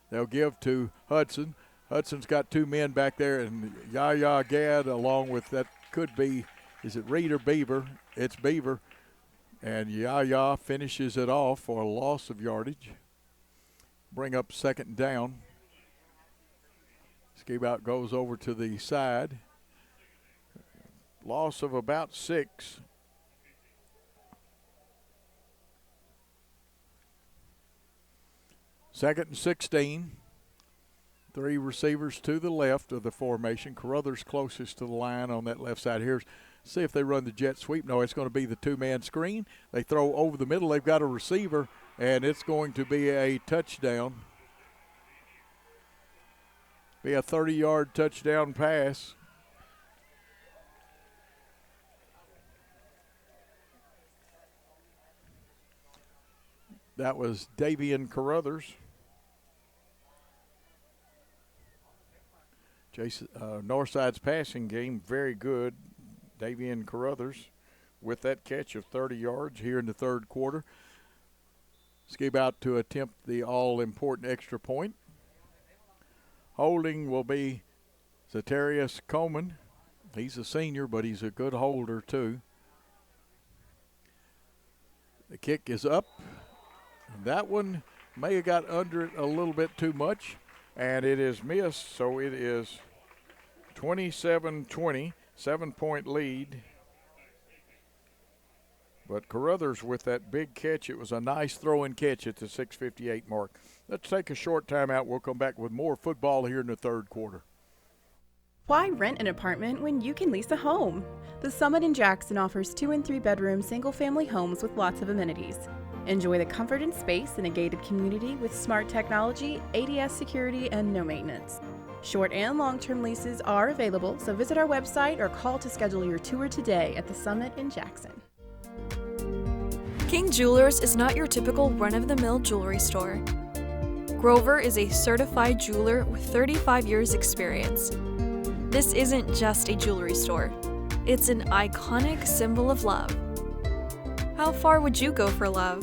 They'll give to Hudson. Hudson's got 2 men back there, and Yaya Gad along with that could be, is it Reed or Beaver? It's Beaver. And Yaya finishes it off for a loss of yardage. Bring up 2nd down. Ski-Bout goes over to the side. Loss of about 6. Second and 16. 3 receivers to the left of the formation. Carruthers closest to the line on that left side. Here's see if they run the jet sweep. No, it's going to be the 2-man screen. They throw over the middle. They've got a receiver, and it's going to be a touchdown. Be a 30-yard touchdown pass. That was Davian Carruthers. Northside's passing game, very good. Davian Carruthers with that catch of 30 yards here in the 3rd quarter. Ski-Bout to attempt the all-important extra point. Holding will be Zatarius Coleman. He's a senior, but he's a good holder too. The kick is up. That one may have got under it a little bit too much, and it is missed, so it is 27-20, 7-point lead. But Carruthers with that big catch. It was a nice throw and catch at the 6:58 mark. Let's take a short timeout. We'll come back with more football here in the third quarter. Why rent an apartment when you can lease a home? The Summit in Jackson offers 2 and 3 bedroom single-family homes with lots of amenities. Enjoy the comfort and space in a gated community with smart technology, ADS security, and no maintenance. Short and long-term leases are available, so visit our website or call to schedule your tour today at the Summit in Jackson. King Jewelers is not your typical run-of-the-mill jewelry store. Grover is a certified jeweler with 35 years experience. This isn't just a jewelry store. It's an iconic symbol of love. How far would you go for love?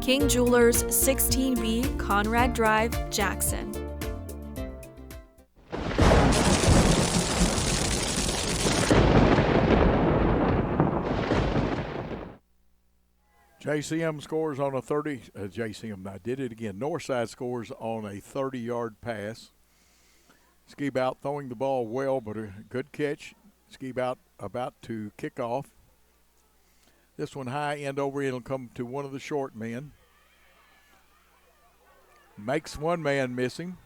King Jewelers, 16B Conrad Drive, Jackson. JCM scores on a 30. I did it again. Northside scores on a 30-yard pass. Ski Bout throwing the ball well, but a good catch. Ski Bout about to kick off. This one high end over. It'll come to one of the short men. Makes one man missing,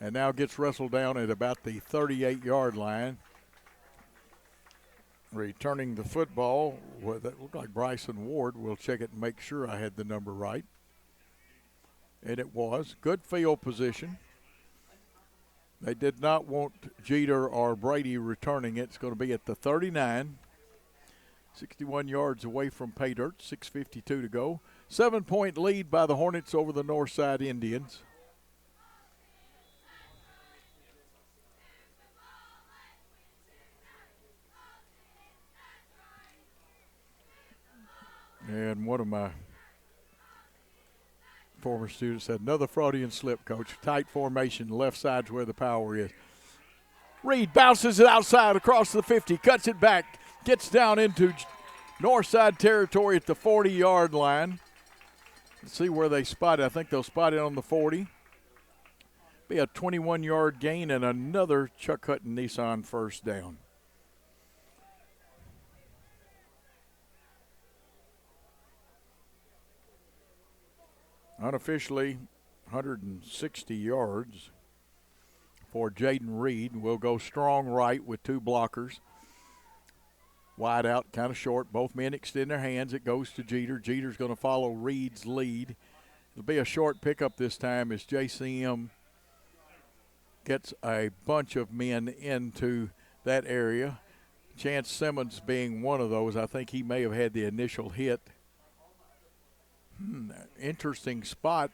and now gets wrestled down at about the 38-yard line. Returning the football, well, that looked like Bryson Ward. We'll check it and make sure I had the number right. And it was. Good field position. They did not want Jeter or Brady returning it. It's going to be at the 39. 61 yards away from pay dirt. 6:52 to go. 7-point lead by the Hornets over the Northside Indians. And one of my former students said, another Freudian slip, coach. Tight formation, left side's where the power is. Reed bounces it outside across the 50, cuts it back, gets down into Northside territory at the 40-yard line. Let's see where they spot it. I think they'll spot it on the 40. Be a 21-yard gain and another Chuck Hutton Nissan first down. Unofficially, 160 yards for Jaden Reed. Will go strong right with 2 blockers. Wide out, kind of short. Both men extend their hands. It goes to Jeter. Jeter's going to follow Reed's lead. It'll be a short pickup this time as JCM gets a bunch of men into that area. Chance Simmons being one of those. I think he may have had the initial hit. Interesting spot.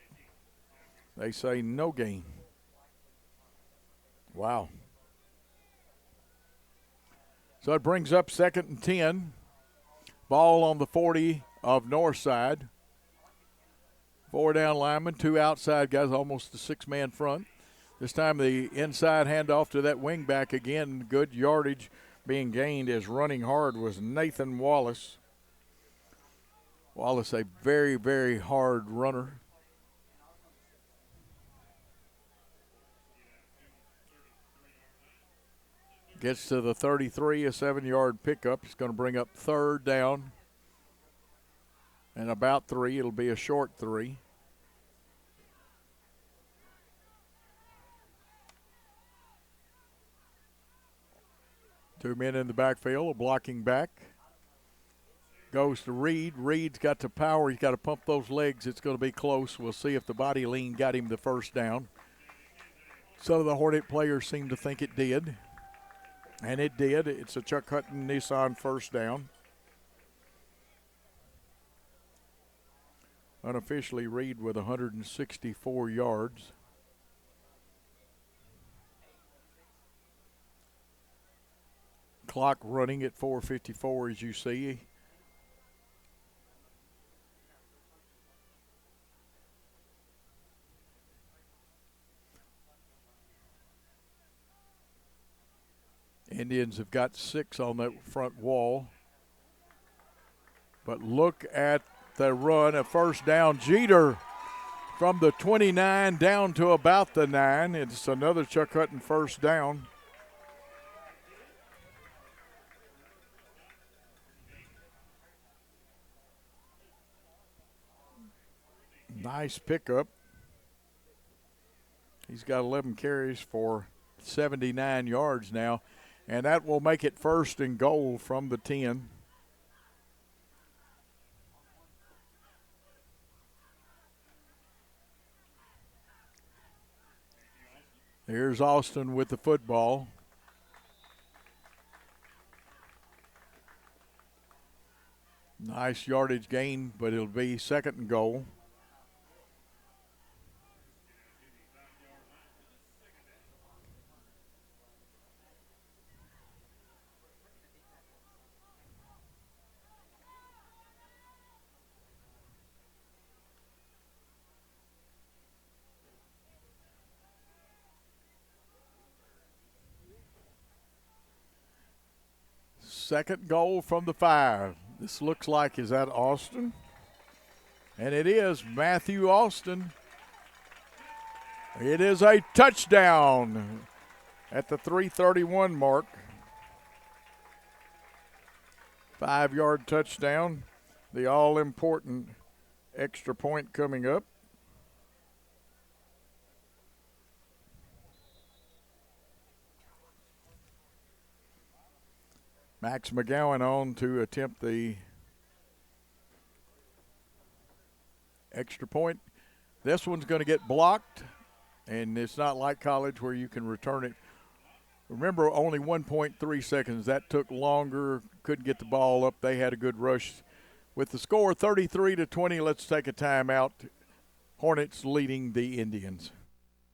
They say no gain. Wow. So it brings up 2nd and 10. Ball on the 40 of Northside. 4 down linemen, 2 outside guys, almost the 6-man front. This time the inside handoff to that wing back again. Good yardage being gained as running hard was Nathan Wallace. Wallace, a very, very hard runner. Gets to the 33, a 7-yard pickup. It's going to bring up 3rd down and about 3. It'll be a short 3. Two men in the backfield, a blocking back. Goes to Reed. Reed's got the power. He's got to pump those legs. It's going to be close. We'll see if the body lean got him the first down. Some of the Hornet players seem to think it did. And it did. It's a Chuck Hutton Nissan first down. Unofficially, Reed with 164 yards. Clock running at 4:54 as you see. Indians have got 6 on that front wall. But look at the run, a first down. Jeter from the 29 down to about the 9. It's another Chuck Hutton first down. Nice pickup. He's got 11 carries for 79 yards now, and that will make it 1st and goal from the 10. Here's Austin with the football. Nice yardage gain, but it'll be 2nd and goal. Second goal from the 5. This looks like, is that Austin? And it is Matthew Austin. It is a touchdown at the 3:31 mark. 5-yard touchdown. The all-important extra point coming up. Max McGowan on to attempt the extra point. This one's going to get blocked, and it's not like college where you can return it. Remember, only 1.3 seconds. That took longer, couldn't get the ball up. They had a good rush. With the score 33-20, let's take a timeout. Hornets leading the Indians.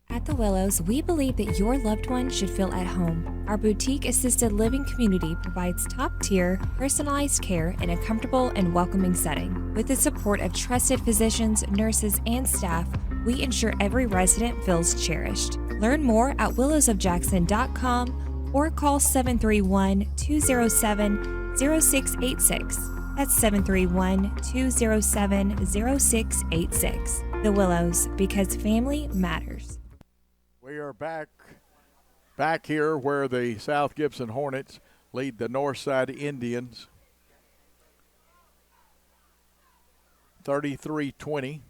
At the Willows, we believe that your loved one should feel at home. Our boutique assisted living community provides top-tier, personalized care in a comfortable and welcoming setting. With the support of trusted physicians, nurses, and staff, we ensure every resident feels cherished. Learn more at willowsofjackson.com or call 731-207-0686. That's 731-207-0686. The Willows, because family matters. We are back here where the South Gibson Hornets lead the Northside Indians 33-20.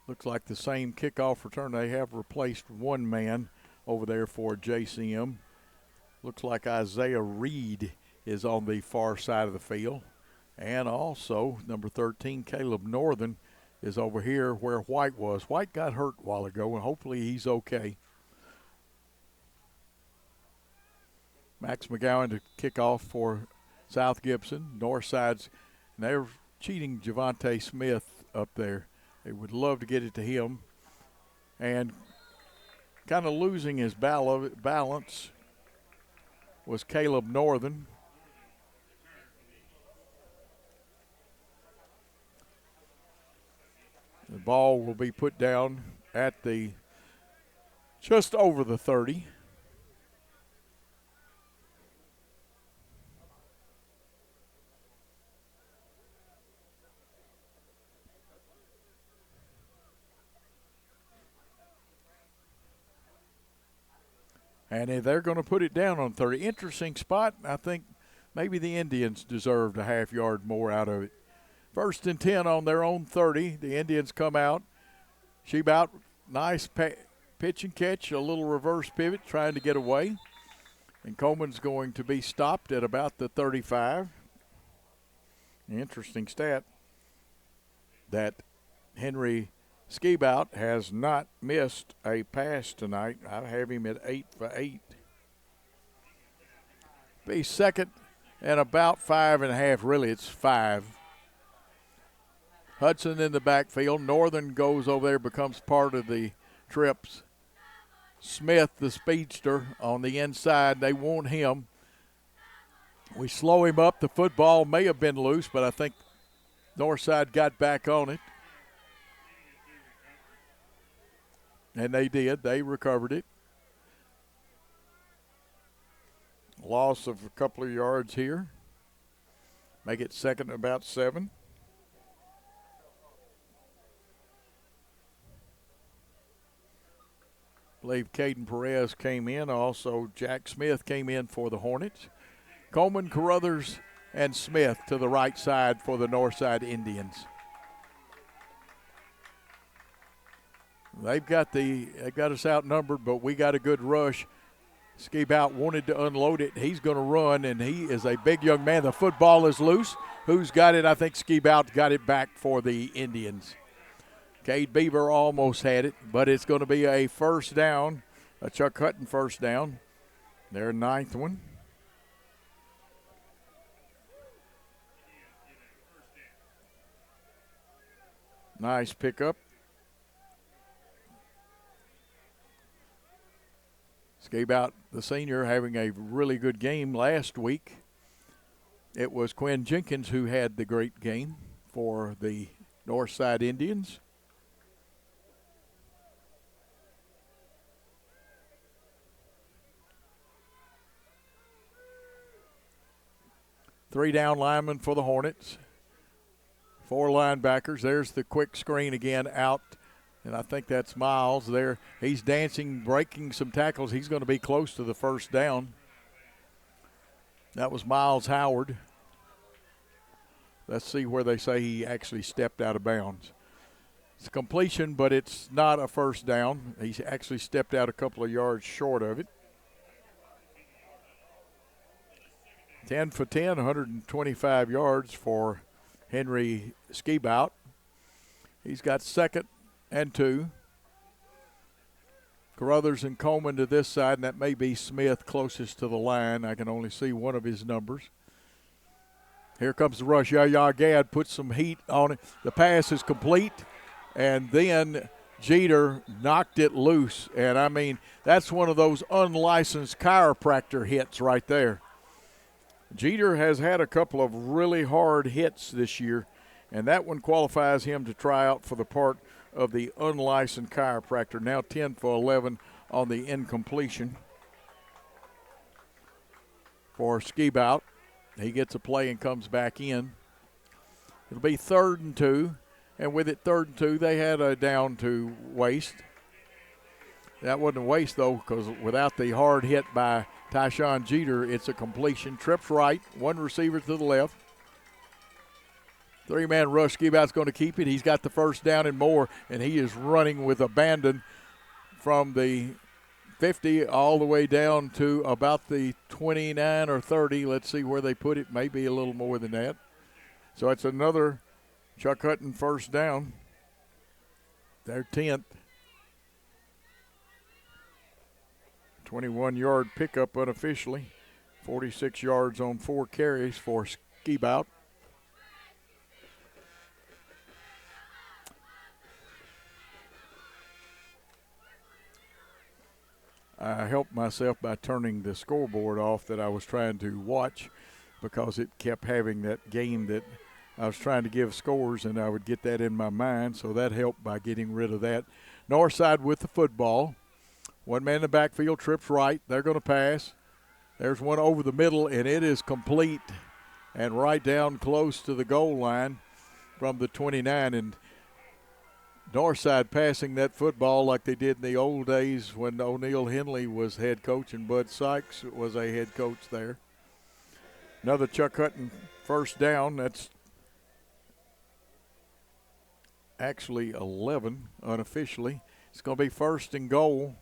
Looks like the same kickoff return. They have replaced one man over there for JCM. Looks like Isaiah Reed is on the far side of the field. And also number 13, Caleb Northern, is over here where White was. White got hurt a while ago, and hopefully he's okay. Max McGowan to kick off for South Gibson. Northside's, and they're cheating Javante Smith up there. They would love to get it to him. And kind of losing his balance was Caleb Northern. The ball will be put down at the just over the 30. And they're going to put it down on 30. Interesting spot. I think maybe the Indians deserved a half yard more out of it. 1st and 10 on their own 30. The Indians come out. Shebout, nice pitch and catch, a little reverse pivot, trying to get away. And Coleman's going to be stopped at about the 35. Interesting stat that Henry Skibout has not missed a pass tonight. I have him at 8 for 8. Be 2nd and about 5.5. Really, it's 5. Hudson in the backfield. Northern goes over there, becomes part of the trips. Smith, the speedster, on the inside. They want him. We slow him up. The football may have been loose, but I think Northside got back on it. And they did. They recovered it. Loss of a couple of yards here. Make it 2nd and about 7. I believe Caden Perez came in. Also, Jack Smith came in for the Hornets. Coleman, Carruthers, and Smith to the right side for the Northside Indians. They've got us outnumbered, but we got a good rush. Ski-Bout wanted to unload it. He's going to run, and he is a big young man. The football is loose. Who's got it? I think Ski-Bout got it back for the Indians. Cade Beaver almost had it, but it's going to be a first down, a Chuck Hutton first down. Their 9th one. Nice pickup. Ski-Bout, the senior, having a really good game last week. It was Quinn Jenkins who had the great game for the Northside Indians. Three down linemen for the Hornets. 4 linebackers. There's the quick screen again out. And I think that's Miles there. He's dancing, breaking some tackles. He's going to be close to the first down. That was Miles Howard. Let's see where they say he actually stepped out of bounds. It's a completion, but it's not a first down. He actually stepped out a couple of yards short of it. 10 for 10, 125 yards for Henry Ski-Bout. He's got 2nd and 2. Carruthers and Coleman to this side, and that may be Smith closest to the line. I can only see one of his numbers. Here comes the rush. Yaya Gad puts some heat on it. The pass is complete, and then Jeter knocked it loose. And, I mean, that's one of those unlicensed chiropractor hits right there. Jeter has had a couple of really hard hits this year, and that one qualifies him to try out for the part of the unlicensed chiropractor. Now 10 for 11 on the incompletion for Ski-Bout. He gets a play and comes back in. It'll be 3rd and 2, and with it 3rd and 2, they had a down to waste. That wasn't a waste, though, because without the hard hit by Tyshawn Jeter, it's a completion. Trips right, one receiver to the left. 3-man rush. Ski-Bout's going to keep it. He's got the first down and more, and he is running with abandon from the 50 all the way down to about the 29 or 30. Let's see where they put it. Maybe a little more than that. So it's another Chuck Hutton first down. Their 10th. 21-yard pickup unofficially. 46 yards on 4 carries for Ski-Bout. I helped myself by turning the scoreboard off that I was trying to watch because it kept having that game that I was trying to give scores, and I would get that in my mind, so that helped by getting rid of that. Northside with the football. 1 man in the backfield, trips right. They're going to pass. There's one over the middle, and it is complete and right down close to the goal line from the 29. And Northside passing that football like they did in the old days when O'Neal Henley was head coach and Bud Sykes was a head coach there. Another Chuck Hutton first down. That's actually 11 unofficially. It's going to be 1st and goal.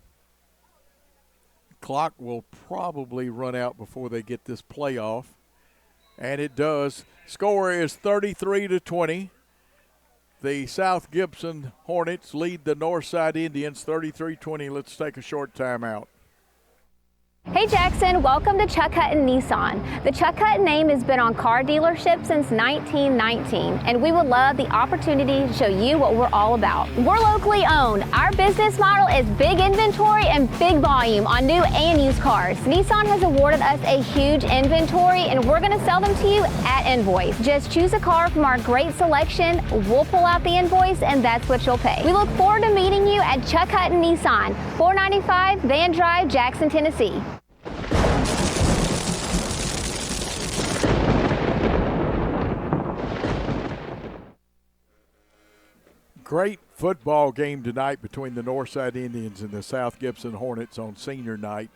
Clock will probably run out before they get this play off. And it does. Score is 33-20. The South Gibson Hornets lead the Northside Indians 33-20. Let's take a short timeout. Hey Jackson, welcome to Chuck Hutton Nissan. The Chuck Hutton name has been on car dealerships since 1919, and we would love the opportunity to show you what we're all about. We're locally owned. Our business model is big inventory and big volume on new and used cars. Nissan has awarded us a huge inventory, and we're going to sell them to you at invoice. Just choose a car from our great selection, we'll pull out the invoice, and that's what you'll pay. We look forward to meeting you at Chuck Hutton Nissan, 495 Van Drive, Jackson, Tennessee. Great football game tonight between the Northside Indians and the South Gibson Hornets on senior night.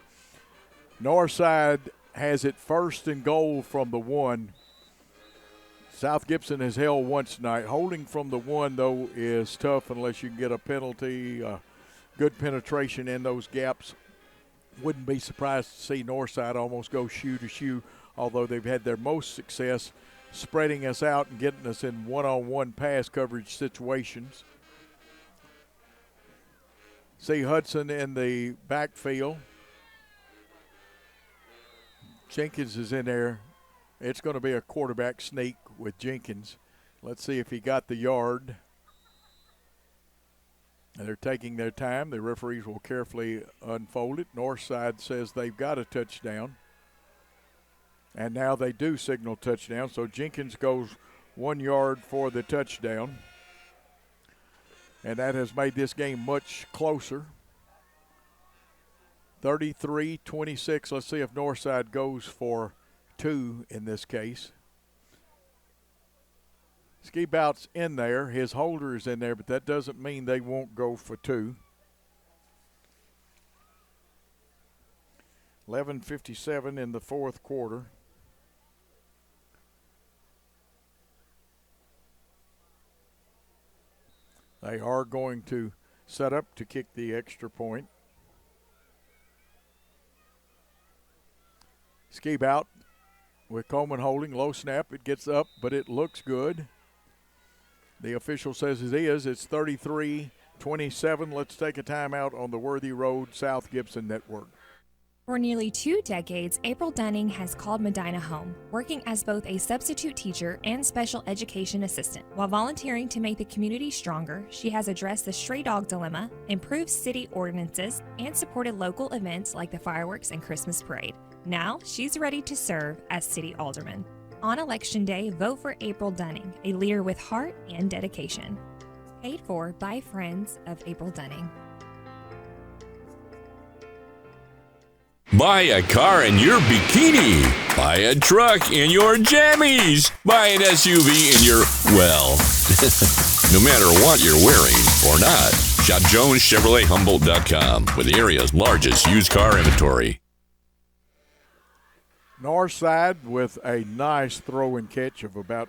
Northside has it 1st and goal from the 1. South Gibson has held once tonight. Holding from the 1, though, is tough unless you can get a penalty, good penetration in those gaps. Wouldn't be surprised to see Northside almost go shoe to shoe, although they've had their most success spreading us out and getting us in one-on-one pass coverage situations. See Hudson in the backfield. Jenkins is in there. It's going to be a quarterback sneak with Jenkins. Let's see if he got the yard. And they're taking their time. The referees will carefully unfold it. Northside says they've got a touchdown. And now they do signal touchdown. So Jenkins goes 1 yard for the touchdown. And that has made this game much closer. 33-26. Let's see if Northside goes for 2 in this case. Ski Bout's in there. His holder is in there, but that doesn't mean they won't go for 2. 11:57 in the fourth quarter. They are going to set up to kick the extra point. Ski Bout with Coleman holding. Low snap. It gets up, but it looks good. The official says it is. It's 33-27. Let's take a timeout on the Worthy Road South Gibson Network. For nearly 2 decades, April Dunning has called Medina home, working as both a substitute teacher and special education assistant. While volunteering to make the community stronger, she has addressed the stray dog dilemma, improved city ordinances, and supported local events like the fireworks and Christmas parade. Now, she's ready to serve as city alderman. On Election Day, vote for April Dunning, a leader with heart and dedication. Paid for by friends of April Dunning. Buy a car in your bikini. Buy a truck in your jammies. Buy an SUV in your, well, no matter what you're wearing or not. Shop JonesChevroletHumboldt.com with the area's largest used car inventory. Northside with a nice throw and catch of about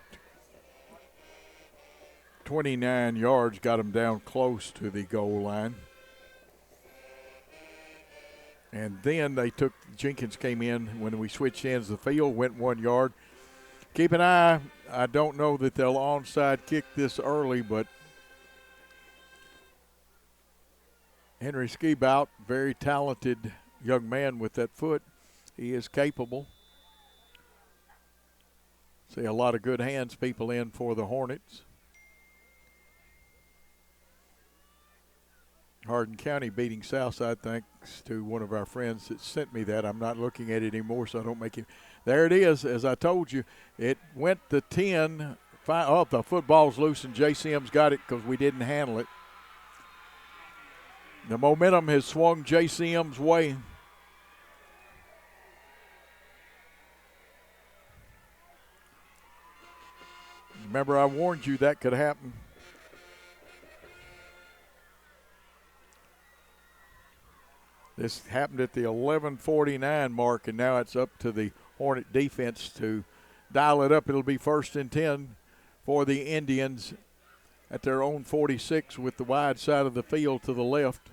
29 yards, got them down close to the goal line. And then they took, Jenkins came in when we switched ends of the field, went 1 yard. Keep an eye. I don't know that they'll onside kick this early, but Henry Ski Bout, very talented young man with that foot. He is capable. See a lot of good hands people in for the Hornets. Hardin County beating Southside thanks to one of our friends that sent me that. I'm not looking at it anymore, so I don't make it. There it is. As I told you, it went to 10. Oh, the football's loose, and J. Sims got it because we didn't handle it. The momentum has swung J. Sims' way. Remember, I warned you that could happen. This happened at the 11:49 mark, and now it's up to the Hornet defense to dial it up. It'll be 1st and 10 for the Indians at their own 46 with the wide side of the field to the left.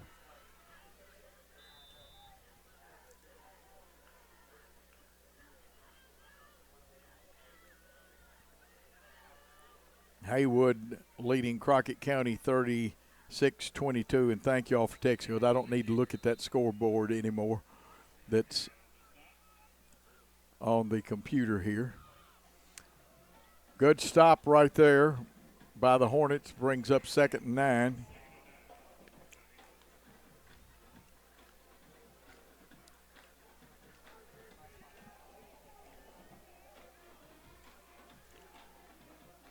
Haywood leading Crockett County 36-22, and thank y'all for texting, because I don't need to look at that scoreboard anymore that's on the computer here. Good stop right there by the Hornets, brings up 2nd and 9.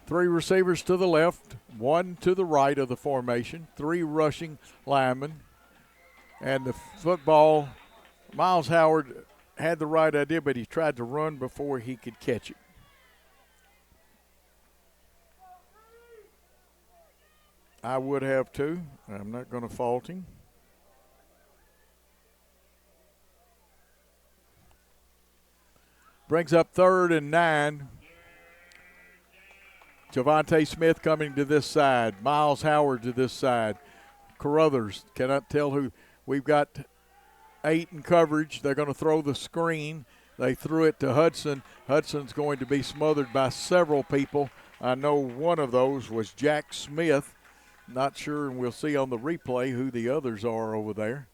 Three receivers to the left, 1 to the right of the formation, 3 rushing linemen. And the football, Miles Howard had the right idea, but he tried to run before he could catch it. I would have too. I'm not going to fault him. Brings up 3rd and 9. Javante Smith coming to this side. Miles Howard to this side. Carruthers. Cannot tell who. We've got 8 in coverage. They're going to throw the screen. They threw it to Hudson. Hudson's going to be smothered by several people. I know one of those was Jack Smith. Not sure, and we'll see on the replay who the others are over there.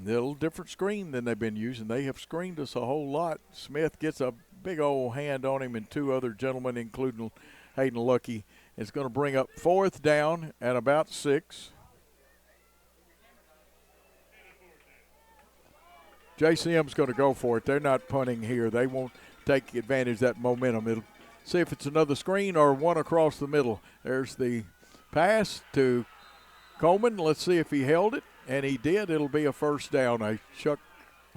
A little different screen than they've been using. They have screened us a whole lot. Smith gets a big old hand on him, and 2 other gentlemen, including Hayden Lucky. It's going to bring up 4th down at about 6. JCM's going to go for it. They're not punting here. They won't take advantage of that momentum. It'll see if it's another screen or one across the middle. There's the pass to Coleman. Let's see if he held it, and he did. It'll be a first down, a Chuck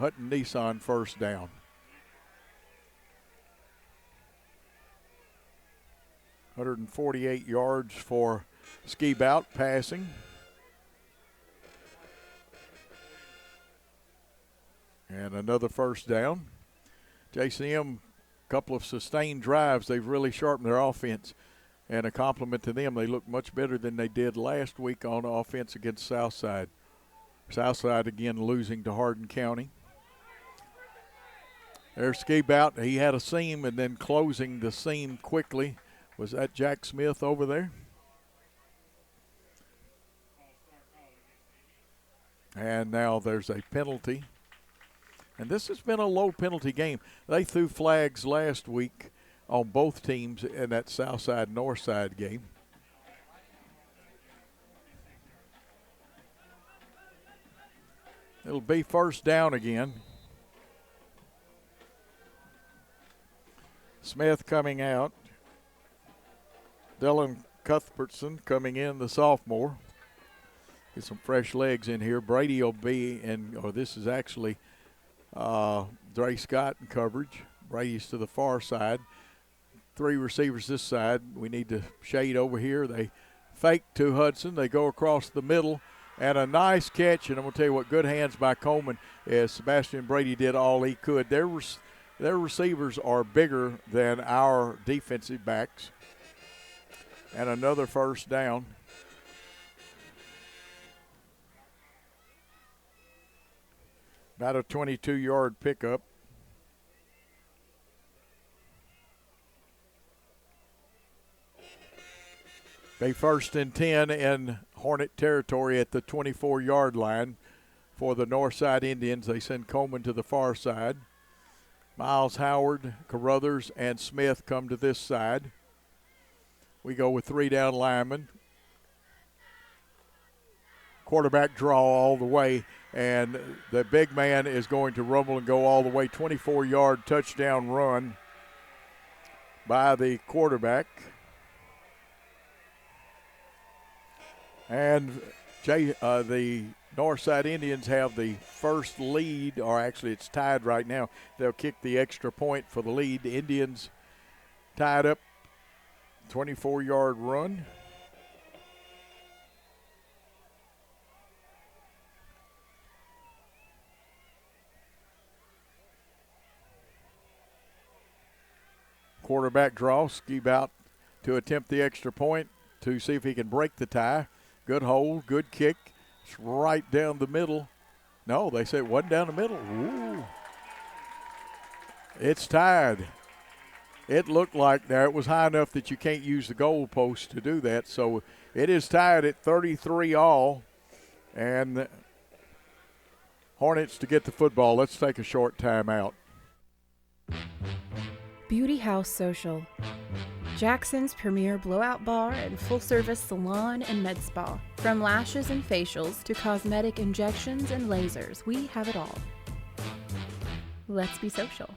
Hutton Nissan first down. .148 yards for Skibout passing. And another first down. JCM, couple of sustained drives. They've really sharpened their offense. And a compliment to them, they look much better than they did last week on offense against Southside. Southside again losing to Hardin County. There's Skibout. He had a seam and then closing the seam quickly. Was that Jack Smith over there? And now there's a penalty. And this has been a low penalty game. They threw flags last week on both teams in that Southside Northside game. It'll be first down again. Smith coming out. Dylan Cuthbertson coming in, the sophomore. Get some fresh legs in here. Brady will be in, or this is actually Dre Scott in coverage. Brady's to the far side. 3 receivers this side. We need to shade over here. They fake to Hudson. They go across the middle. And a nice catch. And I'm going to tell you what, good hands by Coleman as Sebastian Brady did all he could. Their receivers are bigger than our defensive backs. And another first down. About a 22-yard pickup. They 1st and 10 in Hornet territory at the 24-yard line for the Northside Indians. They send Coleman to the far side. Miles Howard, Carruthers, and Smith come to this side. We go with 3 down linemen. Quarterback draw all the way, and the big man is going to rumble and go all the way. 24-yard touchdown run by the quarterback. And the Northside Indians have the first lead, or actually it's tied right now. They'll kick the extra point for the lead. The Indians tied up, 24-yard run. Quarterback draw, Skibout to attempt the extra point to see if he can break the tie. Good hold, good kick. It's right down the middle. No, they say it wasn't down the middle. Ooh. It's tied. It looked like now it was high enough that you can't use the goal post to do that. So it is tied at 33 all. And Hornets to get the football. Let's take a short timeout. Beauty House Social. Jackson's premier blowout bar and full-service salon and med spa. From lashes and facials to cosmetic injections and lasers, we have it all. Let's be social.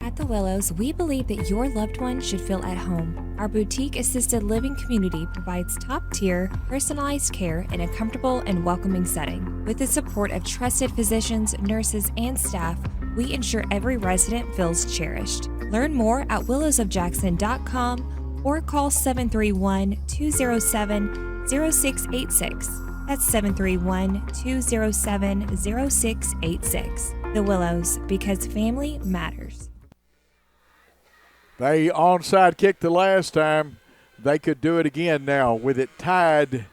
At The Willows, we believe that your loved one should feel at home. Our boutique assisted living community provides top-tier, personalized care in a comfortable and welcoming setting. With the support of trusted physicians, nurses, and staff, we ensure every resident feels cherished. Learn more at willowsofjackson.com or call 731-207-0686. That's 731-207-0686. The Willows, because family matters. They onside kicked the last time. They could do it again now with it tied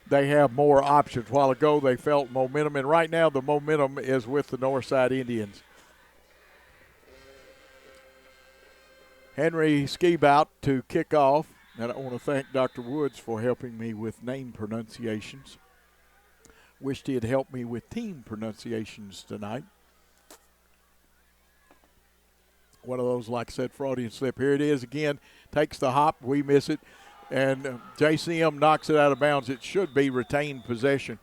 they have more options. While ago they felt momentum, and right now the momentum is with the Northside Indians. Henry Skibout to kick off, and I want to thank Dr. Woods for helping me with name pronunciations. Wished he had helped me with team pronunciations tonight. One of those, like I said, Freudian slip. Here it is again. Takes the hop. We miss it. And JCM knocks it out of bounds. It should be retained possession.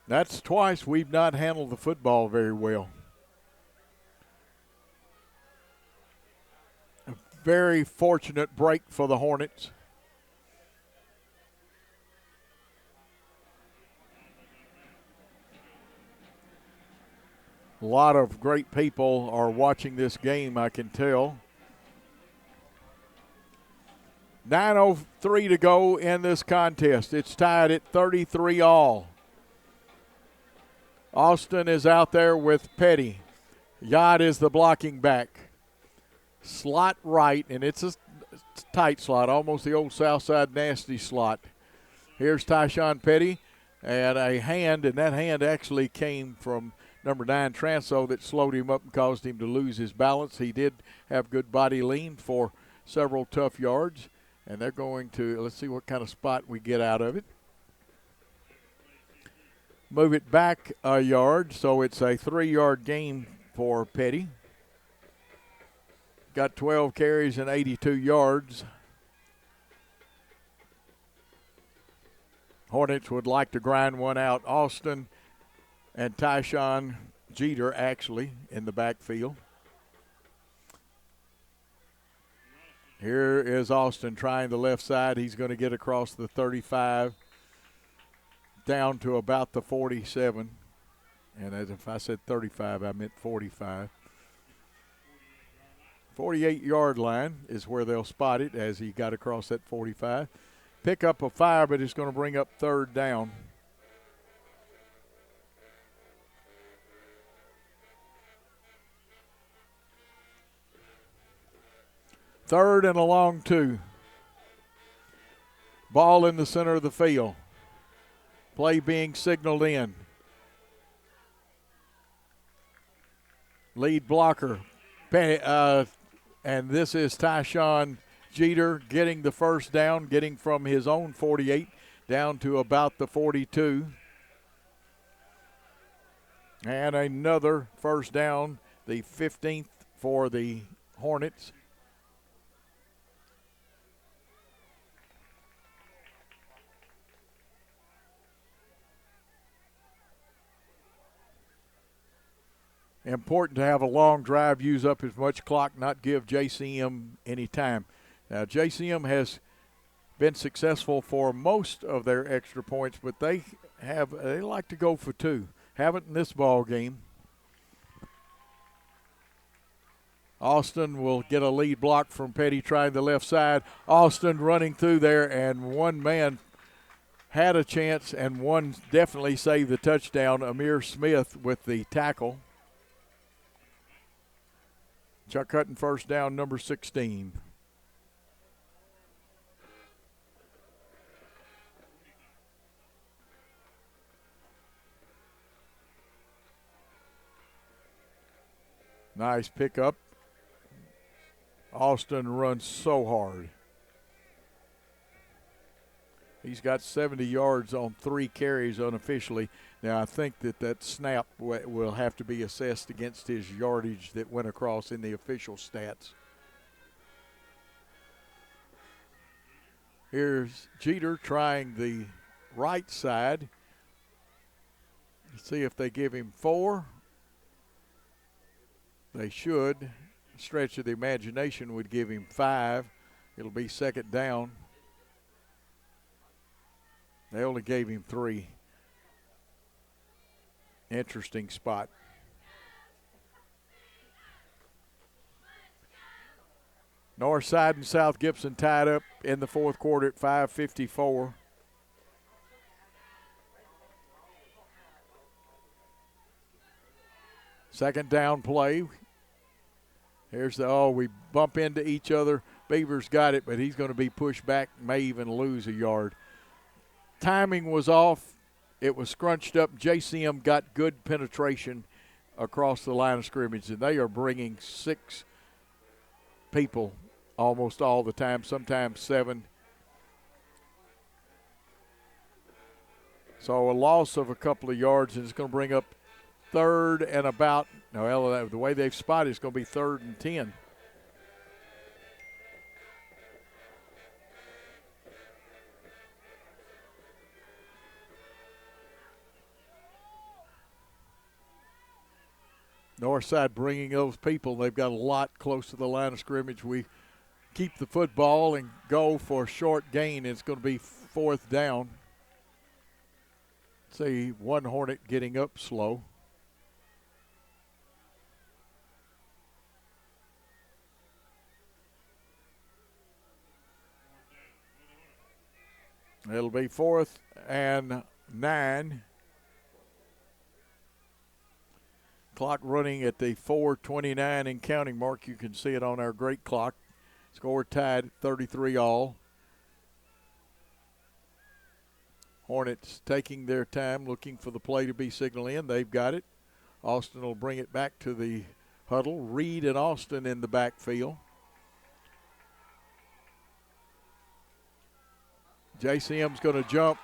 That's twice we've not handled the football very well. A very fortunate break for the Hornets. A lot of great people are watching this game, I can tell. 9:03 to go in this contest. It's tied at 33-all. Austin is out there with Petty. Yod is the blocking back. Slot right, and it's a tight slot, almost the old Southside nasty slot. Here's Tyshawn Petty, and a hand, and that hand actually came from number 9, Transo, that slowed him up and caused him to lose his balance. He did have good body lean for several tough yards, and they're going to, let's see what kind of spot we get out of it. Move it back a yard, so it's a 3-yard gain for Petty. Got 12 carries and 82 yards. Hornets would like to grind one out. Austin and Tyshawn Jeter actually in the backfield. Here is Austin trying the left side. He's going to get across the 35 down to about the 47. And as if I said 35, I meant 45. 48-yard line is where they'll spot it as he got across that 45. Pick up a 5, but it's going to bring up 3rd down. Third and a long 2. Ball in the center of the field. Play being signaled in. Lead blocker. And this is Tyshawn Jeter getting the first down, getting from his own 48 down to about the 42. And another first down, the 15th for the Hornets. Important to have a long drive, use up as much clock, not give JCM any time. Now, JCM has been successful for most of their extra points, but they like to go for 2. Haven't in this ball game. Austin will get a lead block from Petty trying the left side. Austin running through there, and one man had a chance, and one definitely saved the touchdown. Amir Smith with the tackle. Chuck Hutton first down, number 16. Nice pickup. Austin runs so hard. He's got 70 yards on 3 carries unofficially. Now, I think that snap will have to be assessed against his yardage that went across in the official stats. Here's Jeter trying the right side. Let's see if they give him 4. They should. Stretch of the imagination would give him 5. It'll be 2nd down. They only gave him 3. Interesting spot. Northside and South Gibson tied up in the 4th quarter at 5:54. Second down play. Here's we bump into each other. Beavers got it, but he's going to be pushed back, may even lose a yard. timing was off. It was scrunched up. JCM got good penetration across the line of scrimmage, and they are bringing 6 people almost all the time, sometimes 7. So a loss of a couple of yards, and it's going to bring up 3rd and about. No, the way they've spotted, it's going to be 3rd and 10. Northside bringing those people. They've got a lot close to the line of scrimmage. We keep the football and go for a short gain. It's going to be 4th down. See one Hornet getting up slow. It'll be 4th and 9. Clock running at the 4:29 and counting mark. You can see it on our great clock. Score tied at 33 all. Hornets taking their time, looking for the play to be signaled in. They've got it. Austin will bring it back to the huddle. Reed and Austin in the backfield. JCM's going to jump.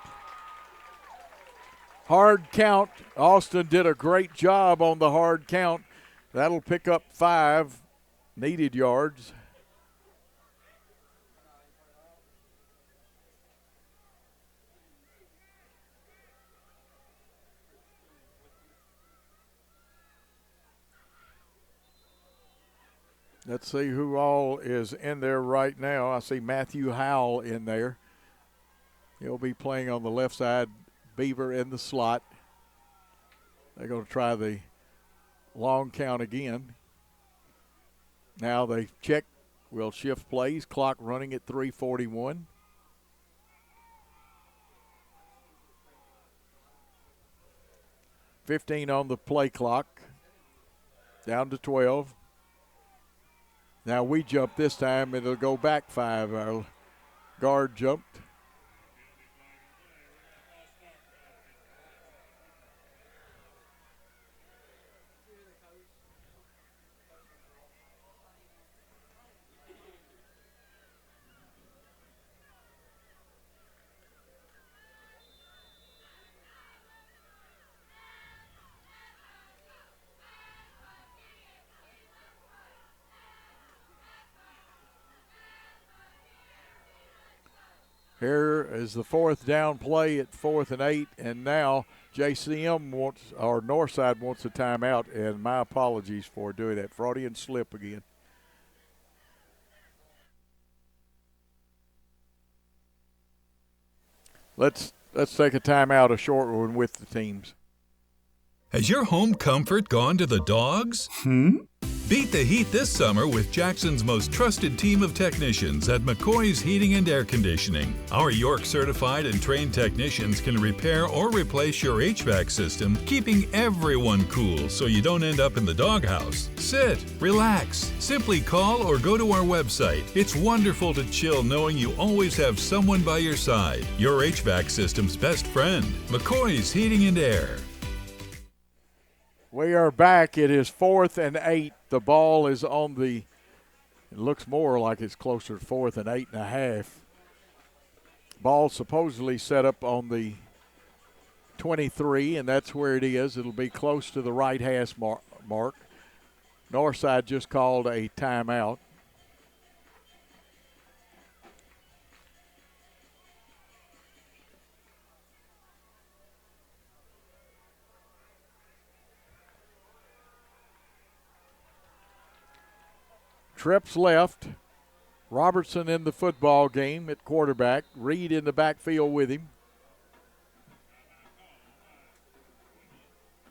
Hard count. Austin did a great job on the hard count. That'll pick up 5 needed yards. Let's see who all is in there right now. I see Matthew Howell in there. He'll be playing on the left side. Beaver in the slot. They're going to try the long count again. Now they check. We'll shift plays. Clock running at 3:41. $15 on the play clock. Down to 12. Now we jump this time. It'll go back 5. Our guard jumped. Here is the 4th down play at 4th and 8, and now JCM wants, or Northside wants a timeout, and my apologies for doing that. Freudian slip again. Let's take a timeout, a short one with the teams. Has your home comfort gone to the dogs? Beat the heat this summer with Jackson's most trusted team of technicians at McCoy's Heating and Air Conditioning. Our York certified and trained technicians can repair or replace your HVAC system, keeping everyone cool so you don't end up in the doghouse. Sit, relax, simply call or go to our website. It's wonderful to chill knowing you always have someone by your side. Your HVAC system's best friend, McCoy's Heating and Air. We are back. It is 4th and 8. The ball is on the, it looks more like it's closer to 4th and 8.5. Ball supposedly set up on the 23, and that's where it is. It'll be close to the right hash mark. Northside just called a timeout. Trips left. Robertson in the football game at quarterback. Reed in the backfield with him.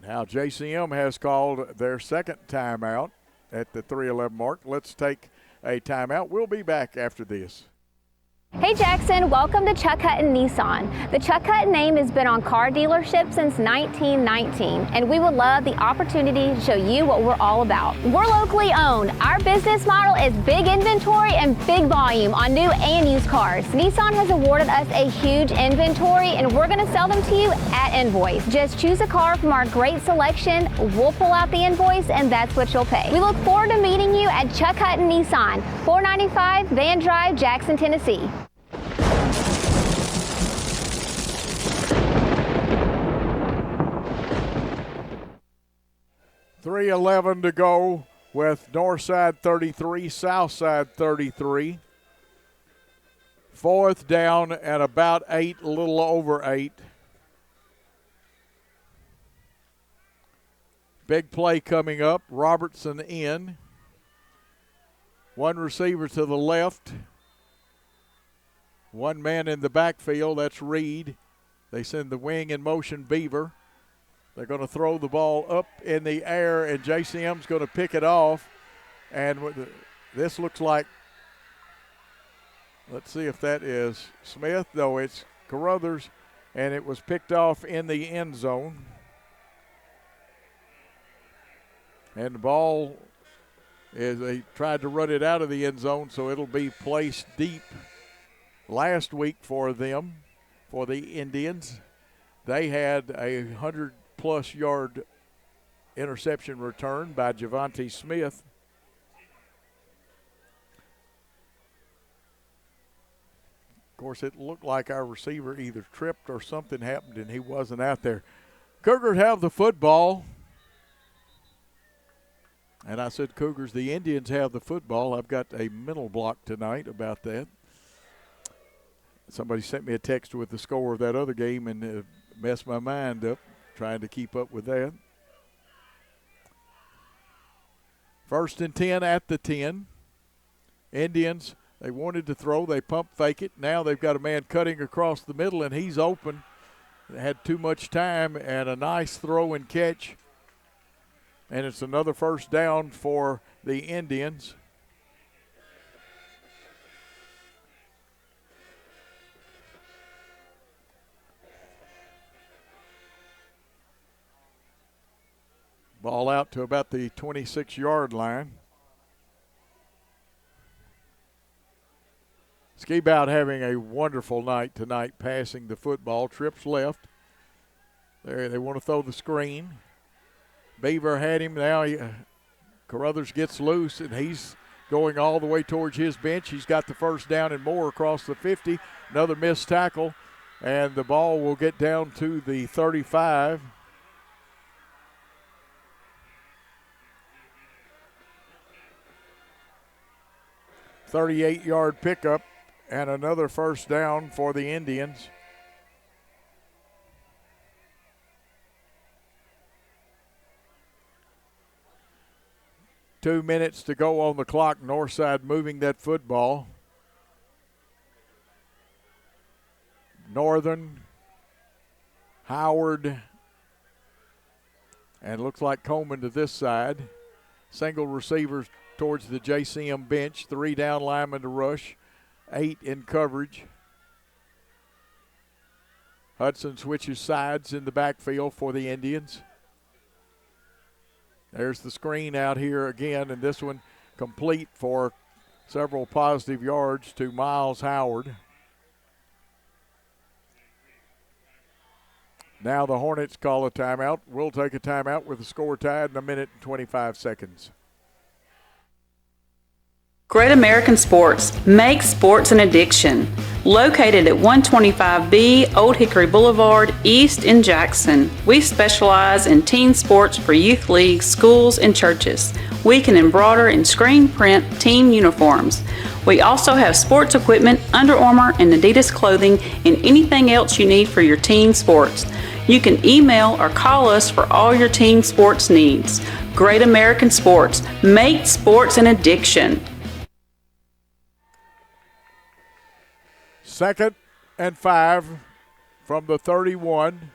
Now JCM has called their second timeout at the 3:11 mark. Let's take a timeout. We'll be back after this. Hey Jackson, welcome to Chuck Hutton Nissan. The Chuck Hutton name has been on car dealerships since 1919, and we would love the opportunity to show you what we're all about. We're locally owned. Our business model is big inventory and big volume on new and used cars. Nissan has awarded us a huge inventory, and we're going to sell them to you at invoice. Just choose a car from our great selection, we'll pull out the invoice, and that's what you'll pay. We look forward to meeting you at Chuck Hutton Nissan, 495 Van Drive, Jackson, Tennessee. .311 to go with Northside 33, Southside 33. Fourth down and about 8, a little over 8. Big play coming up. Robertson in. One receiver to the left. One man in the backfield. That's Reed. They send the wing in motion, Beaver. They're going to throw the ball up in the air, and JCM's going to pick it off. And this looks like, let's see if that is Smith. No, it's Carruthers, and it was picked off in the end zone. And the ball they tried to run it out of the end zone, so it'll be placed deep. Last week for them, for the Indians, they had a 100-plus yard interception return by Javonte Smith. Of course, it looked like our receiver either tripped or something happened and he wasn't out there. Cougars have the football. And I said, Cougars, the Indians have the football. I've got a mental block tonight about that. Somebody sent me a text with the score of that other game and messed my mind up trying to keep up with that. 1st and 10 at the 10. Indians, they wanted to throw. They pump fake it. Now they've got a man cutting across the middle, and he's open. They had too much time, and a nice throw and catch. And it's another first down for the Indians. Ball out to about the 26-yard line. Skibout having a wonderful night tonight passing the football. Trips left. There, they want to throw the screen. Beaver had him. Now Carruthers gets loose, and he's going all the way towards his bench. He's got the first down and more across the 50. Another missed tackle, and the ball will get down to the 35. .38-yard pickup and another first down for the Indians. Two minutes to go on the clock. Northside moving that football. Northern, Howard, and looks like Coleman to this side. Single receivers towards the JCM bench. 3 down linemen to rush. 8 in coverage. Hudson switches sides in the backfield for the Indians. There's the screen out here again, and this one complete for several positive yards to Miles Howard. Now the Hornets call a timeout. We'll take a timeout with the score tied in 1 minute and 25 seconds. Great American Sports makes sports an addiction. Located at 125B Old Hickory Boulevard, East in Jackson, we specialize in teen sports for youth leagues, schools, and churches. We can embroider and screen print team uniforms. We also have sports equipment, Under Armour, and Adidas clothing, and anything else you need for your teen sports. You can email or call us for all your teen sports needs. Great American Sports, make sports an addiction. 2nd and 5 from the 31.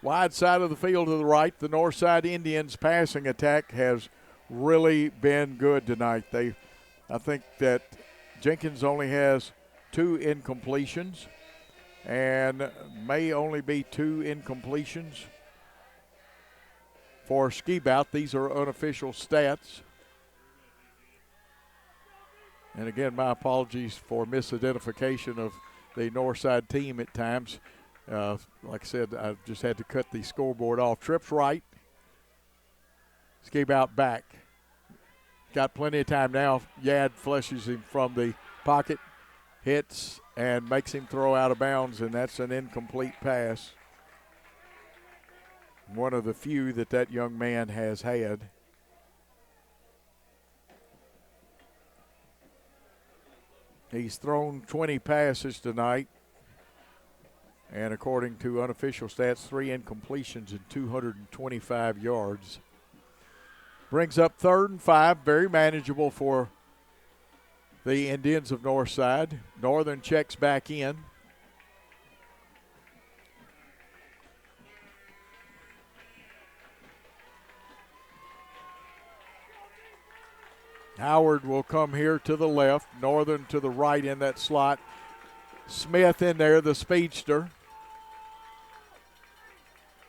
Wide side of the field to the right. The Northside Indians passing attack has really been good tonight. I think that Jenkins only has 2 incompletions, and may only be 2 incompletions for Ski Bout. These are unofficial stats. And again, my apologies for misidentification of the Northside team at times. Like I said, I just had to cut the scoreboard off. Trips right. Ski Bout back. Got plenty of time now. Yad flushes him from the pocket, hits, and makes him throw out of bounds, and that's an incomplete pass. One of the few that young man has had. He's thrown 20 passes tonight, and according to unofficial stats, 3 incompletions and 225 yards. Brings up 3rd and 5, very manageable for the Indians of Northside. Northern checks back in. Howard will come here to the left, Northern to the right in that slot. Smith in there, the speedster.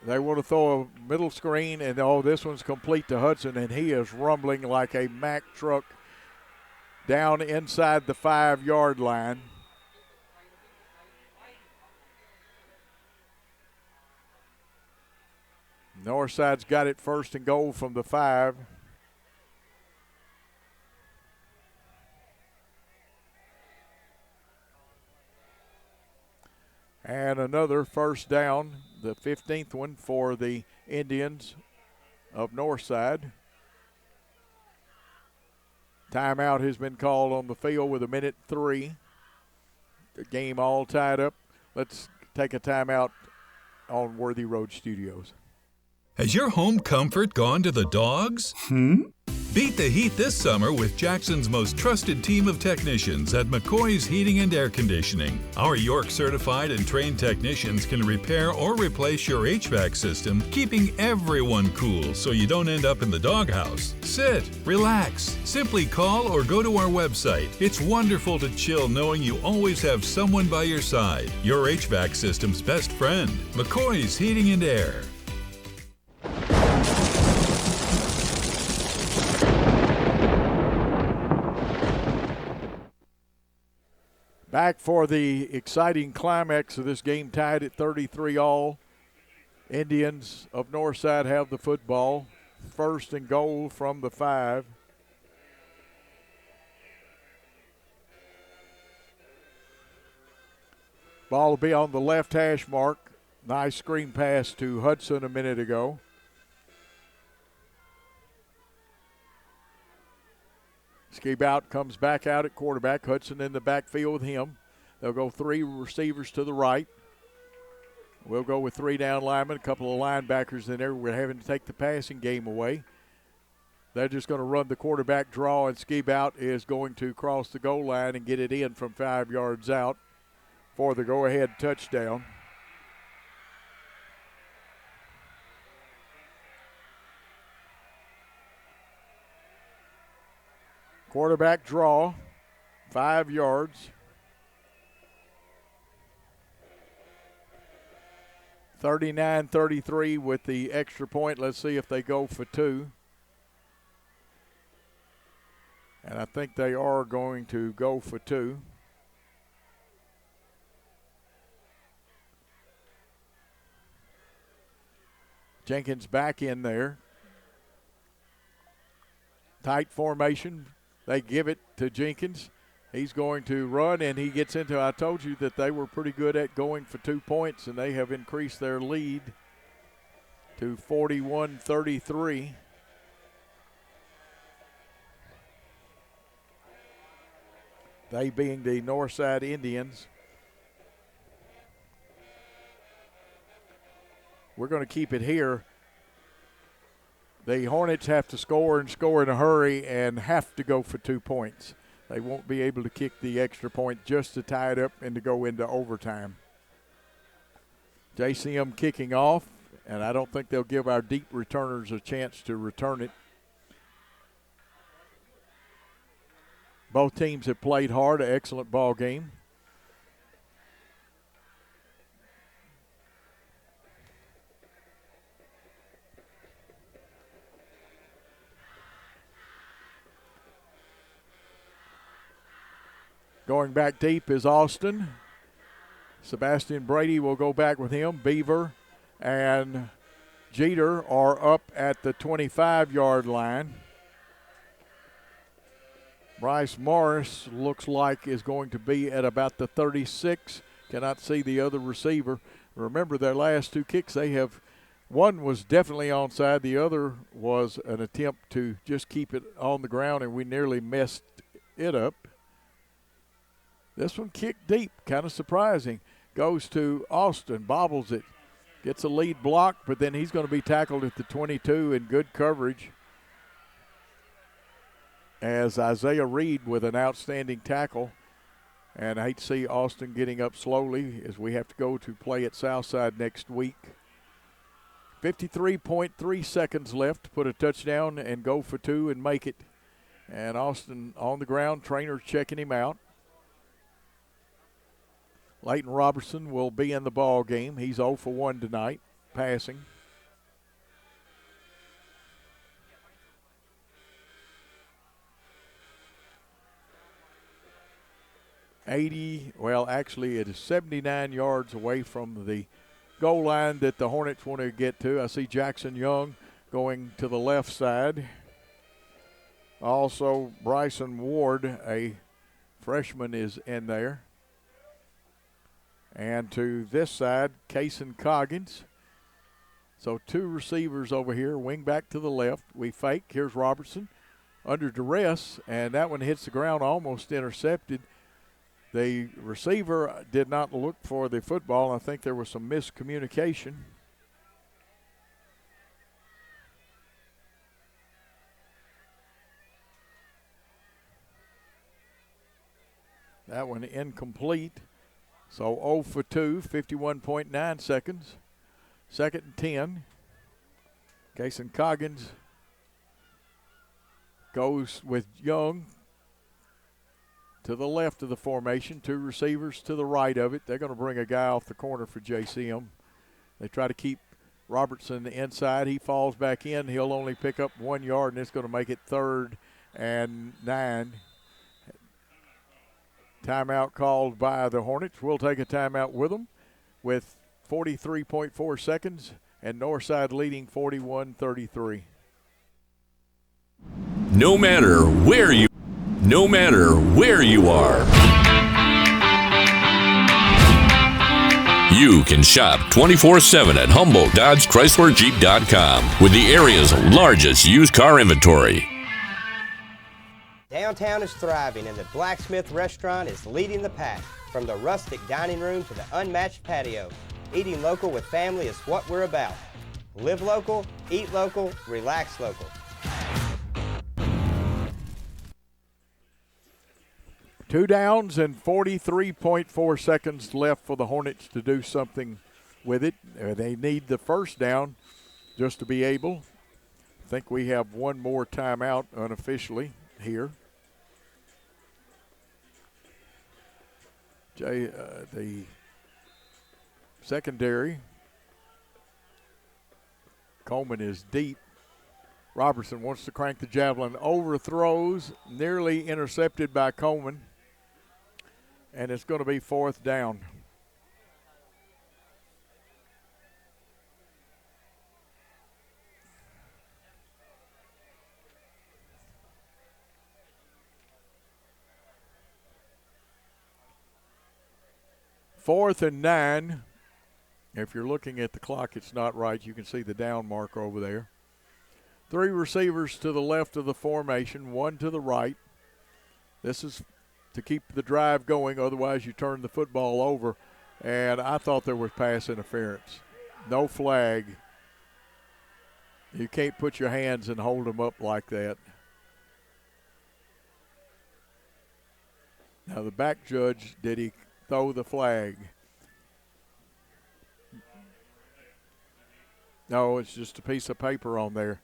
They want to throw a middle screen, and this one's complete to Hudson, and he is rumbling like a Mack truck down inside the 5-yard line. Northside's got it 1st and goal from the 5. And another 1st down, the 15th one for the Indians of Northside. Timeout has been called on the field with 1:03. The game all tied up. Let's take a timeout on Worthy Road Studios. Has your home comfort gone to the dogs? Beat the heat this summer with Jackson's most trusted team of technicians at McCoy's Heating and Air Conditioning. Our York certified and trained technicians can repair or replace your HVAC system, keeping everyone cool so you don't end up in the doghouse. Sit, relax, simply call or go to our website. It's wonderful to chill knowing you always have someone by your side. Your HVAC system's best friend, McCoy's Heating and Air. Back for the exciting climax of this game, tied at 33-all. Indians of Northside have the football. 1st and goal from the 5. Ball will be on the left hash mark. Nice screen pass to Hudson a minute ago. Ski Bout comes back out at quarterback. Hudson in the backfield with him. They'll go 3 receivers to the right. We'll go with 3 down linemen, a couple of linebackers in there. We're having to take the passing game away. They're just going to run the quarterback draw, and Ski Bout is going to cross the goal line and get it in from 5 yards out for the go-ahead touchdown. Quarterback draw, 5 yards. 39-33 with the extra point. Let's see if they go for 2. And I think they are going to go for 2. Jenkins back in there. Tight formation. They give it to Jenkins. He's going to run, and he gets into, I told you that they were pretty good at going for 2 points, and they have increased their lead to 41-33. They being the Northside Indians. We're going to keep it here. The Hornets have to score and score in a hurry and have to go for 2 points. They won't be able to kick the extra point just to tie it up and to go into overtime. JCM kicking off, and I don't think they'll give our deep returners a chance to return it. Both teams have played hard, an excellent ball game. Going back deep is Austin. Sebastian Brady will go back with him. Beaver and Jeter are up at the 25-yard line. Bryce Morris looks like is going to be at about the 36. Cannot see the other receiver. Remember their last two kicks, one was definitely onside. The other was an attempt to just keep it on the ground, and we nearly messed it up. This one kicked deep, kind of surprising. Goes to Austin, bobbles it, gets a lead block, but then he's going to be tackled at the 22 in good coverage as Isaiah Reed with an outstanding tackle. And I hate to see Austin getting up slowly as we have to go to play at Southside next week. 53.3 seconds left to put a touchdown and go for two and make it. And Austin on the ground, trainer checking him out. Leighton Robertson will be in the ball game. He's 0 for 1 tonight, passing. It is 79 yards away from the goal line that the Hornets want to get to. I see Jackson Young going to the left side. Also, Bryson Ward, a freshman, is in there. And to this side, Kason Coggins. So two receivers over here, wing back to the left. We fake. Here's Robertson under duress, and that one hits the ground, almost intercepted. The receiver did not look for the football. I think there was some miscommunication. That one incomplete. So 0 for 2, 51.9 seconds. 2nd and 10. Kason Coggins goes with Young to the left of the formation. Two receivers to the right of it. They're going to bring a guy off the corner for JCM. They try to keep Robertson inside. He falls back in. He'll only pick up 1 yard, and it's going to make it 3rd and 9. Timeout called by the Hornets. We'll take a timeout with them with 43.4 seconds, and Northside leading 41-33. No matter where you are, you can shop 24/7 at Humboldt Dodge Chrysler Jeep.com with the area's largest used car inventory. Downtown is thriving, and the Blacksmith Restaurant is leading the pack. From the rustic dining room to the unmatched patio, eating local with family is what we're about. Live local, eat local, relax local. Two downs and 43.4 seconds left for the Hornets to do something with it. They need the first down just to be able. I think we have one more timeout unofficially here. The secondary. Coleman is deep. Robertson wants to crank the javelin. Overthrows, nearly intercepted by Coleman. And it's going to be 4th down. Fourth and 9. If you're looking at the clock, it's not right. You can see the down marker over there. 3 receivers to the left of the formation, 1 to the right. This is to keep the drive going, otherwise you turn the football over. And I thought there was pass interference. No flag. You can't put your hands and hold them up like that. Now the back judge, did he throw the flag? No, it's just a piece of paper on there.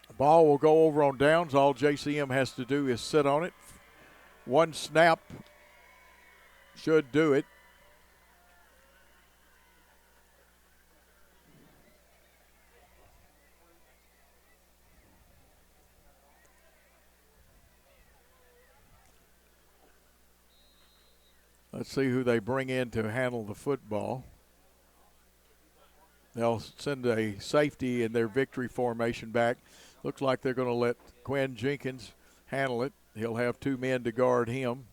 The ball will go over on downs. All JCM has to do is sit on it. 1 snap should do it. Let's see who they bring in to handle the football. They'll send a safety in their victory formation back. Looks like they're going to let Quinn Jenkins handle it. He'll have 2 men to guard him.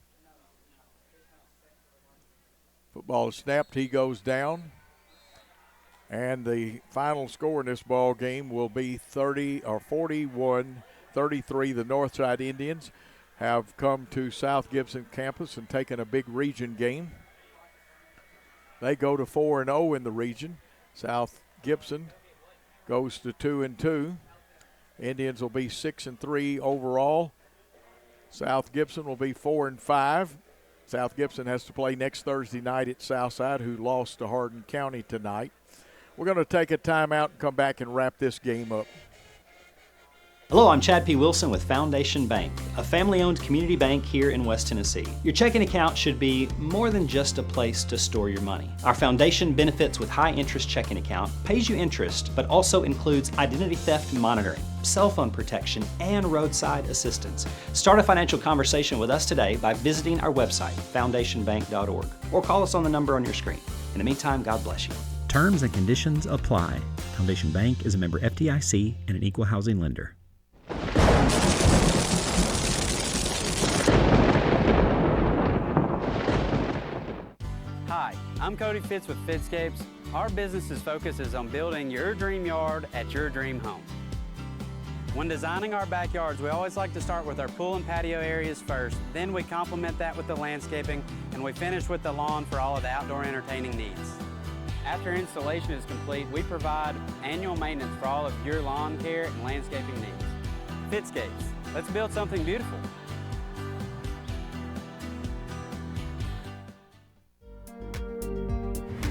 Football is snapped. He goes down. And the final score in this ball game will be 41-33. The Northside Indians have come to South Gibson campus and taken a big region game. They go to 4-0 in the region. South Gibson goes to 2-2. Indians will be 6-3 overall. South Gibson will be 4-5. South Gibson has to play next Thursday night at Southside, who lost to Hardin County tonight. We're going to take a timeout and come back and wrap this game up. Hello, I'm Chad P. Wilson with Foundation Bank, a family-owned community bank here in West Tennessee. Your checking account should be more than just a place to store your money. Our foundation benefits with high-interest checking account pays you interest, but also includes identity theft monitoring, cell phone protection, and roadside assistance. Start a financial conversation with us today by visiting our website, foundationbank.org, or call us on the number on your screen. In the meantime, God bless you. Terms and conditions apply. Foundation Bank is a member FDIC and an equal housing lender. Hi, I'm Cody Fitz with Fitscapes. Our business's focus is on building your dream yard at your dream home. When designing our backyards, we always like to start with our pool and patio areas first. Then we complement that with the landscaping, and we finish with the lawn for all of the outdoor entertaining needs. After installation is complete, we provide annual maintenance for all of your lawn care and landscaping needs. Fitscapes, let's build something beautiful.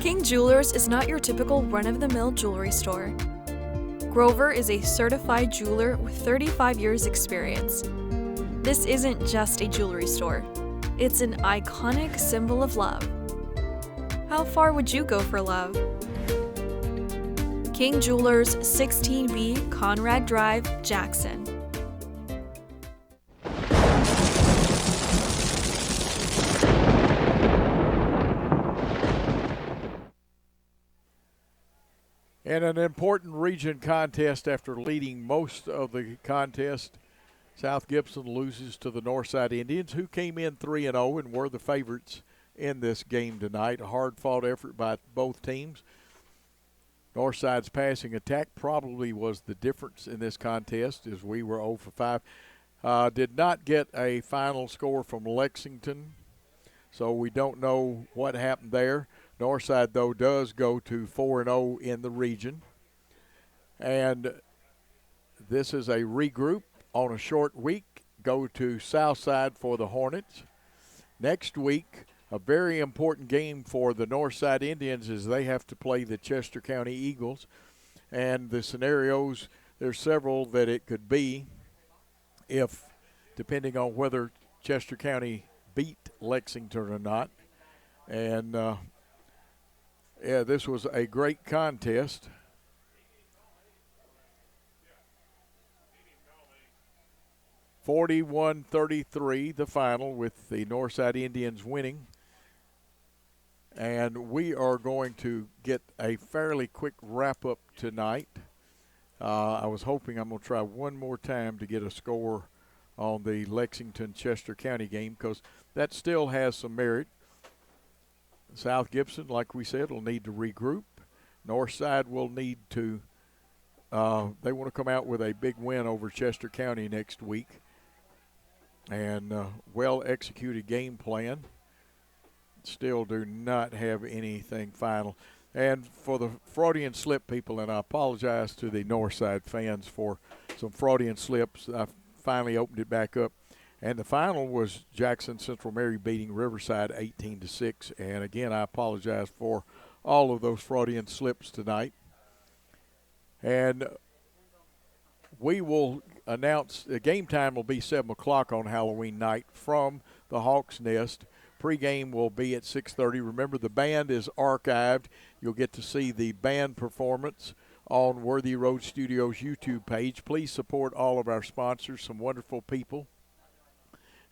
King Jewelers is not your typical run-of-the-mill jewelry store. Grover is a certified jeweler with 35 years experience. This isn't just a jewelry store. It's an iconic symbol of love. How far would you go for love? King Jewelers, 16B Conrad Drive, Jackson. In an important region contest, after leading most of the contest, South Gibson loses to the Northside Indians, who came in 3-0 and were the favorites in this game tonight. A hard-fought effort by both teams. Northside's passing attack probably was the difference in this contest, as we were 0 for 5. Did not get a final score from Lexington, so we don't know what happened there. Northside, though, does go to 4-0 in the region. And this is a regroup on a short week. Go to Southside for the Hornets. Next week, a very important game for the Northside Indians is they have to play the Chester County Eagles. And the scenarios, there's several that it could be if, depending on whether Chester County beat Lexington or not. And, yeah, this was a great contest. (41-33) the final, with the Northside Indians winning. And we are going to get a fairly quick wrap-up tonight. I was hoping I'm going to try one more time to get a score on the Lexington-Chester County game, because that still has some merit. South Gibson, like we said, will need to regroup. Northside will need to, they want to come out with a big win over Chester County next week. And well-executed game plan. Still do not have anything final. And for the Freudian slip people, and I apologize to the Northside fans for some Freudian slips, I finally opened it back up. And the final was Jackson Central Mary beating Riverside 18-6. And again, I apologize for all of those Freudian slips tonight. And we will announce the game time will be 7 o'clock on Halloween night from the Hawk's Nest. Pregame will be at 6:30. Remember, the band is archived. You'll get to see the band performance on Worthy Road Studios YouTube page. Please support all of our sponsors, some wonderful people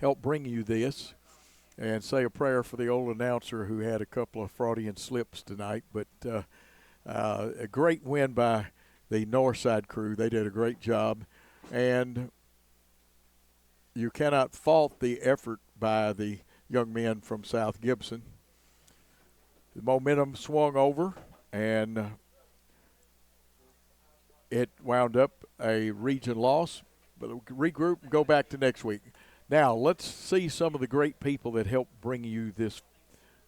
help bring you this. and say a prayer for the old announcer who had a couple of Freudian slips tonight. But a great win by the Northside crew. They did a great job. And you cannot fault the effort by the young men from South Gibson. The momentum swung over, and it wound up a region loss. But regroup and go back to next week. Now, let's see some of the great people that helped bring you this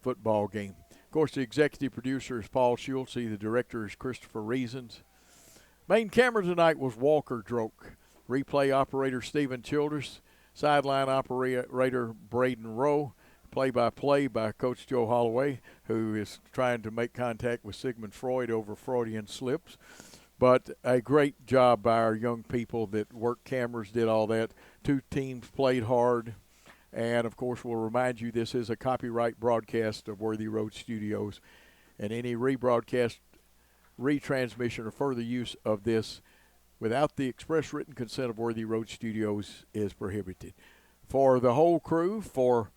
football game. Of course, the executive producer is Paul Schultz. The director is Christopher Reasons. Main camera tonight was Walker Droke. Replay operator Stephen Childers. Sideline operator Braden Rowe. Play-by-play by Coach Joe Holloway, who is trying to make contact with Sigmund Freud over Freudian slips. But a great job by our young people that worked cameras, did all that. Two teams played hard. And, of course, we'll remind you this is a copyright broadcast of Worthy Road Studios. And any rebroadcast, retransmission, or further use of this without the express written consent of Worthy Road Studios is prohibited. For the whole crew, for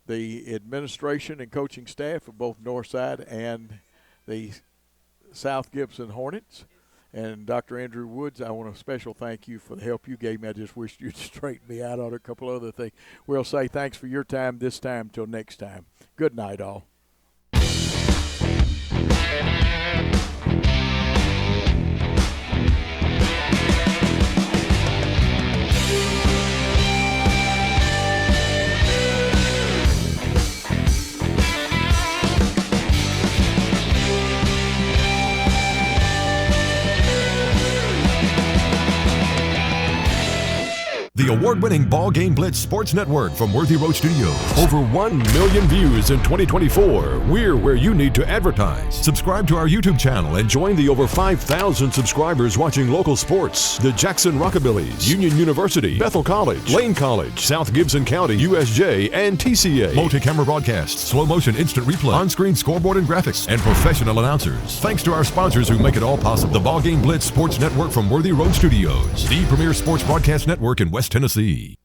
the administration and coaching staff of both Northside and the South Gibson Hornets, and Dr. Andrew Woods, I want a special thank you for the help you gave me. I just wish you'd straighten me out on a couple other things. We'll say thanks for your time this time till next time. Good night, all. The award-winning BallGame Blitz Sports Network from Worthy Road Studios. Over 1 million views in 2024. We're where you need to advertise. Subscribe to our YouTube channel and join the over 5,000 subscribers watching local sports. The Jackson Rockabillys, Union University, Bethel College, Lane College, South Gibson County, USJ, and TCA. Multi-camera broadcasts, slow motion instant replay, on-screen scoreboard and graphics, and professional announcers. Thanks to our sponsors who make it all possible. The BallGame Blitz Sports Network from Worthy Road Studios. The premier sports broadcast network in West Tennessee.